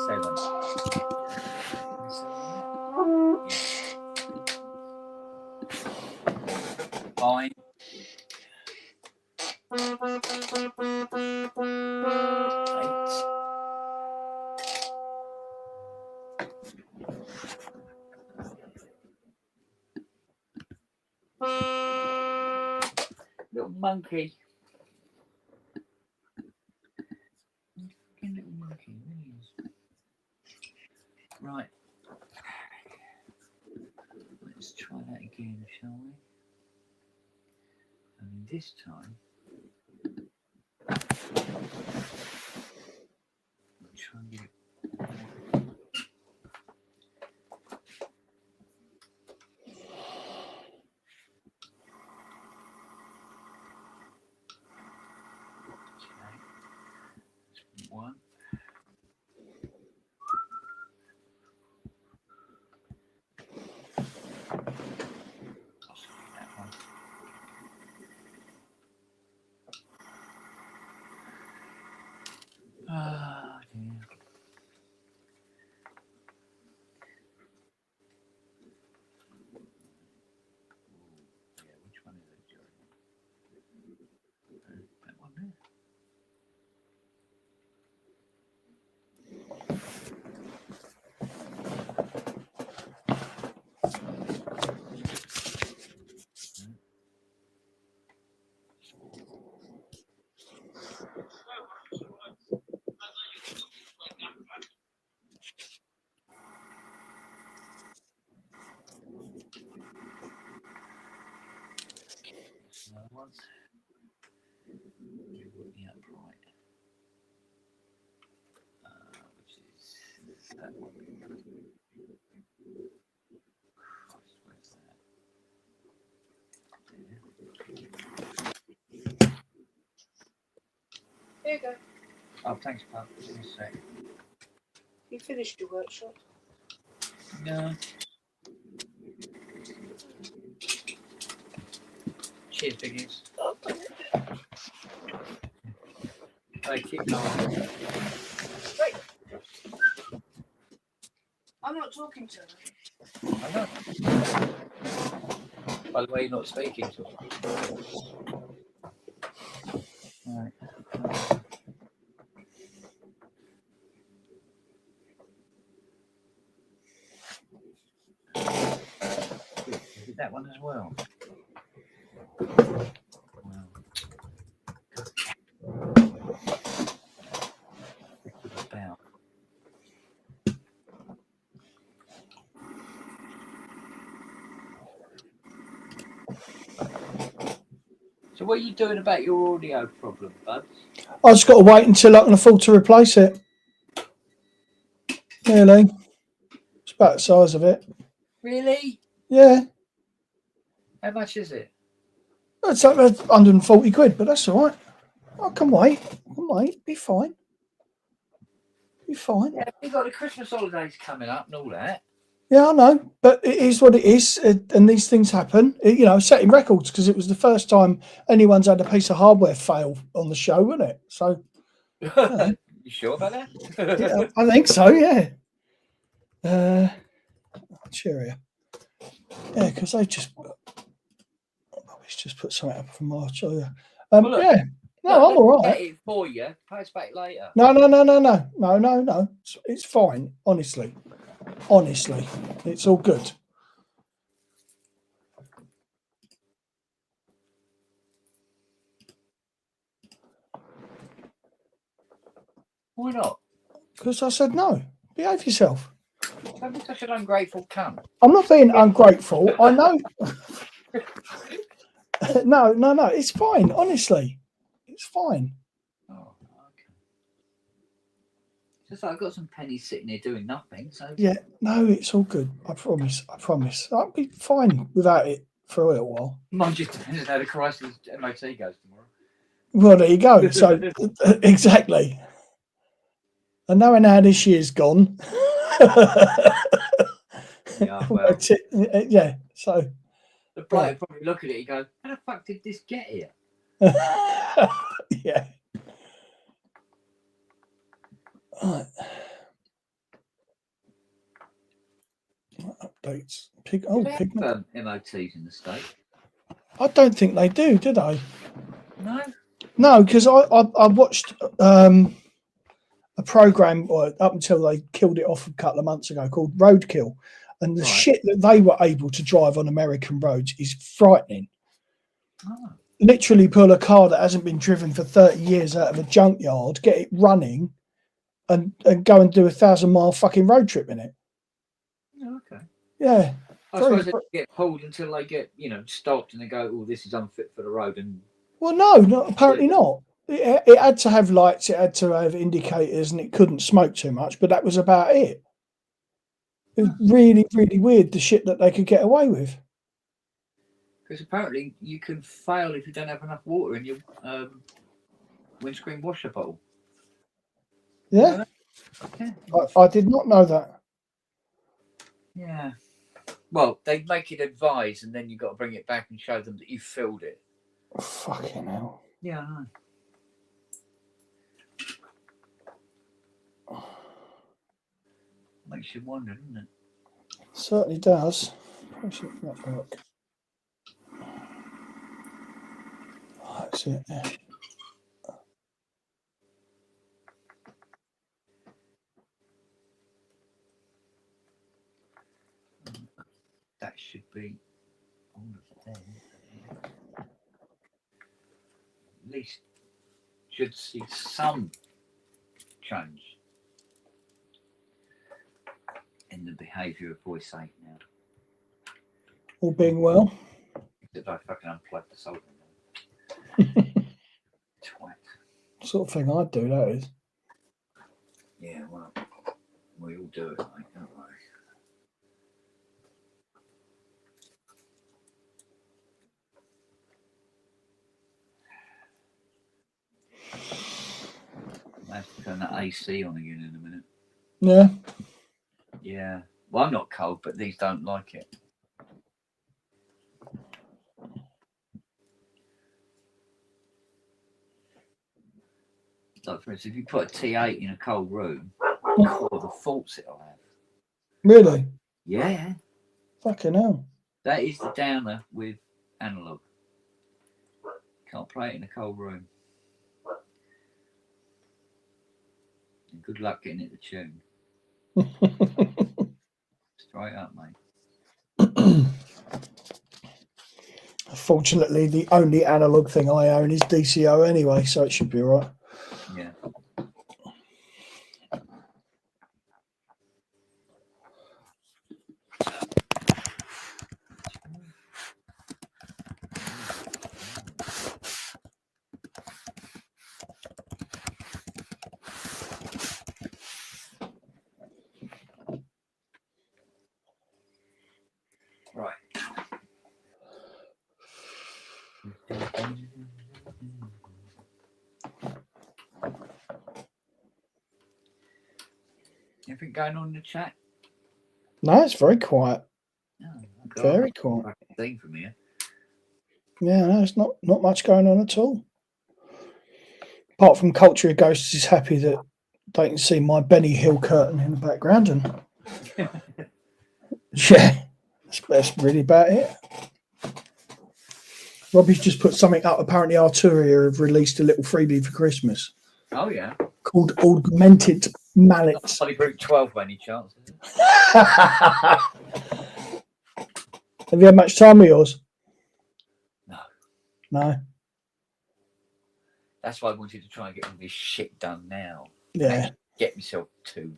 Seven. Fine. 8. Little monkey. Little monkey, really is. Right. Let's try that again, shall we? And this time, we'll try and get it. Okay. 1. Ah, dear. Yeah, which one is it, Jeremy? That one there. Another one. Yeah, right. Which is that one. Christ, where's that? Here you go. Oh, thanks, Pub. Just a sec. You finished your workshop. No. Cheers, biggies. Hey, keep going. Wait. I'm not talking to her. I know. By the way, you're not speaking to her. Right. Is it that one as well? Wow. About. So what are you doing about your audio problem, Bud? I just got to wait until I can afford to replace it. Really? It's about the size of it. Really? Yeah. How much is it? It's like 140 quid, but that's all right. I can wait. I can wait. Be fine. Be fine. Yeah, you've got the Christmas holidays coming up and all that. Yeah, I know, but it is what it is, and these things happen. You know, setting records because it was the first time anyone's had a piece of hardware fail on the show, wasn't it? So, You sure about that? yeah, I think so. Yeah. Cheerio. Yeah, because they just put something up from March. Oh, yeah. Well, look, yeah. No, look, I'm all get right. it for you. Pay us back later. No. It's fine. Honestly, it's all good. Why not? Because I said no. Behave yourself. Don't be such an ungrateful cunt. I'm not being ungrateful. I know. No. It's fine. Honestly, it's fine. Oh, okay. Just like I've got some pennies sitting here doing nothing. So Yeah. No, it's all good. I promise. I'll be fine without it for a little while. mine just depends on how the crisis MOT goes tomorrow. Well, there you go. So exactly. And knowing how this year's gone. Yeah, well, yeah. So the bloke would probably look at it and go, "How the fuck did this get here?" yeah. Right. Updates. Do they Pigment. have MOTs in the state? I don't think they do they? No. No, because I watched a program up until they killed it off a couple of months ago called Roadkill, and the shit that they were able to drive on American roads is frightening. Oh. Literally pull a car that hasn't been driven for 30 years out of a junkyard, get it running, and go and do 1,000-mile fucking road trip in it. Oh, okay. Yeah. I suppose they get pulled until they get, stopped and they go, "Oh, this is unfit for the road." And well, no, apparently not. It had to have lights, it had to have indicators, and it couldn't smoke too much, but that was about it. It was really, really weird, the shit that they could get away with. Because apparently you can fail if you don't have enough water in your windscreen washer bottle. Yeah? Yeah. I did not know that. Yeah. Well, they make it advised, and then you've got to bring it back and show them that you filled it. Fucking hell. Yeah, I know. Makes you wonder, doesn't it? Certainly does. Probably network. Oh, that's it. Yeah. That should be all of them. At least should see some change in the behaviour of voice 8 now. All being well. Did I fucking unplug the solder now? Twat. Sort of thing I'd do, that is. Yeah, well, we all do it, mate, don't we? I have to turn that AC on again in a minute. Yeah. Yeah. Well, I'm not cold, but these don't like it. Like, for instance, if you put a T8 in a cold room, all the faults it'll have. Really? Yeah. Fucking hell. That is the downer with analog. Can't play it in a cold room. And good luck getting it to tune. Straight up, mate. Fortunately, the only analog thing I own is DCO anyway, so it should be all right. Yeah. Right. Anything going on in the chat? No, it's very quiet. No, Very quiet. Thing from here. Yeah, no, it's not much going on at all. Apart from Culture of Ghosts is happy that they can see my Benny Hill curtain in the background, and yeah, that's really about it. Robbie's just put something up. Apparently, Arturia have released a little freebie for Christmas Oh, yeah. called Augmented Mallets. Holly Group 12 by any chance, is it? Have you had much time with yours? No. No. That's why I wanted to try and get all this shit done now. Yeah. Get myself two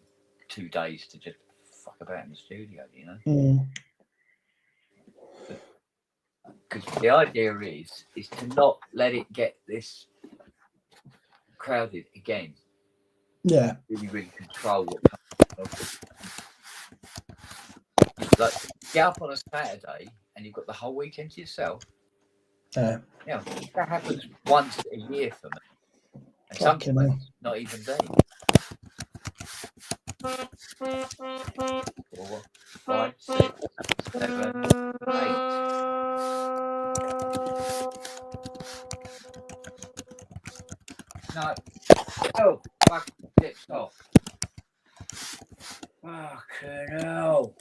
days to just fuck about in the studio, you know? Mm. Because the idea is to not let it get this crowded again. Yeah. Really control what comes. Like, get up on a Saturday and you've got the whole weekend to yourself. Yeah. Yeah, that happens once a year for me. And sometimes not even then. 4, 5, 6, 7, 8. No. Oh, fuck, it's off. Fucking hell.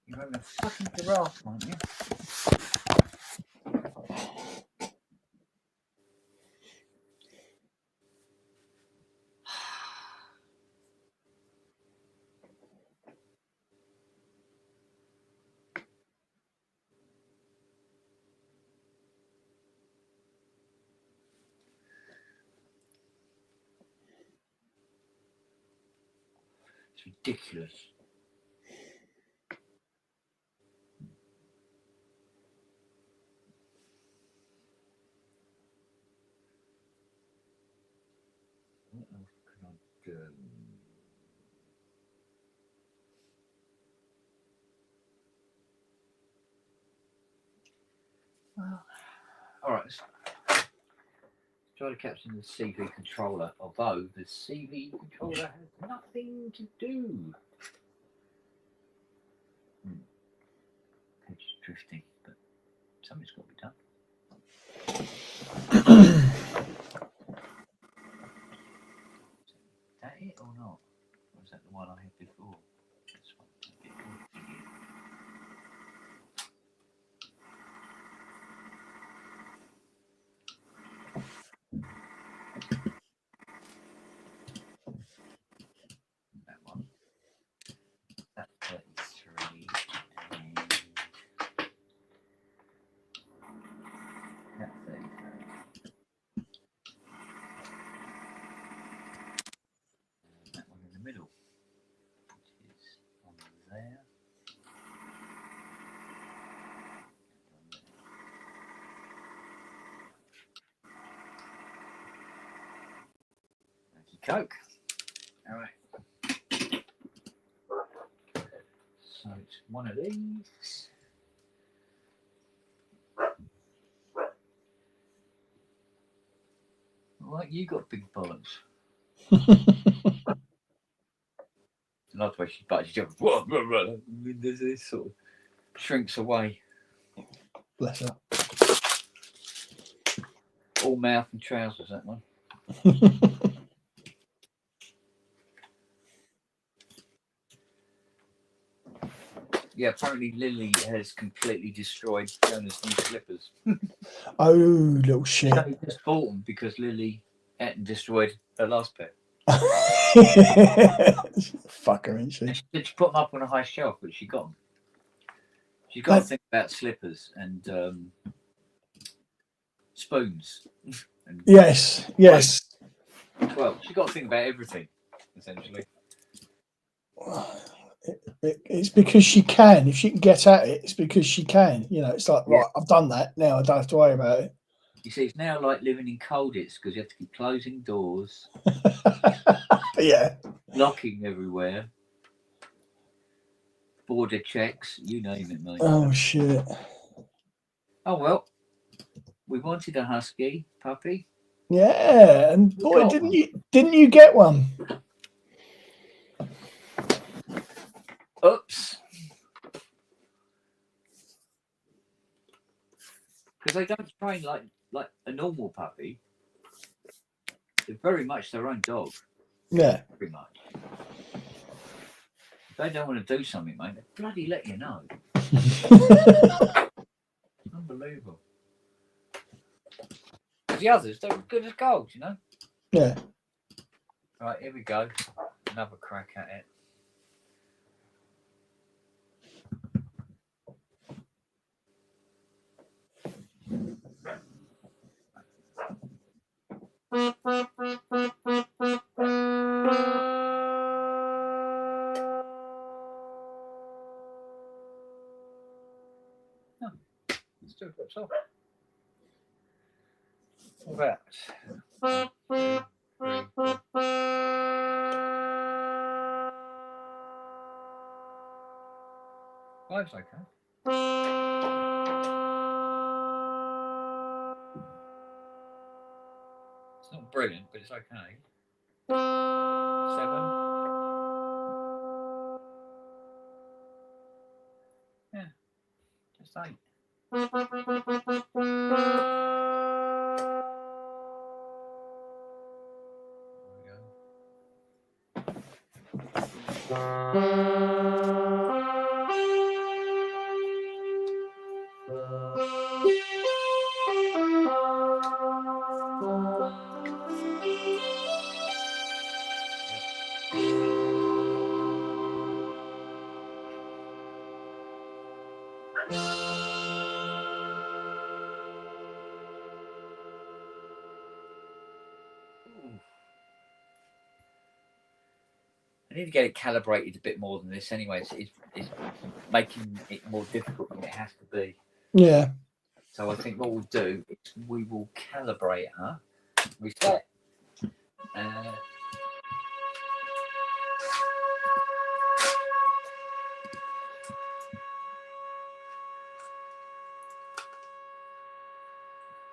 You're having a fucking giraffe, aren't you? It's ridiculous. What else can I do? Well, all right. Let's try to capture the CV controller, although the CV controller has nothing to do. It's drifting, but something's got to be done. Coke. All right. So it's one of these. Like you got big bollocks. Another way she bites, she jumps. This sort of shrinks away. Bless her. All mouth and trousers, that one. Yeah, apparently Lily has completely destroyed Jonah's new slippers. Oh, little shit. He just bought them because Lily ate and destroyed her last pair. Fucker, isn't she? And she put them up on a high shelf, but she got them. She's got to think about slippers and spoons. And Yes. well, she's got to think about everything, essentially. It's because she can. If she can get at it, it's because she can. You know, it's like, right, I've done that. Now I don't have to worry about it. You see, it's now like living in Colditz because you have to keep closing doors. Yeah. Locking everywhere. Border checks, you name it, mate. Oh, shit. Oh, well. We wanted a husky puppy. Yeah, and boy, didn't you get one? Oops. Because they don't train like a normal puppy. They're very much their own dog. Yeah. Very much. If they don't want to do something, mate, they bloody let you know. Unbelievable. The others, they're good as gold, you know? Yeah. Right, here we go. Another crack at it. Oh, let's do a bit of What about? 1, 2, 3, 4. Five's okay. It's not brilliant, but it's okay. 7. Yeah, just 8. I need to get it calibrated a bit more than this anyway. It's making it more difficult than it has to be. Yeah. So I think what we'll do is we will calibrate her. Reset.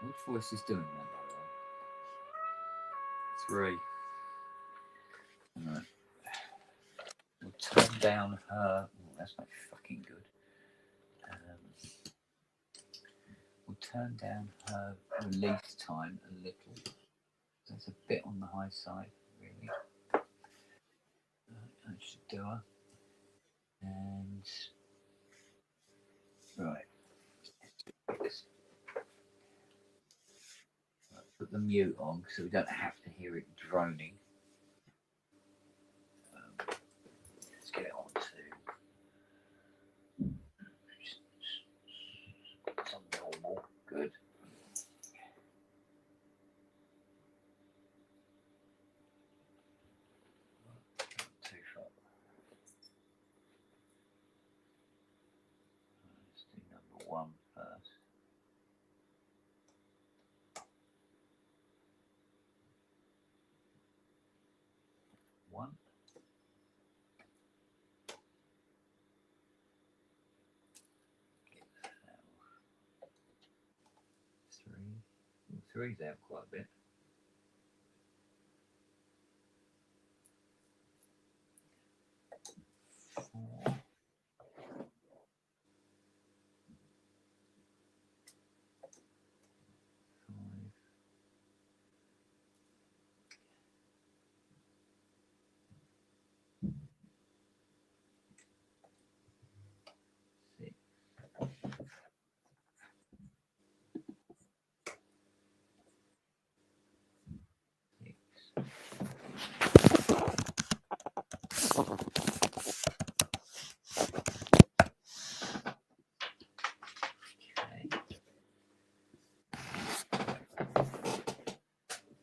Which voice is doing that, by the way? 3. All right. We'll turn down her. Oh, that's not fucking good. We'll turn down her release time a little. That's a bit on the high side, really. That should do her. And right. Put the mute on so we don't have to hear it droning. Let's get it on to some normal. Good. Too far. Let's do number 1 first. Three's out quite a bit. 4.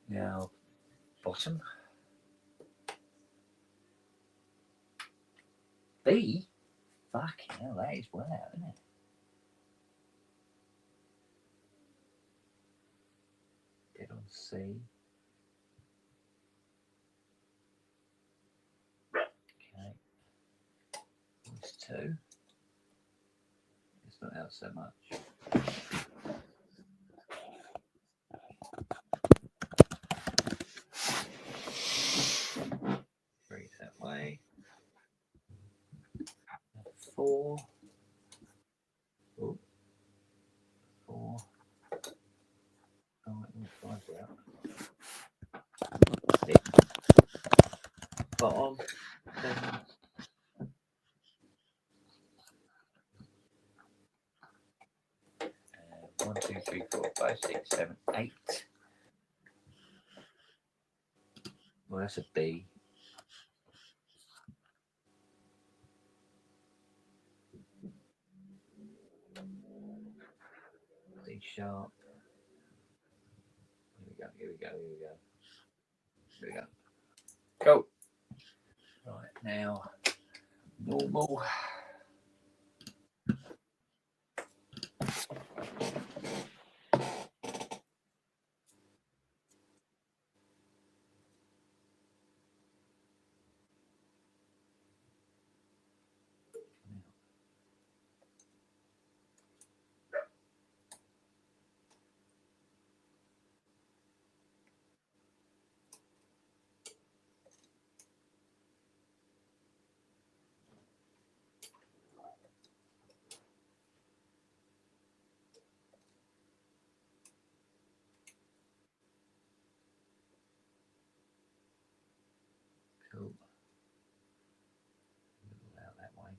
Now, bottom. B? Fucking hell, that is well out, isn't it? Dead on C. Okay. It's 2. It's not out so much. Three that way. 4. Oh. 4. Oh, 5 out. 6. Bottom. 7. 1, 2, 3, 4, 5, 6, 7, 8. Well, that's a B. C sharp. Here we go. Go. Right, now, normal. Cool. Out that way.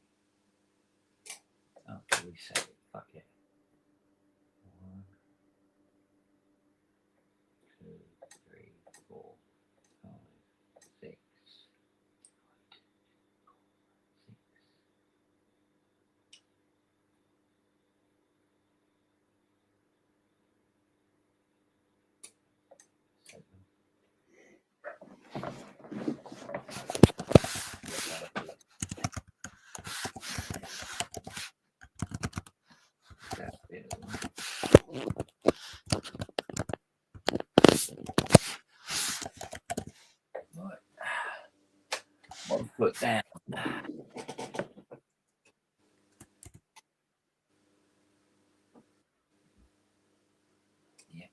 Oh, reset it. Fuck it. 1, 2, 3, 4, 5, 6. 7. That's it. Right. 1 foot down. Yeah.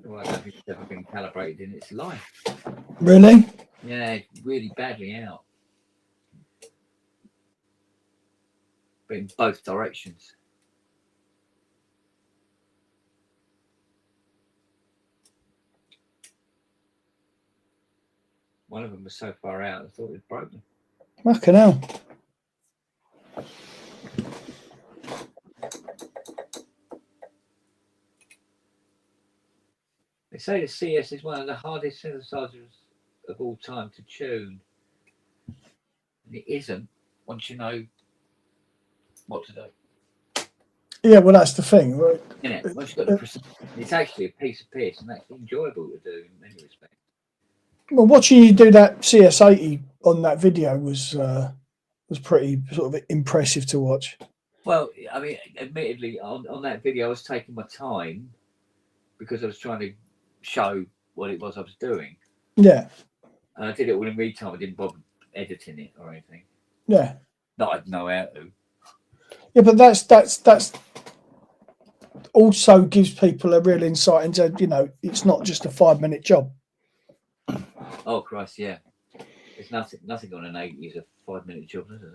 Well, I don't think it's ever been calibrated in its life. Really? Yeah, it's really badly out. But in both directions. One of them was so far out, I thought it was broken. Fucking hell. They say the CS is one of the hardest synthesizers of all time to tune. And it isn't once you know what to do. Yeah, well, that's the thing, right? Once you've got the precision, it's actually a piece of piss and actually enjoyable to do in many respects. Well, watching you do that CS80 on that video was pretty sort of impressive to watch. Well, I mean, admittedly, on that video, I was taking my time because I was trying to show what it was I was doing. Yeah. And I did it all in real time. I didn't bother editing it or anything. Yeah. that I'd know how to. Yeah, but that's also gives people a real insight into, you know, it's not just a 5-minute job. Oh Christ, yeah. There's nothing on an 80 is a 5-minute job, is it?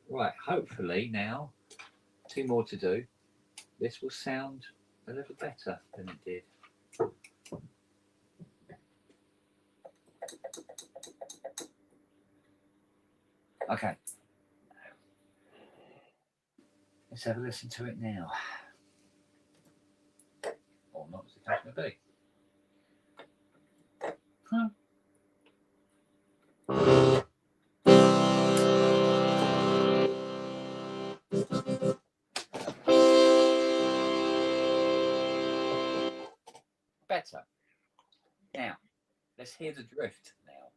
Right, hopefully now, 2 more to do. This will sound a little better than it did. Okay. Let's have a listen to it now. Or not, as the case may be. Huh. Better. Now, let's hear the drift now.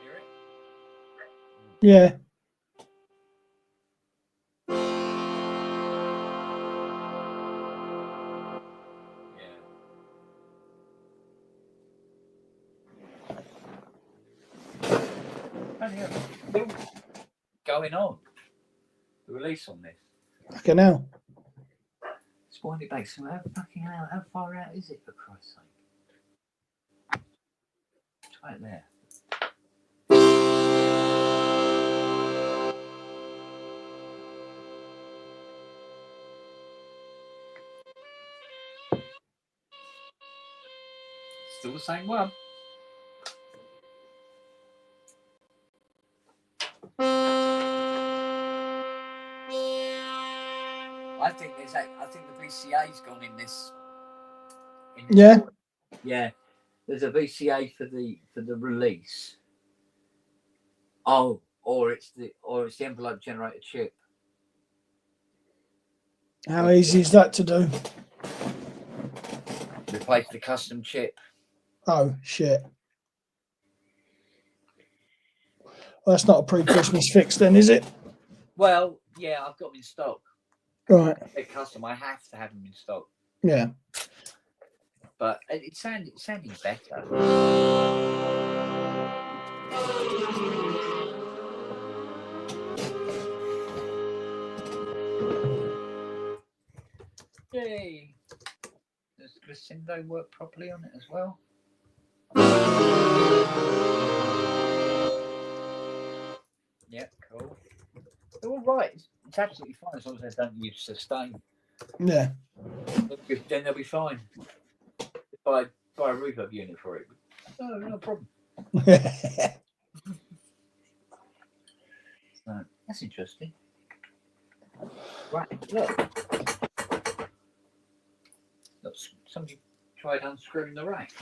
Hear it? Yeah. Still going on. The release on this. Fucking hell. Let's wind it back. So how fucking hell, how far out is it, for Christ's sake? Try it there. Still the same one. I think the VCA's gone in this. Yeah. Yeah. There's a VCA for the release. Oh, or it's the envelope generator chip. How easy is that to do? Replace the custom chip. Oh shit. Well, that's not a pre-Christmas fix then, is it? Well, yeah, I've got them in stock. Right. They're custom. I have to have them in stock. Yeah. But it's sounding better. Yay! Does Glicindo work properly on it as well? Yeah, cool. They're all right. It's absolutely fine as long as they don't use sustain. Yeah. Then they'll be fine. Buy a reverb unit for it. No problem. So, that's interesting. Right, look. Somebody tried unscrewing the rack.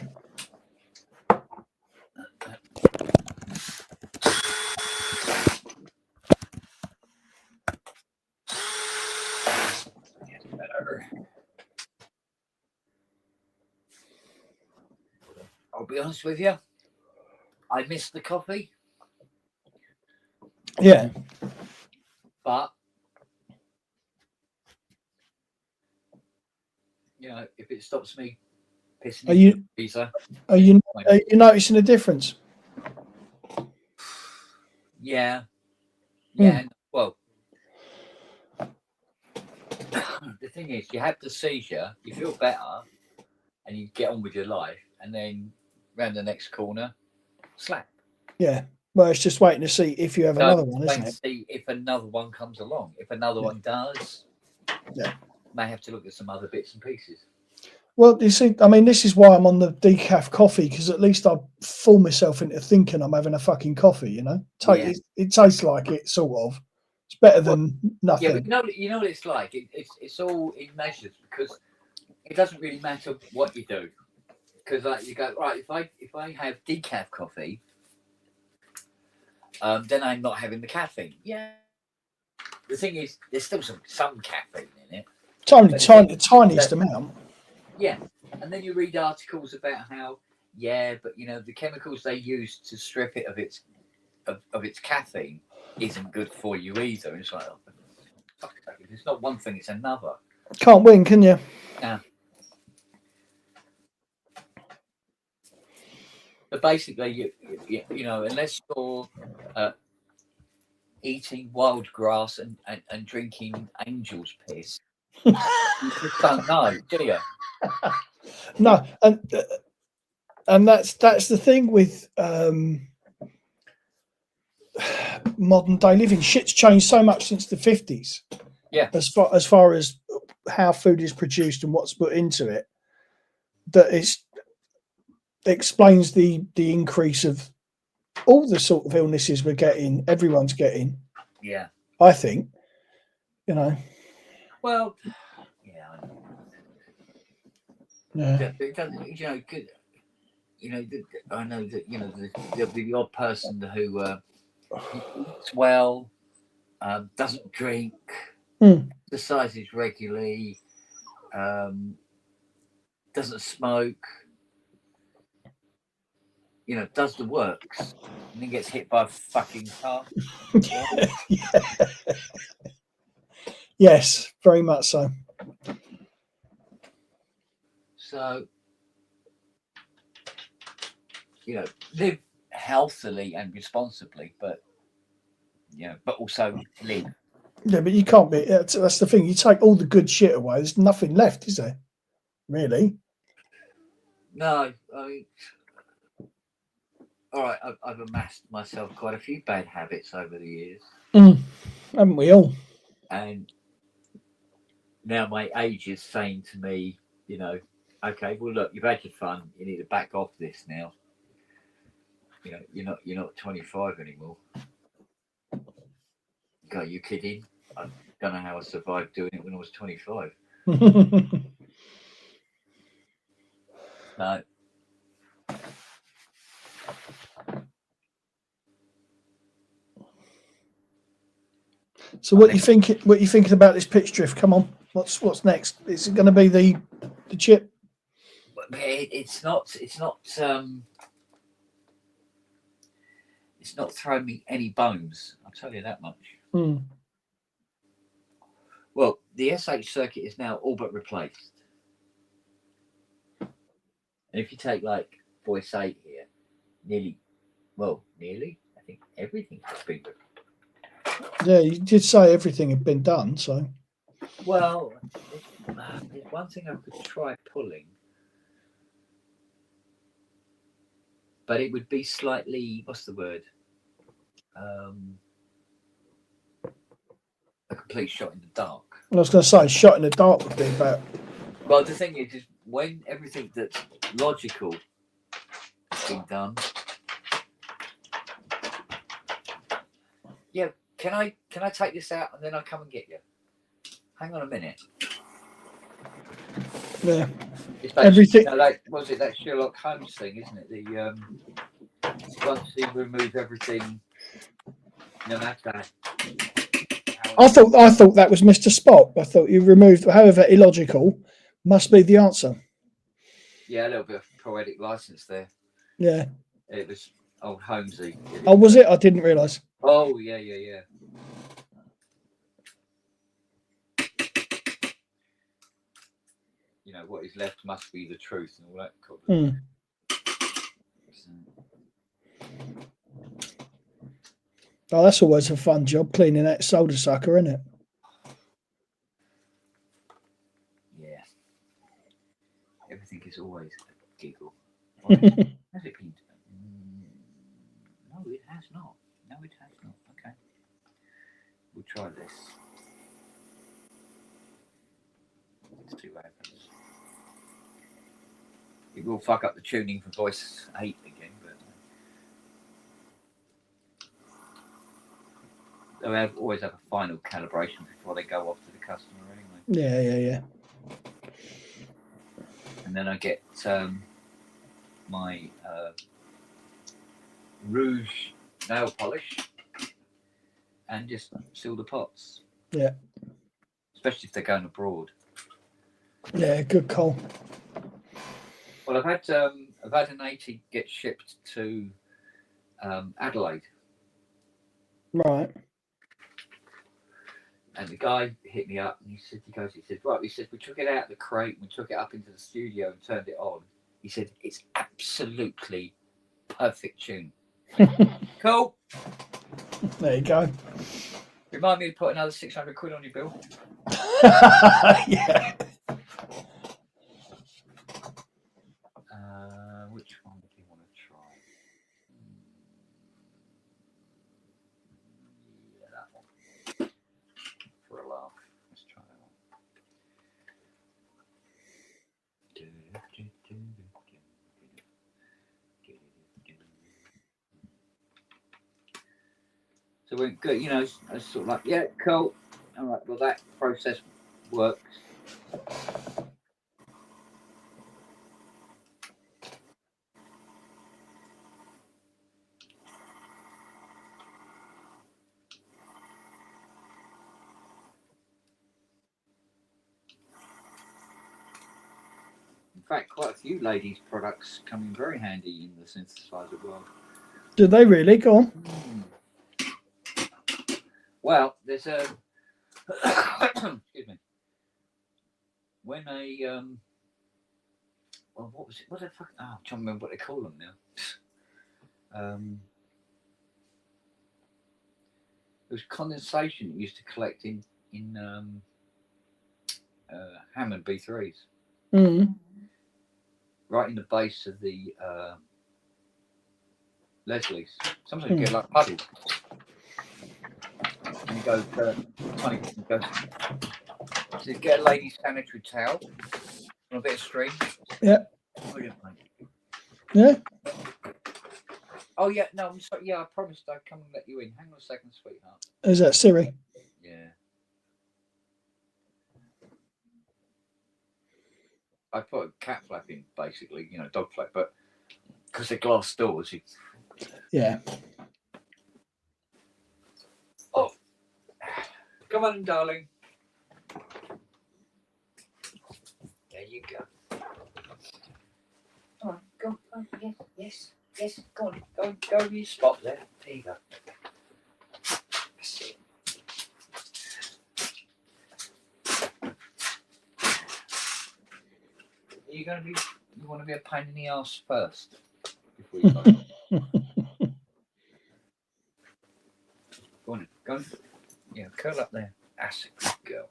Yes, better. I'll be honest with you. I missed the coffee. Yeah. But you know, if it stops me pissing in the freezer, are you noticing a difference? Yeah. Yeah. Well, the thing is, you have the seizure, you feel better, and you get on with your life, and then round the next corner, slap. Yeah. Well, it's just waiting to see if you have another one, isn't it? See if another one comes along. If another one does, yeah, may have to look at some other bits and pieces. Well, you see, I mean, this is why I'm on the decaf coffee, because at least I fool myself into thinking I'm having a fucking coffee, you know? It tastes like it, sort of. It's better than nothing. Yeah, but you know what it's like? It's all in measures, because it doesn't really matter what you do. Because like you go, right, if I have decaf coffee, then I'm not having the caffeine. Yeah. The thing is, there's still some caffeine in it. Tiniest amount. Yeah, and then you read articles about how, but you know the chemicals they use to strip it of its caffeine isn't good for you either. And it's like, if it's not one thing, it's another. Can't win, can you? Yeah. But basically, you know, unless you're eating wild grass and drinking angel's piss, you just don't know, do you? No, and that's the thing with modern day living. Shit's changed so much since the 50s. Yeah. As far as how food is produced and what's put into it, that it explains the increase of all the sort of illnesses we're getting. Everyone's getting. Yeah. I think. You know. Well. Yeah. I know. Yeah. It doesn't. You know. Good. You know. I know that. You know. There'll be the odd person who eats well, doesn't drink, exercises regularly, doesn't smoke. You know, does the works, and then gets hit by a fucking car. Yeah. Yes, very much so. So, you know, live healthily and responsibly, but you know, but also live. Yeah, but you can't be. That's the thing. You take all the good shit away. There's nothing left, is there? Really? No, I mean, all right. I've amassed myself quite a few bad habits over the years, Haven't we all? and now my age is saying to me, you know, okay, well, look, you've had your fun. You need to back off this now. You know, you're not 25 anymore. God, are you kidding? I don't know how I survived doing it when I was 25. No. So what you thinking? What you thinking about this pitch drift? Come on, what's next? Is it going to be the chip? It's not throwing me any bones. I'll tell you that much. Well, the SH circuit is now all but replaced. And if you take like voice 8 here, nearly, I think everything has been replaced. Yeah, you did say everything had been done, so. Well, there's one thing I could try pulling, but it would be slightly, what's the word? A complete shot in the dark. I was going to say, shot in the dark would be about. Well, the thing is when everything that's logical has been done. Yeah, can I take this out and then I'll come and get you? Hang on a minute. Yeah. Everything. You know, that Sherlock Holmes thing, isn't it? The once you remove everything, no matter. I thought that was Mr. Spock. I thought you removed, however illogical, must be the answer. Yeah, a little bit of poetic license there. Yeah. It was old Holmesy. Oh, was it? I didn't realise. Oh, yeah. You know, what is left must be the truth and all that. Oh, that's always a fun job, cleaning that soda sucker, isn't it? Yeah. Everything is always a giggle. Right. Has it been? No, it has not. Okay. We'll try this. Let's see what happens. It will fuck up the tuning for voice 8 again, but they always have a final calibration before they go off to the customer anyway. Yeah. And then I get my rouge nail polish and just seal the pots. Yeah. Especially if they're going abroad. Yeah, good call. Well, I've had an 80 get shipped to Adelaide. Right. And the guy hit me up and he said, we took it out of the crate, we took it up into the studio and turned it on. He said, it's absolutely perfect tune. Cool. There you go. Remind me to put another 600 quid on your bill. Yeah. Which one do you want to try? Yeah, that one. For a laugh. Let's try that one. So we're good, you know, it's sort of like, yeah, cool. All right, well, that process works. In fact, quite a few ladies' products come in very handy in the synthesizer world. Do they really? Go on. Well, there's a excuse me. When a well, what was it? What the fuck? Oh, I'm trying to remember what they call them now. It was condensation that used to collect in Hammond B3s. Mm. Right in the base of the Leslie's. Sometimes you get like puddles. And you go funny. You go, so you get a lady's sanitary towel and a bit of string. Yeah. Brilliant, mate. Yeah. Oh yeah, no, I'm sorry. Yeah, I promised I'd come and let you in. Hang on a second, sweetheart. Is that Siri? Yeah. I put a cat flap in, basically, you know, dog flap, but because they're glass doors, you... Yeah. Oh, come on, darling. There you go. All right, go. Yes. Go on, go to your spot there. There you go. That's it. You want to be a pain in the ass first before you go. Go on. Yeah, curl up there. That's a good girl.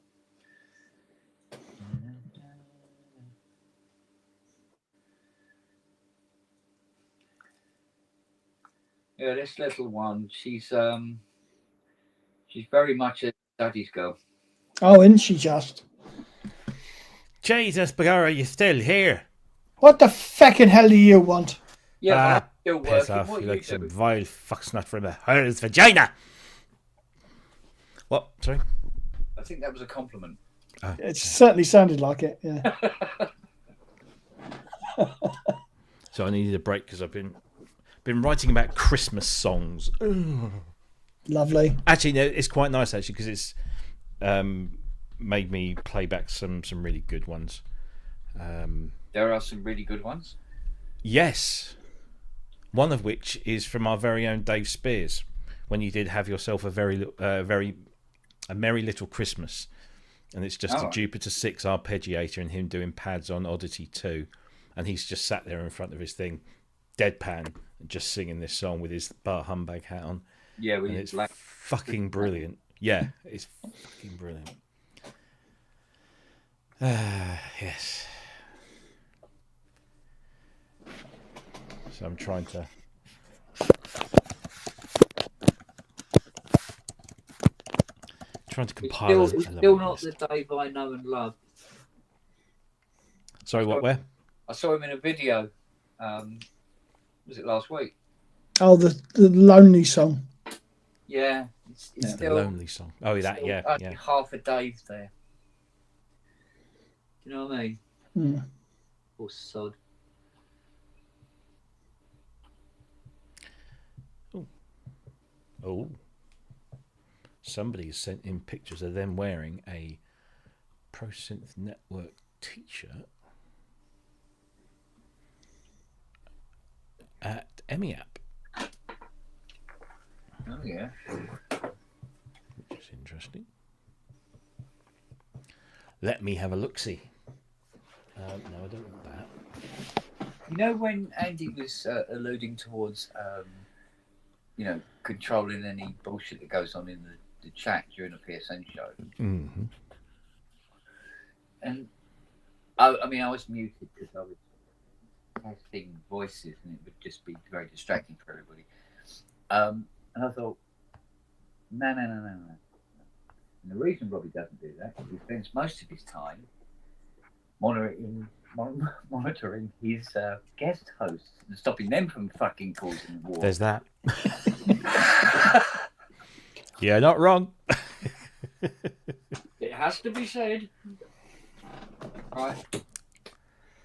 Yeah, this little one, she's very much a daddy's girl. Oh, isn't she just? Jesus, Bagara, you still here? What the fucking hell do you want? Yeah, well, I'm still piss working. off. What You you like some do? vile fucksnut from a hell's vagina. What? Sorry? I think that was a compliment. Oh. It certainly sounded like it. Yeah. So I needed a break because I've been writing about Christmas songs. Lovely. Actually, no, it's quite nice actually because it's made me play back some really good ones. There are some really good ones. Yes, one of which is from our very own Dave Spears when you did Have Yourself a Merry Little Christmas, and it's just a Jupiter 6 arpeggiator and him doing pads on Oddity 2, and he's just sat there in front of his thing, deadpan, just singing this song with his bar humbug hat on. Yeah, and it's fucking brilliant. Yeah, it's fucking brilliant. Yes. So I'm trying to compile. It's still not the Dave I know and love. Sorry, what? Where? I saw him in a video. Was it last week? Oh, the lonely song. Yeah, it's still the lonely song. Oh, that yeah. Half a Dave there. You know what I mean? Mm. Poor sod. Oh. Somebody sent in pictures of them wearing a ProSynth Network t-shirt at EMIAP. Oh, yeah. Which is interesting. Let me have a look-see. No, I don't want that. You know when Andy was alluding towards, controlling any bullshit that goes on in the chat during a PSN show. Mm-hmm. And I was muted because I was testing voices, and it would just be very distracting for everybody. And I thought, no. And the reason Robbie doesn't do that is he spends most of his time monitoring his guest hosts and stopping them from fucking causing war. There's that. Yeah, not wrong. It has to be said. Right.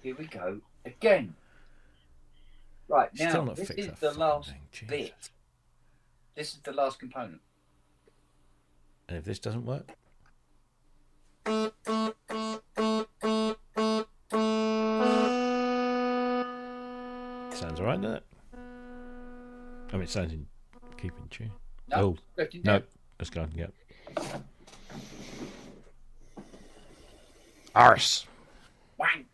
Here we go again. Right, now, this is the last bit. This is the last component. And if this doesn't work? Sounds all right, doesn't it? I mean, it sounds in keeping tune. No, no, let's go. Yep. Arse. Wank.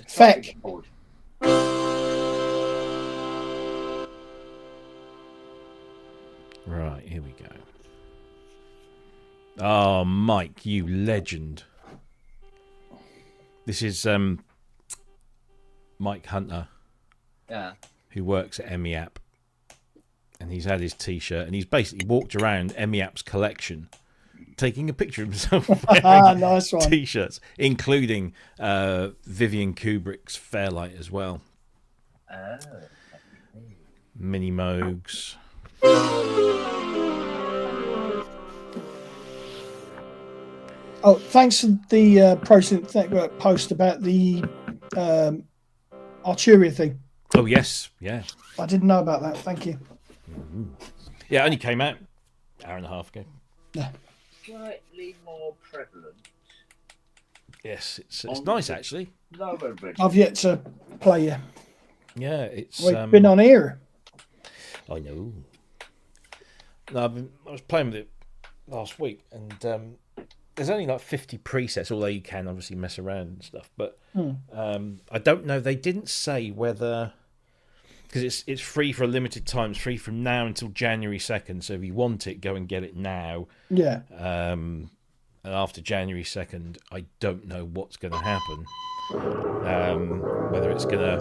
Feck. Right, here we go. Oh, Mike, you legend. This is Mike Hunter, who works at EMIAP. And he's had his T-shirt, and he's basically walked around EMIAP's collection, taking a picture of himself wearing nice one. T-shirts, including Vivian Kubrick's Fairlight as well. Mini Moogs. Oh, thanks for the post about the Arturia thing. Oh, yes. Yeah. I didn't know about that. Thank you. Mm-hmm. Yeah, it only came out an hour and a half ago. Yeah. Slightly more prevalent. Yes, it's nice, actually. I've yet to play you. Yeah, it's... We've been on here. I know. No, I was playing with it last week, and there's only like 50 presets, although you can obviously mess around and stuff. But I don't know. They didn't say whether... Because it's free for a limited time. It's free from now until January 2nd. So if you want it, go and get it now. Yeah. And after January 2nd, I don't know what's going to happen. Whether it's going to...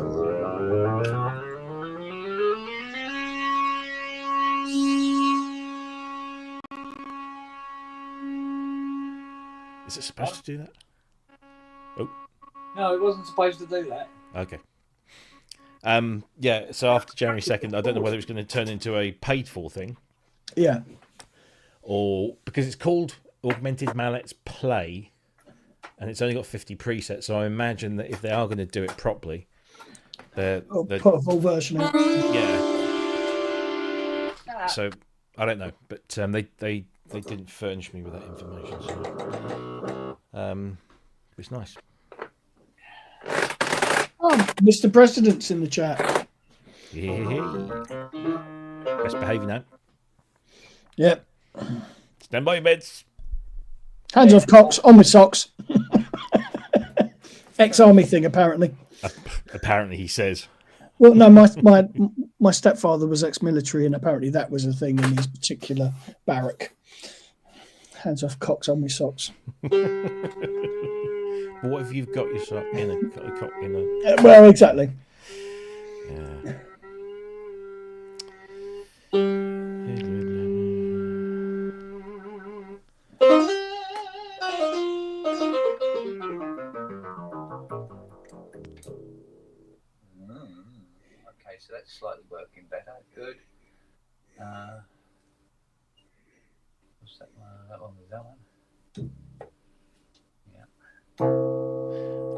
Is it supposed to do that? Oh. No, it wasn't supposed to do that. Okay. Yeah, so after January 2nd, I don't know whether it's going to turn into a paid-for thing. Yeah. Or because it's called Augmented Mallets Play, and it's only got 50 presets, so I imagine that if they are going to do it properly, they're put a full version in. Yeah. So, I don't know, but they didn't furnish me with that information, so it's nice. Oh, Mr. President's in the chat. Yeah. Best behaviour now. Yep. Stand by your beds. Hands off cocks, on with socks. Ex-army thing, apparently. Apparently, he says. Well, no, my stepfather was ex-military, and apparently that was a thing in his particular barrack. Hands off cocks, on with socks. What if you've got your sock in a cock in a? Well, exactly. Yeah. Okay, so that's slightly working better. Good. What's that one? That one was that one.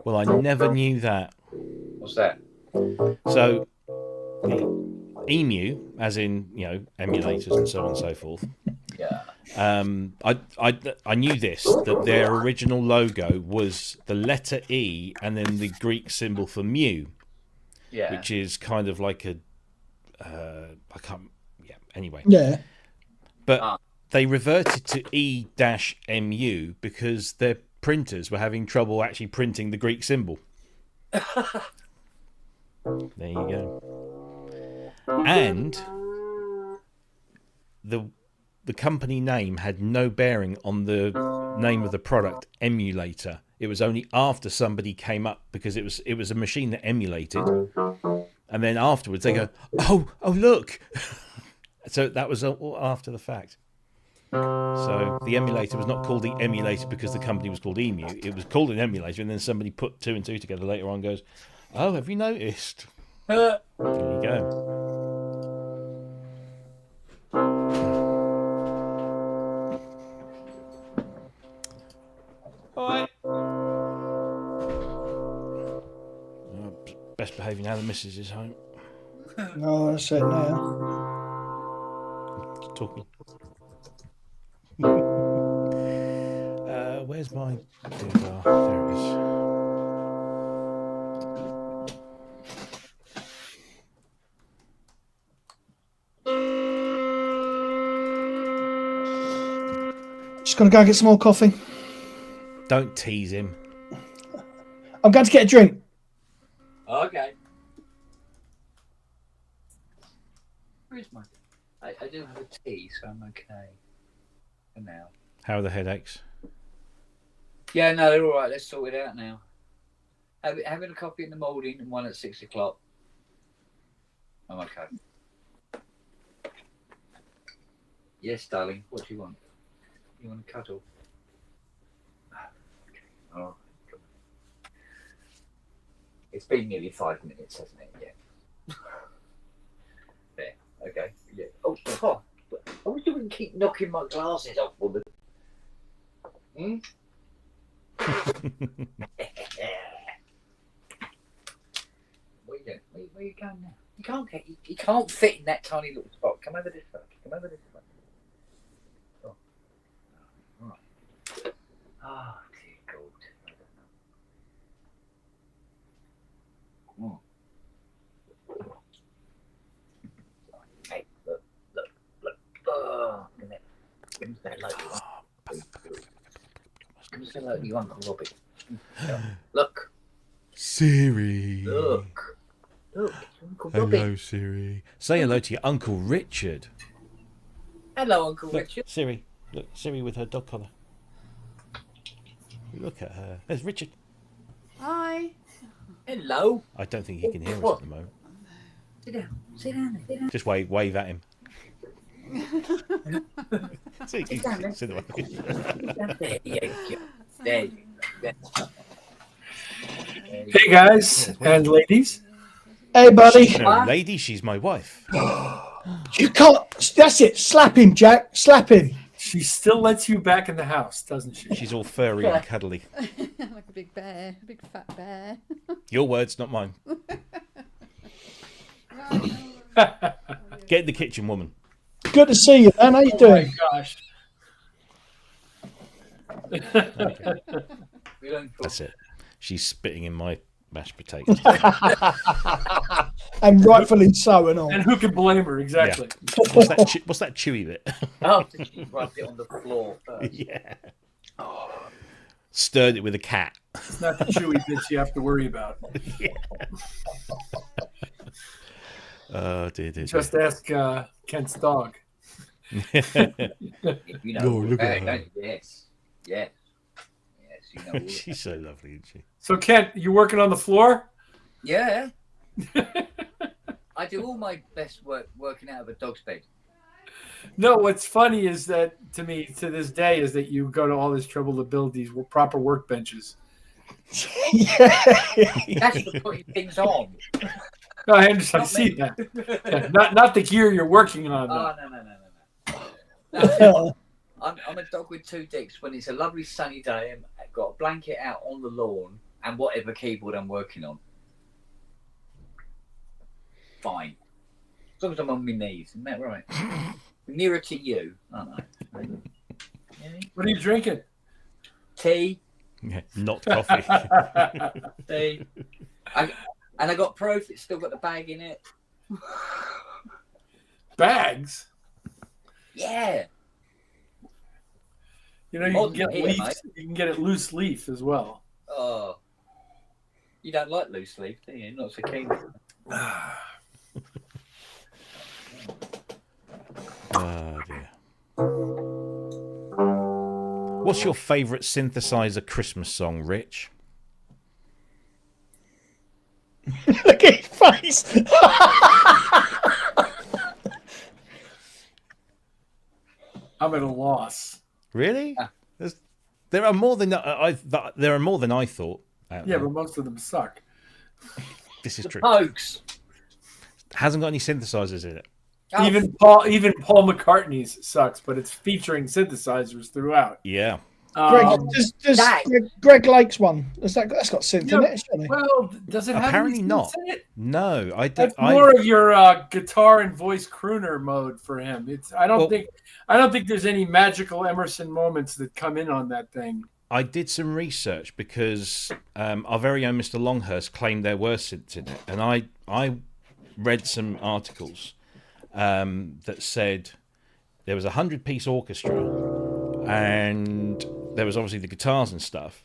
Well, I never knew that. What's that? So, the Emu, as in emulators and so on and so forth. Yeah. I knew this, that their original logo was the letter E and then the Greek symbol for mu. Yeah. Which is kind of like a I can't. Yeah. Anyway. Yeah. But they reverted to E-MU because their printers were having trouble actually printing the Greek symbol. There you go. And the company name had no bearing on the name of the product, emulator. It was only after somebody came up, because it was a machine that emulated, and then afterwards they go, oh look. So that was all after the fact. So the emulator was not called the emulator because the company was called Emu. It was called an emulator, and then somebody put 2 and 2 together later on and goes, oh, have you noticed? There you go. All right. Best behaviour now the missus is home. No, that's it now. Talking. Where's my doodah? There it is. Just gonna go get some more coffee. Don't tease him. I'm going to get a drink. Okay. Where is my? I do have a tea, so I'm okay for now. How are the headaches? Yeah, no, they're all right. Let's sort it out now. Having a coffee in the morning and one at 6 o'clock. I'm okay. Yes, darling. What do you want? You want a cuddle? Okay. Oh, it's been nearly 5 minutes, hasn't it? Yeah. There. Okay. Yeah. Oh, oh. I wish you wouldn't keep knocking my glasses off, woman. Hmm? Where are you going now? You can't fit in that tiny little spot. Come over this way. Come over this way. Oh. All right. Oh, dear God. I don't know. Hey, look. Oh, give me that like you want. Give me that like you want, Uncle Robbie. Look. Siri. Look, Uncle Robbie. Hello, Siri. Say hello to your Uncle Richard. Hello, Uncle Look, Richard. Siri. Look, Siri with her dog collar. Look at her. There's Richard. Hi. Hello. I don't think he can hear us at the moment. Sit down. Sit down. Just wave at him. So you Sit down, can sit away. There you go. There you go. Hey guys and ladies. Hey, buddy. No, lady, she's my wife. You can't. That's it. Slap him, Jack. Slap him. She still lets you back in the house, doesn't she? She's all furry and cuddly. Like a big bear, a big fat bear. Your words, not mine. Get in the kitchen, woman. Good to see you, man. How you doing? Oh my gosh. That's it. She's spitting in my mashed potatoes. And rightfully so and all. And who can blame her? Exactly. Yeah. What's that chewy bit? Oh, she rubbed it on the floor first. Yeah. Stirred it with a cat. It's not the chewy bits you have to worry about. Yeah. Oh, dear. Just ask Kent's dog. You know, Oh, look at her. Yes. You know. She's so lovely, isn't she? So Kent, you working on the floor? Yeah. I do all my best work working out of a dog's bed. No, what's funny is that to me, to this day, is that you go to all this trouble to build these proper workbenches. That's for putting things on. No, I see that. Yeah, not the gear you're working on. No. I'm a dog with two dicks. When it's a lovely sunny day, I've got a blanket out on the lawn and whatever keyboard I'm working on. Fine. As long as I'm on my knees. Isn't that right? Nearer to you, aren't I? Yeah. What are you drinking? Tea. Yeah, not coffee. Tea. And I got Prof. It's still got the bag in it. Bags? Yeah. You know, you can get it loose leaf as well. Oh. You don't like loose leaf, do you? Not so keen. Oh dear. What's your favourite synthesizer Christmas song, Rich? Look at his face. I'm at a loss. Really? There are more than there are more than I thought. Yeah, but most of them suck. This is true. Pokes. Hasn't got any synthesizers in it. Oh. Even Paul McCartney's sucks, but it's featuring synthesizers throughout. Yeah. Greg, does Greg Lake's one? That's got synth in it, surely? Well, does it have Apparently any not. synths in it? No, I don't. That's more of your guitar and voice crooner mode for him. I don't think there's any magical Emerson moments that come in on that thing. I did some research because our very own Mr. Longhurst claimed there were synths in it, and I read some articles that said there was a 100-piece orchestra, and there was obviously the guitars and stuff,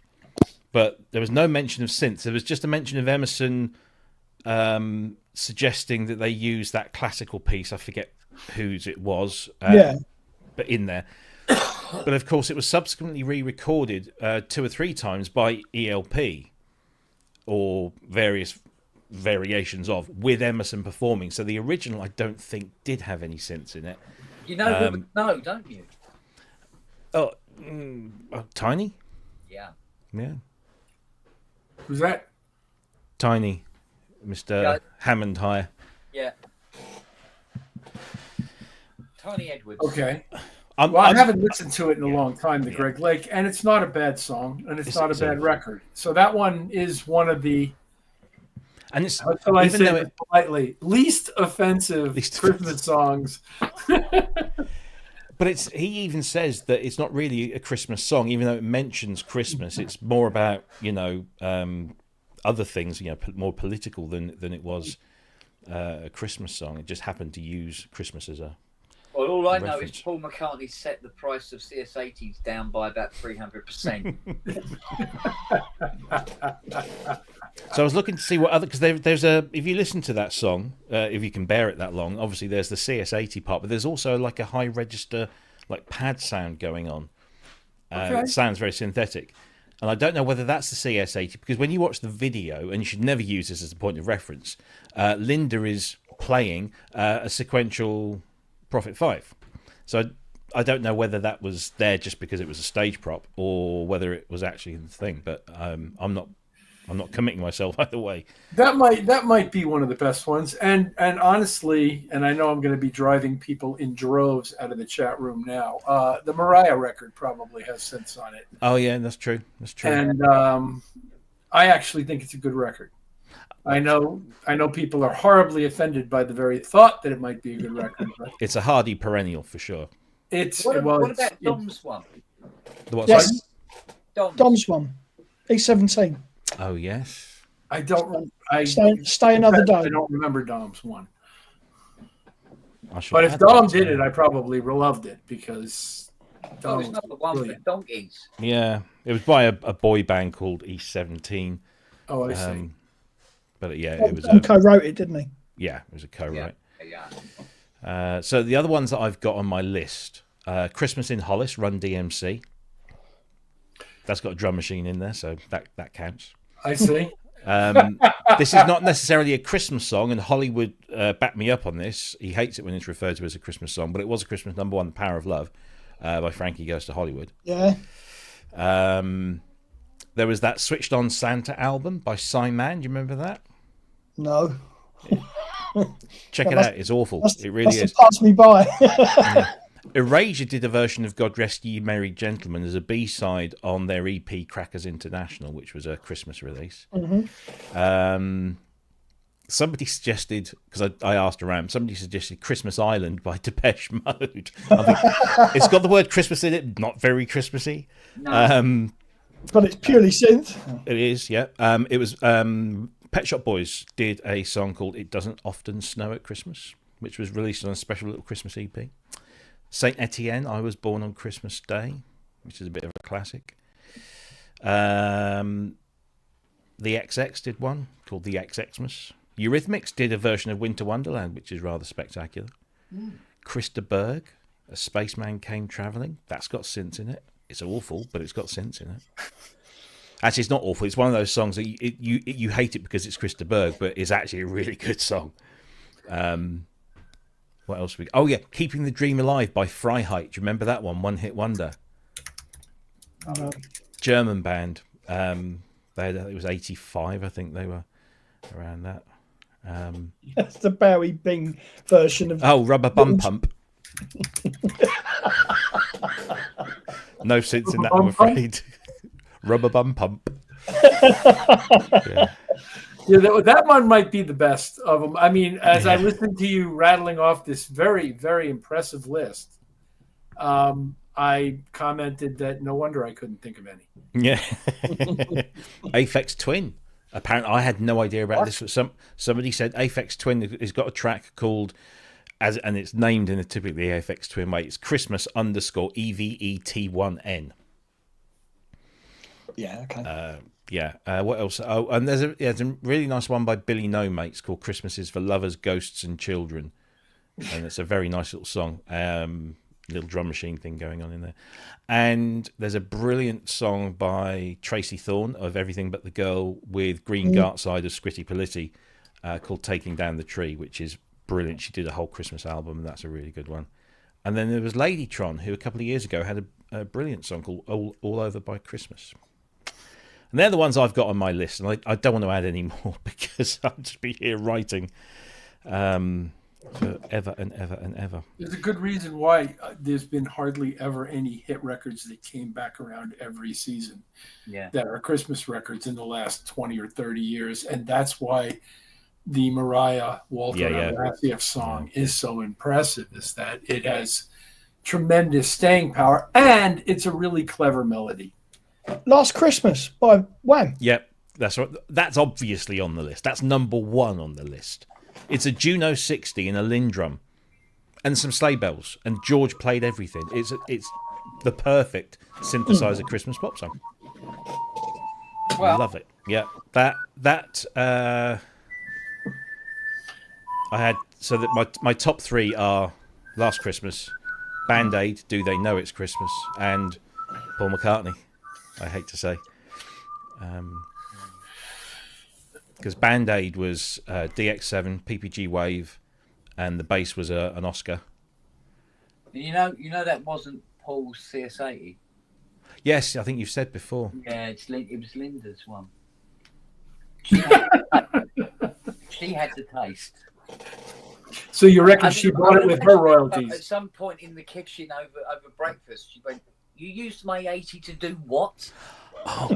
but there was no mention of synths. There was just a mention of Emerson suggesting that they use that classical piece. I forget whose it was, but in there. But of course, it was subsequently re-recorded 2 or 3 times by ELP or various variations of, with Emerson performing. So the original, I don't think, did have any synths in it. You know who would know, don't you? Tiny? Yeah. Yeah. Who's that? Tiny. Mr. Hammond Higher. Yeah. Tony Edwards. Okay. I haven't listened to it in a long time, the Greg Lake, and it's not a bad song, and it's not a bad record. So that one is one of the, and it's, how shall I say it politely, least offensive Christmas songs. But he even says that it's not really a Christmas song, even though it mentions Christmas. It's more about, other things, more political than it was a Christmas song. It just happened to use Christmas as a Well, all I know reference. is Paul McCartney set the price of CS80s down by about 300%. So I was looking to see what other, because there's if you listen to that song, if you can bear it that long, obviously there's the CS80 part, but there's also like a high register, like pad sound going on. It sounds very synthetic. And I don't know whether that's the CS80, because when you watch the video, and you should never use this as a point of reference, Linda is playing a sequential Prophet 5. So I don't know whether that was there just because it was a stage prop, or whether it was actually the thing. But I'm not committing myself either way. That might be one of the best ones. And honestly, and I know I'm going to be driving people in droves out of the chat room now. The Mariah record probably has synths on it. Oh yeah, that's true. That's true. And I actually think it's a good record. I know people are horribly offended by the very thought that it might be a good record. But it's a hardy perennial for sure. What about Dom's one? The what? Yes. Dom's. Dom's one. E17. Oh yes. I don't. Stay another day. I don't remember Dom's one. I should But if add Dom that. did it, I probably loved it because Dom it's not the one for donkeys. Yeah, it was by a boy band called E17. Oh, I see. But yeah, it was. Dom co-wrote it, didn't he? Yeah, it was a co-write. Yeah. So the other ones that I've got on my list, Christmas in Hollis, Run DMC. That's got a drum machine in there, so that counts. I see. This is not necessarily a Christmas song, and Holly would back me up on this. He hates it when it's referred to as a Christmas song, but it was a Christmas number one, The Power of Love, by Frankie Goes to Hollywood. Yeah. There was that Switched On Santa album by Simon. Do you remember that? No. Check it out. It's awful. It really is. Pass me by. Erasure did a version of God Rest Ye Merry Gentlemen as a B-side on their EP Crackers International, which was a Christmas release. Mm-hmm. Somebody suggested, because I asked around, somebody suggested Christmas Island by Depeche Mode. I think it's got the word Christmas in it, not very Christmassy. No. But it's purely synth. It is, yeah. It was Pet Shop Boys did a song called It Doesn't Often Snow at Christmas, which was released on a special little Christmas EP. Saint Etienne, I Was Born on Christmas Day, which is a bit of a classic. The XX did one called The XXmas. Eurythmics did a version of Winter Wonderland, which is rather spectacular. Christa Berg, A Spaceman Came Travelling. That's got synths in it. It's awful, but it's got synths in it. Actually, it's not awful. It's one of those songs that you hate it because it's Christa Berg, but it's actually a really good song. What else? Oh, yeah. Keeping the Dream Alive by Freiheit. Do you remember that one? One Hit Wonder. No. German band. It was 85, I think they were around that. That's the Bowie Bing version of. Oh, Rubber Bum Pump. No sense in that, I'm afraid. Rubber Bum Pump. Yeah, that one might be the best of them. I mean, as I listened to you rattling off this very, very impressive list, I commented that no wonder I couldn't think of any. Yeah. Aphex Twin. Apparently, I had no idea about this. Somebody said Aphex Twin has got a track called, and it's named in a typically Aphex Twin way. It's Christmas _EVET1N. Yeah. Okay. What else? Oh, and there's a really nice one by Billy No Mates called "Christmas is for Lovers, Ghosts, and Children," and it's a very nice little song. Little drum machine thing going on in there. And there's a brilliant song by Tracy Thorn of Everything But the Girl with Green Gartside of Scritti Politti called Taking Down the Tree, which is brilliant. She did a whole Christmas album, and that's a really good one. And then there was Ladytron, who a couple of years ago had a brilliant song called All Over by Christmas. And they're the ones I've got on my list, and I don't want to add any more because I'll just be here writing forever and ever and ever. There's a good reason why there's been hardly ever any hit records that came back around every season that are Christmas records in the last 20 or 30 years. And that's why the Mariah Walter Abasieff song is so impressive, is that it has tremendous staying power and it's a really clever melody. Last Christmas by Wham. Yep, that's right. That's obviously on the list. That's number one on the list. It's a Juno 60 and a Lindrum and some sleigh bells, and George played everything. It's the perfect synthesizer Christmas pop song. Well, I love it. Yeah, that I had, so that my top three are Last Christmas, Band Aid, Do They Know It's Christmas, and Paul McCartney. I hate to say. Because Band Aid was DX7, PPG Wave, and the bass was an Oscar. You know that wasn't Paul's CS80. Yes, I think you've said before. Yeah, it was Linda's one. She had the taste. So you reckon she bought it with her royalties? At some point in the kitchen over breakfast, she went, "You used my 80 to do what?" Oh.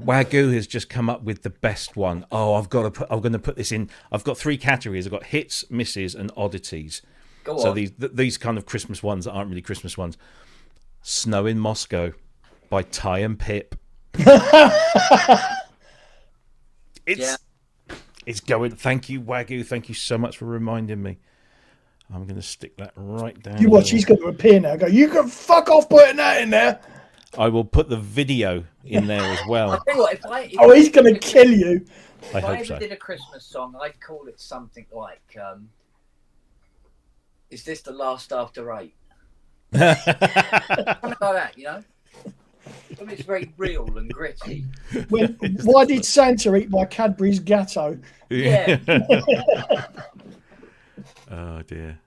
Wagyu has just come up with the best one. Oh, I'm going to put this in. I've got three categories. I've got hits, misses, and oddities. Go so on. these kind of Christmas ones that aren't really Christmas ones. Snow in Moscow by Ty and Pip. It's going. Thank you, Wagyu. Thank you so much for reminding me. I'm going to stick that right down. You watch, he's going to appear now. Go, you can fuck off putting that in there. I will put the video in there as well. I'll tell you what, if he's going to kill you. I if hope I ever so. did a Christmas song, I'd call it something like, "Is this the last after 8?" Something like that, you know? I mean, it's very real and gritty. Why did Santa eat my Cadbury's Gatto? Yeah. Oh dear.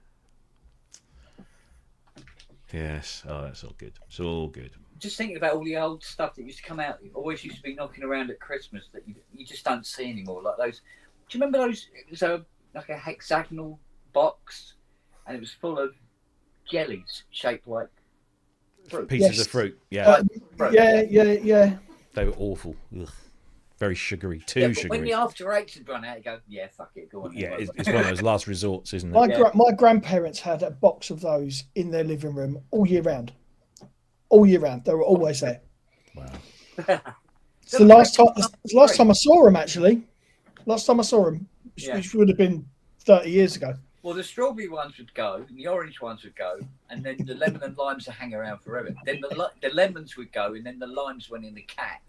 Yes. Oh, that's all good. It's all good. Just thinking about all the old stuff that used to come out, always used to be knocking around at Christmas that you just don't see anymore. Like those. Do you remember those? It was like a hexagonal box, and it was full of jellies shaped like fruit. Pieces of fruit. Yeah. Yeah. They were awful. Ugh. Very sugary. Too But sugary. when the after 8s had run out, you go, yeah, fuck it, go on. Yeah, it's one of those last resorts, isn't it? My grandparents had a box of those in their living room all year round. All year round, they were always there. Wow. It's the last time I saw them, actually. Last time I saw them, which would have been 30 years ago. Well, the strawberry ones would go, and the orange ones would go, and then the lemon and limes would hang around forever. Then the lemons would go, and then the limes went in the cat.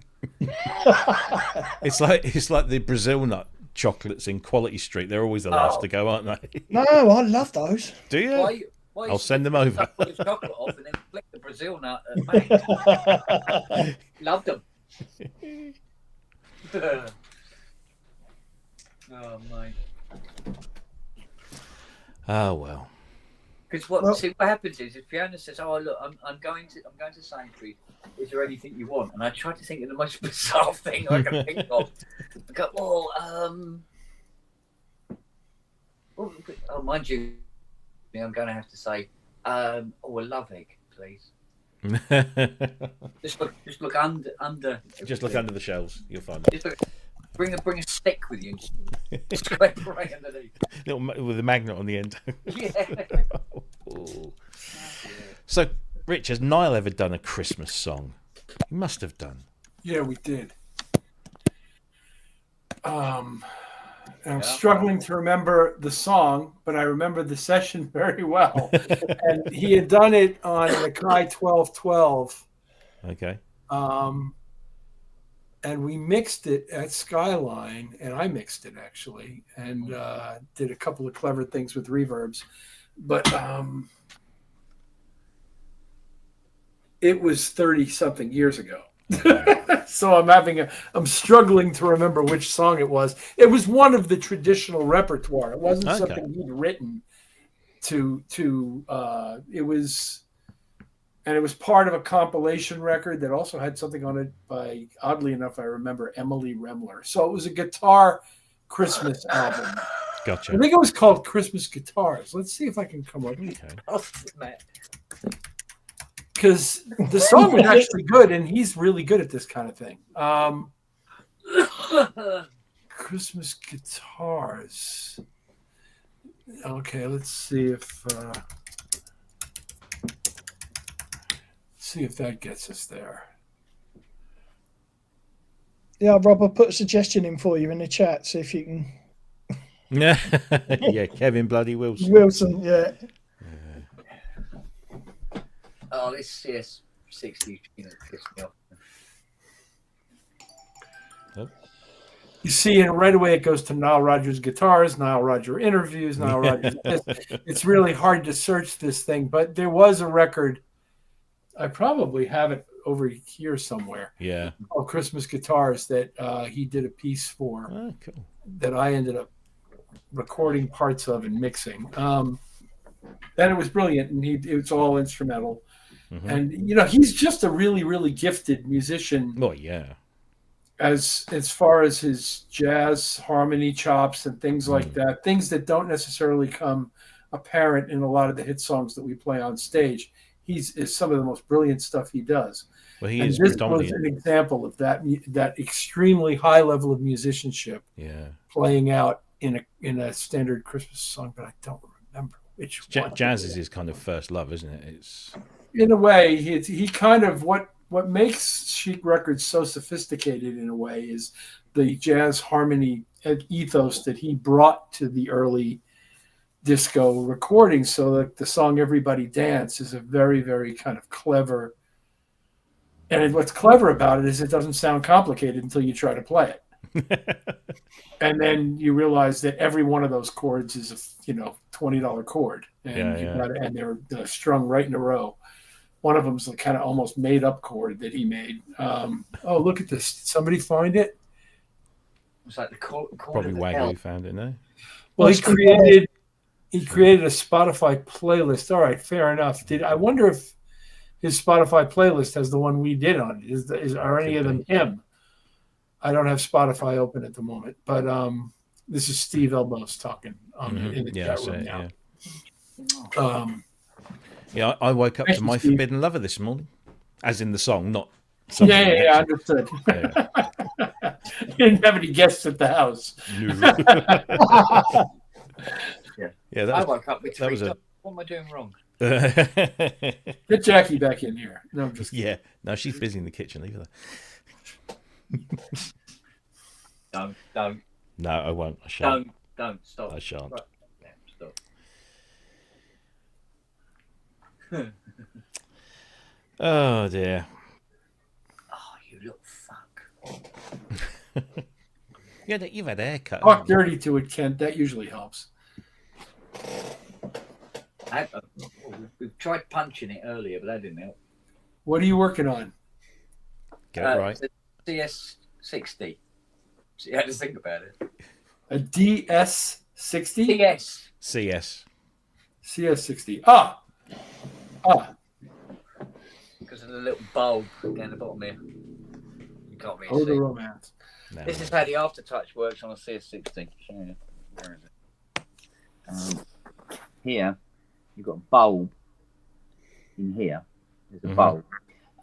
It's like the Brazil nut chocolates in Quality Street. They're always the last to go, aren't they? No, I love those. Do you? I'll send them over. Suck all the chocolate off and then flick the Brazil nut at Max. Loved them. Oh mate. Oh well. Because what happens is if Fiona says, "Oh look, I'm going to Sainsbury's. Is there anything you want?" and I try to think of the most bizarre thing I can think of. I go, oh, mind you, I'm going to have to say, a love egg, please. just look under. Just look under the shelves. You'll find it. Bring a stick with you. Scrape right underneath. With a magnet on the end. Yeah. So, Rich, has Niall ever done a Christmas song? He must have done. Yeah, we did. I'm struggling to remember the song, but I remember the session very well. And he had done it on the Kai 1212. Okay. And we mixed it at Skyline, and I mixed it actually, and did a couple of clever things with reverbs. But it was 30-something years ago. So I'm struggling to remember which song it was. It was one of the traditional repertoire. It wasn't something he'd written it was part of a compilation record that also had something on it by, oddly enough, I remember Emily Remler. So it was a guitar Christmas album. Gotcha. I think it was called Christmas Guitars. Let's see if I can come up with it. Because the song was actually good, and he's really good at this kind of thing. Christmas Guitars. Okay, let's see if that gets us there. Yeah, Rob, I'll put a suggestion in for you in the chat. See if you can. Yeah, Kevin Bloody Wilson. Wilson, yeah. Oh, this CS60 pissed me off. You see, and right away it goes to Nile Rodgers guitars, Nile Rodgers interviews, Nile Rodgers. It's really hard to search this thing, but there was a record. I probably have it over here somewhere. Yeah. Called Christmas Guitars that he did a piece for. Oh, cool. That I ended up recording parts of and mixing. And it was brilliant, and it was all instrumental. Mm-hmm. And he's just a really, really gifted musician. Oh yeah. As far as his jazz harmony chops and things like that, things that don't necessarily come apparent in a lot of the hit songs that we play on stage. Is some of the most brilliant stuff he does. Well, he and is this predominantly was an example of that extremely high level of musicianship. Yeah. Playing out in a standard Christmas song, but I don't remember which one. Jazz is his kind of first love, isn't it? It's in a way he kind of what makes Chic Records so sophisticated in a way is the jazz harmony ethos that he brought to the early disco recordings. So like the song Everybody Dance is a very, very kind of clever, and what's clever about it is it doesn't sound complicated until you try to play it. And then you realize that every one of those chords is a $20 chord, and and they're strung right in a row. One of them's a kind of almost made up chord that he made. Oh, look at this! Did somebody find it? It's like the chord probably Wagyu found it, no? Well, he created a Spotify playlist. All right, fair enough. I wonder if his Spotify playlist has the one we did on it? Are any of them him? I don't have Spotify open at the moment, but this is Steve Elbows talking in the chat room now. Yeah. I woke up to My Steve. Forbidden Lover this morning, as in the song, not. Yeah, understood. Yeah. You didn't have any guests at the house. Yeah, I woke up with three jobs. What am I doing wrong? Get Jackie back in here. No, I'm just no, she's busy in the kitchen. Leave her there. Don't. No, I won't. I shan't. Don't stop. I shan't. Right. Yeah, stop. Oh dear. Oh, you little fuck. You've had a haircut. Talk dirty to it, Kent. That usually helps. We've tried punching it earlier, but that didn't help. What are you working on? Get it right. CS60. So you had to think about it. A DS60? CS. CS. CS60. Because of the little bulb down the bottom here. You can't really Oh, see. the romance. No. This is how the aftertouch works on a CS60. Where is it? Here, you've got a bulb in here. There's a bulb.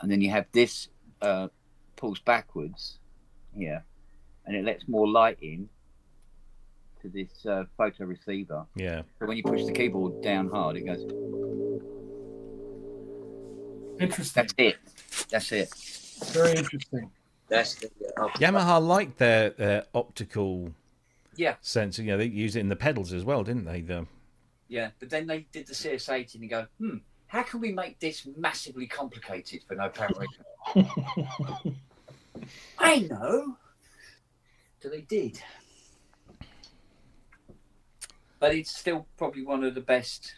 And then you have this pulls backwards here. And it lets more light in to this photo receiver. Yeah. So when you push the keyboard down hard, it goes. Interesting. That's it. Very interesting. That's the Yamaha liked their optical sensor. You know, they used it in the pedals as well, didn't they? Yeah, but then they did the CS80 and you go, how can we make this massively complicated for no apparent reason? I know. So they did. But it's still probably one of the best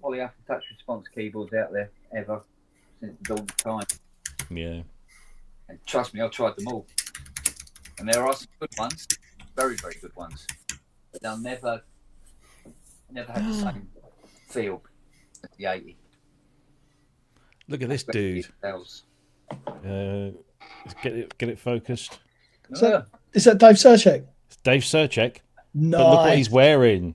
poly touch response keyboards out there ever since the dawn of time. Yeah. And trust me, I've tried them all. And there are some good ones, very, very good ones. But they'll never have the same feel as the 80. Look at this dude. Get it focused. Is that Dave Surchek? It's Dave Surchek. Nice. But look what he's wearing.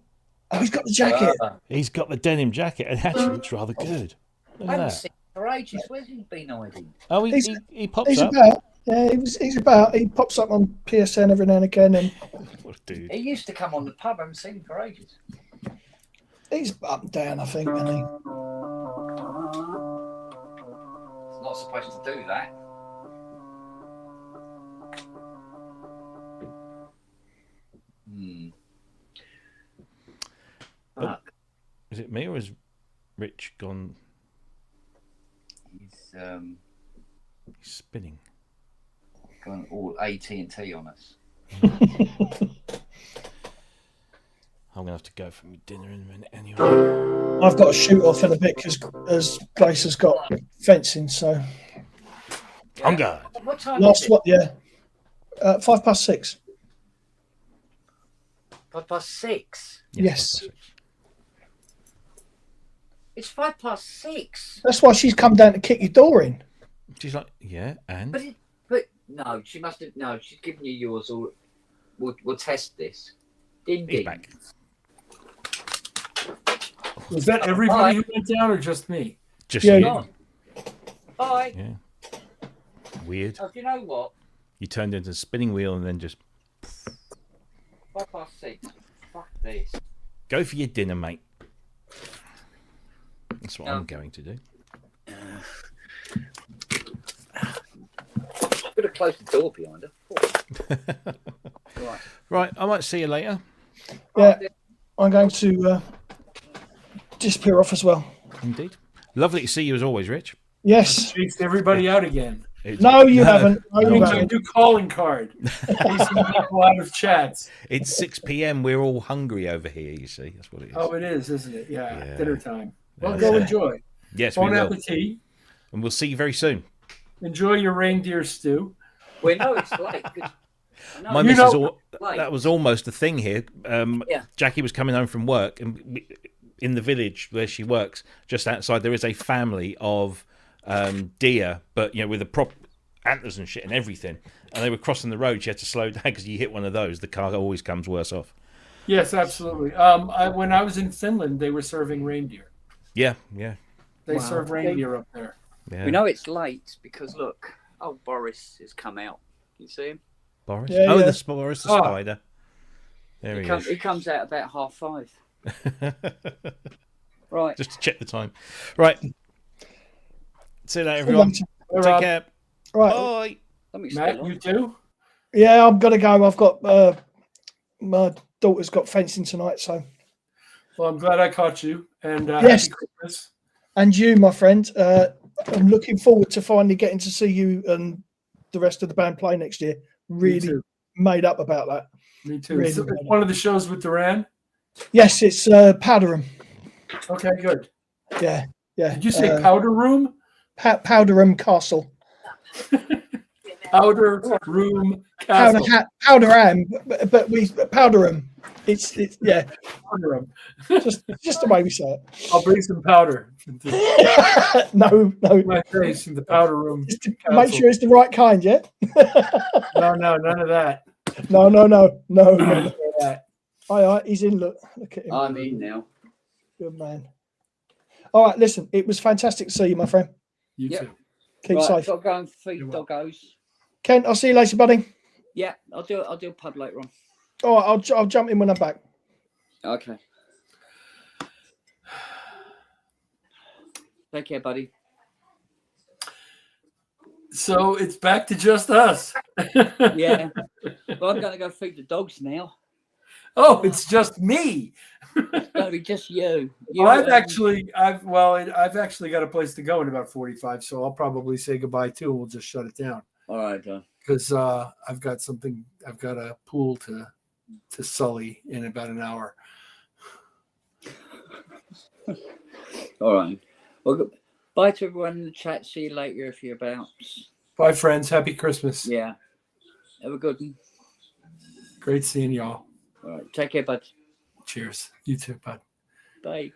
Oh, he's got the jacket. He's got the denim jacket, and it actually looks rather good. Look I at haven't that. seen him for ages. Where's he been hiding? Oh, he pops He's up. about. Yeah, he's about. He pops up on PSN every now and again, and What a dude. He used to come on the pub. I haven't seen him for ages. he's up and down, I think, isn't he? It's not supposed to do that. Fuck. Is it me or is Rich gone? He's spinning. Gone all AT&T on us. I'm gonna have to go for my dinner in a minute anyway. I've got to shoot off in a bit because Grace has got fencing. So I'm good. What time last is it? what? Yeah, 6:05. 6:05. Yes. It's 6:05. That's why she's come down to kick your door in. She's like, yeah, and But no, she must have. No, she's giving you yours. Or we'll test this. Ding ding. back. Was that everybody who went down or just me? Just Yeah. you. Bye. Yeah. Weird. Oh, do you know what? You turned into a spinning wheel and then just 6:05. Fuck this. go for your dinner, mate. That's what I'm going to do. Could have closed the door behind her. Right. Right, I might see you later. Yeah, I'm going to disappear off as well. Indeed. Lovely to see you as always, Rich. Yes. Chased everybody out again. No, you haven't. No, you Means I haven't. do calling card. Chasing people out of chats. It's 6 p.m. We're all hungry over here, you see. That's what it is. Oh, it is, isn't it? Yeah. Dinner time. Well, Yeah. go enjoy. Yes, Bon we will. appetit. And we'll see you very soon. Enjoy your reindeer stew. We know it's late. My missus, that was almost a thing here. Jackie was coming home from work, and in the village where she works, just outside, there is a family of deer, but with the prop antlers and shit and everything. And they were crossing the road. She had to slow down because you hit one of those, the car always comes worse off. Yes, absolutely. When I was in Finland, they were serving reindeer. Yeah. They serve reindeer up there. Yeah. We know it's late because look, Boris has come out. You see him? Boris? Yeah, oh, yeah. Boris the spider. There he is. He comes out about 5:30. Right. Just to check the time. Right. See you later, everyone. Take care. Right. Bye. Matt, you too? Yeah, I'm gonna go. I've got my daughter's got fencing tonight, so. Well, I'm glad I caught you. And Yes. happy Christmas. And you, my friend. I'm looking forward to finally getting to see you and the rest of the band play next year. Really too. made up about that. Me too. Really So good. it's one of the shows with Duran. Yes, it's Powder Room. Okay, good. Yeah, yeah. Did you say Powder Room? Powder Room Castle. Powder Room Castle. Powder Am, but we Powder Room. It's yeah. Powder Room. just the way we say it. I'll bring some powder. No. My face in the powder room. Just to make sure it's the right kind, yeah. No, none of that. No. None of that. Aye, he's in. Look at him. I'm in now. Good man. All right, listen. It was fantastic to see you, my friend. You too. Keep Right, safe. got to go and feed doggos. Ken, I'll see you later, buddy. Yeah, I'll do a pub later on. All right, I'll jump in when I'm back. Okay. Take care, buddy. So it's back to just us. Yeah. Well, I'm going to go feed the dogs now. Oh, it's just me. It's going to be just you. Well, I've actually got a place to go in about 45, so I'll probably say goodbye too, and we'll just shut it down. All right, because I've got a pool to sully in about an hour. All right. Well, bye to everyone in the chat. See you later if you're about. Bye, friends. Happy Christmas. Yeah. Have a good one. Great seeing y'all. All right. Take care, bud. Cheers. You too, bud. Bye.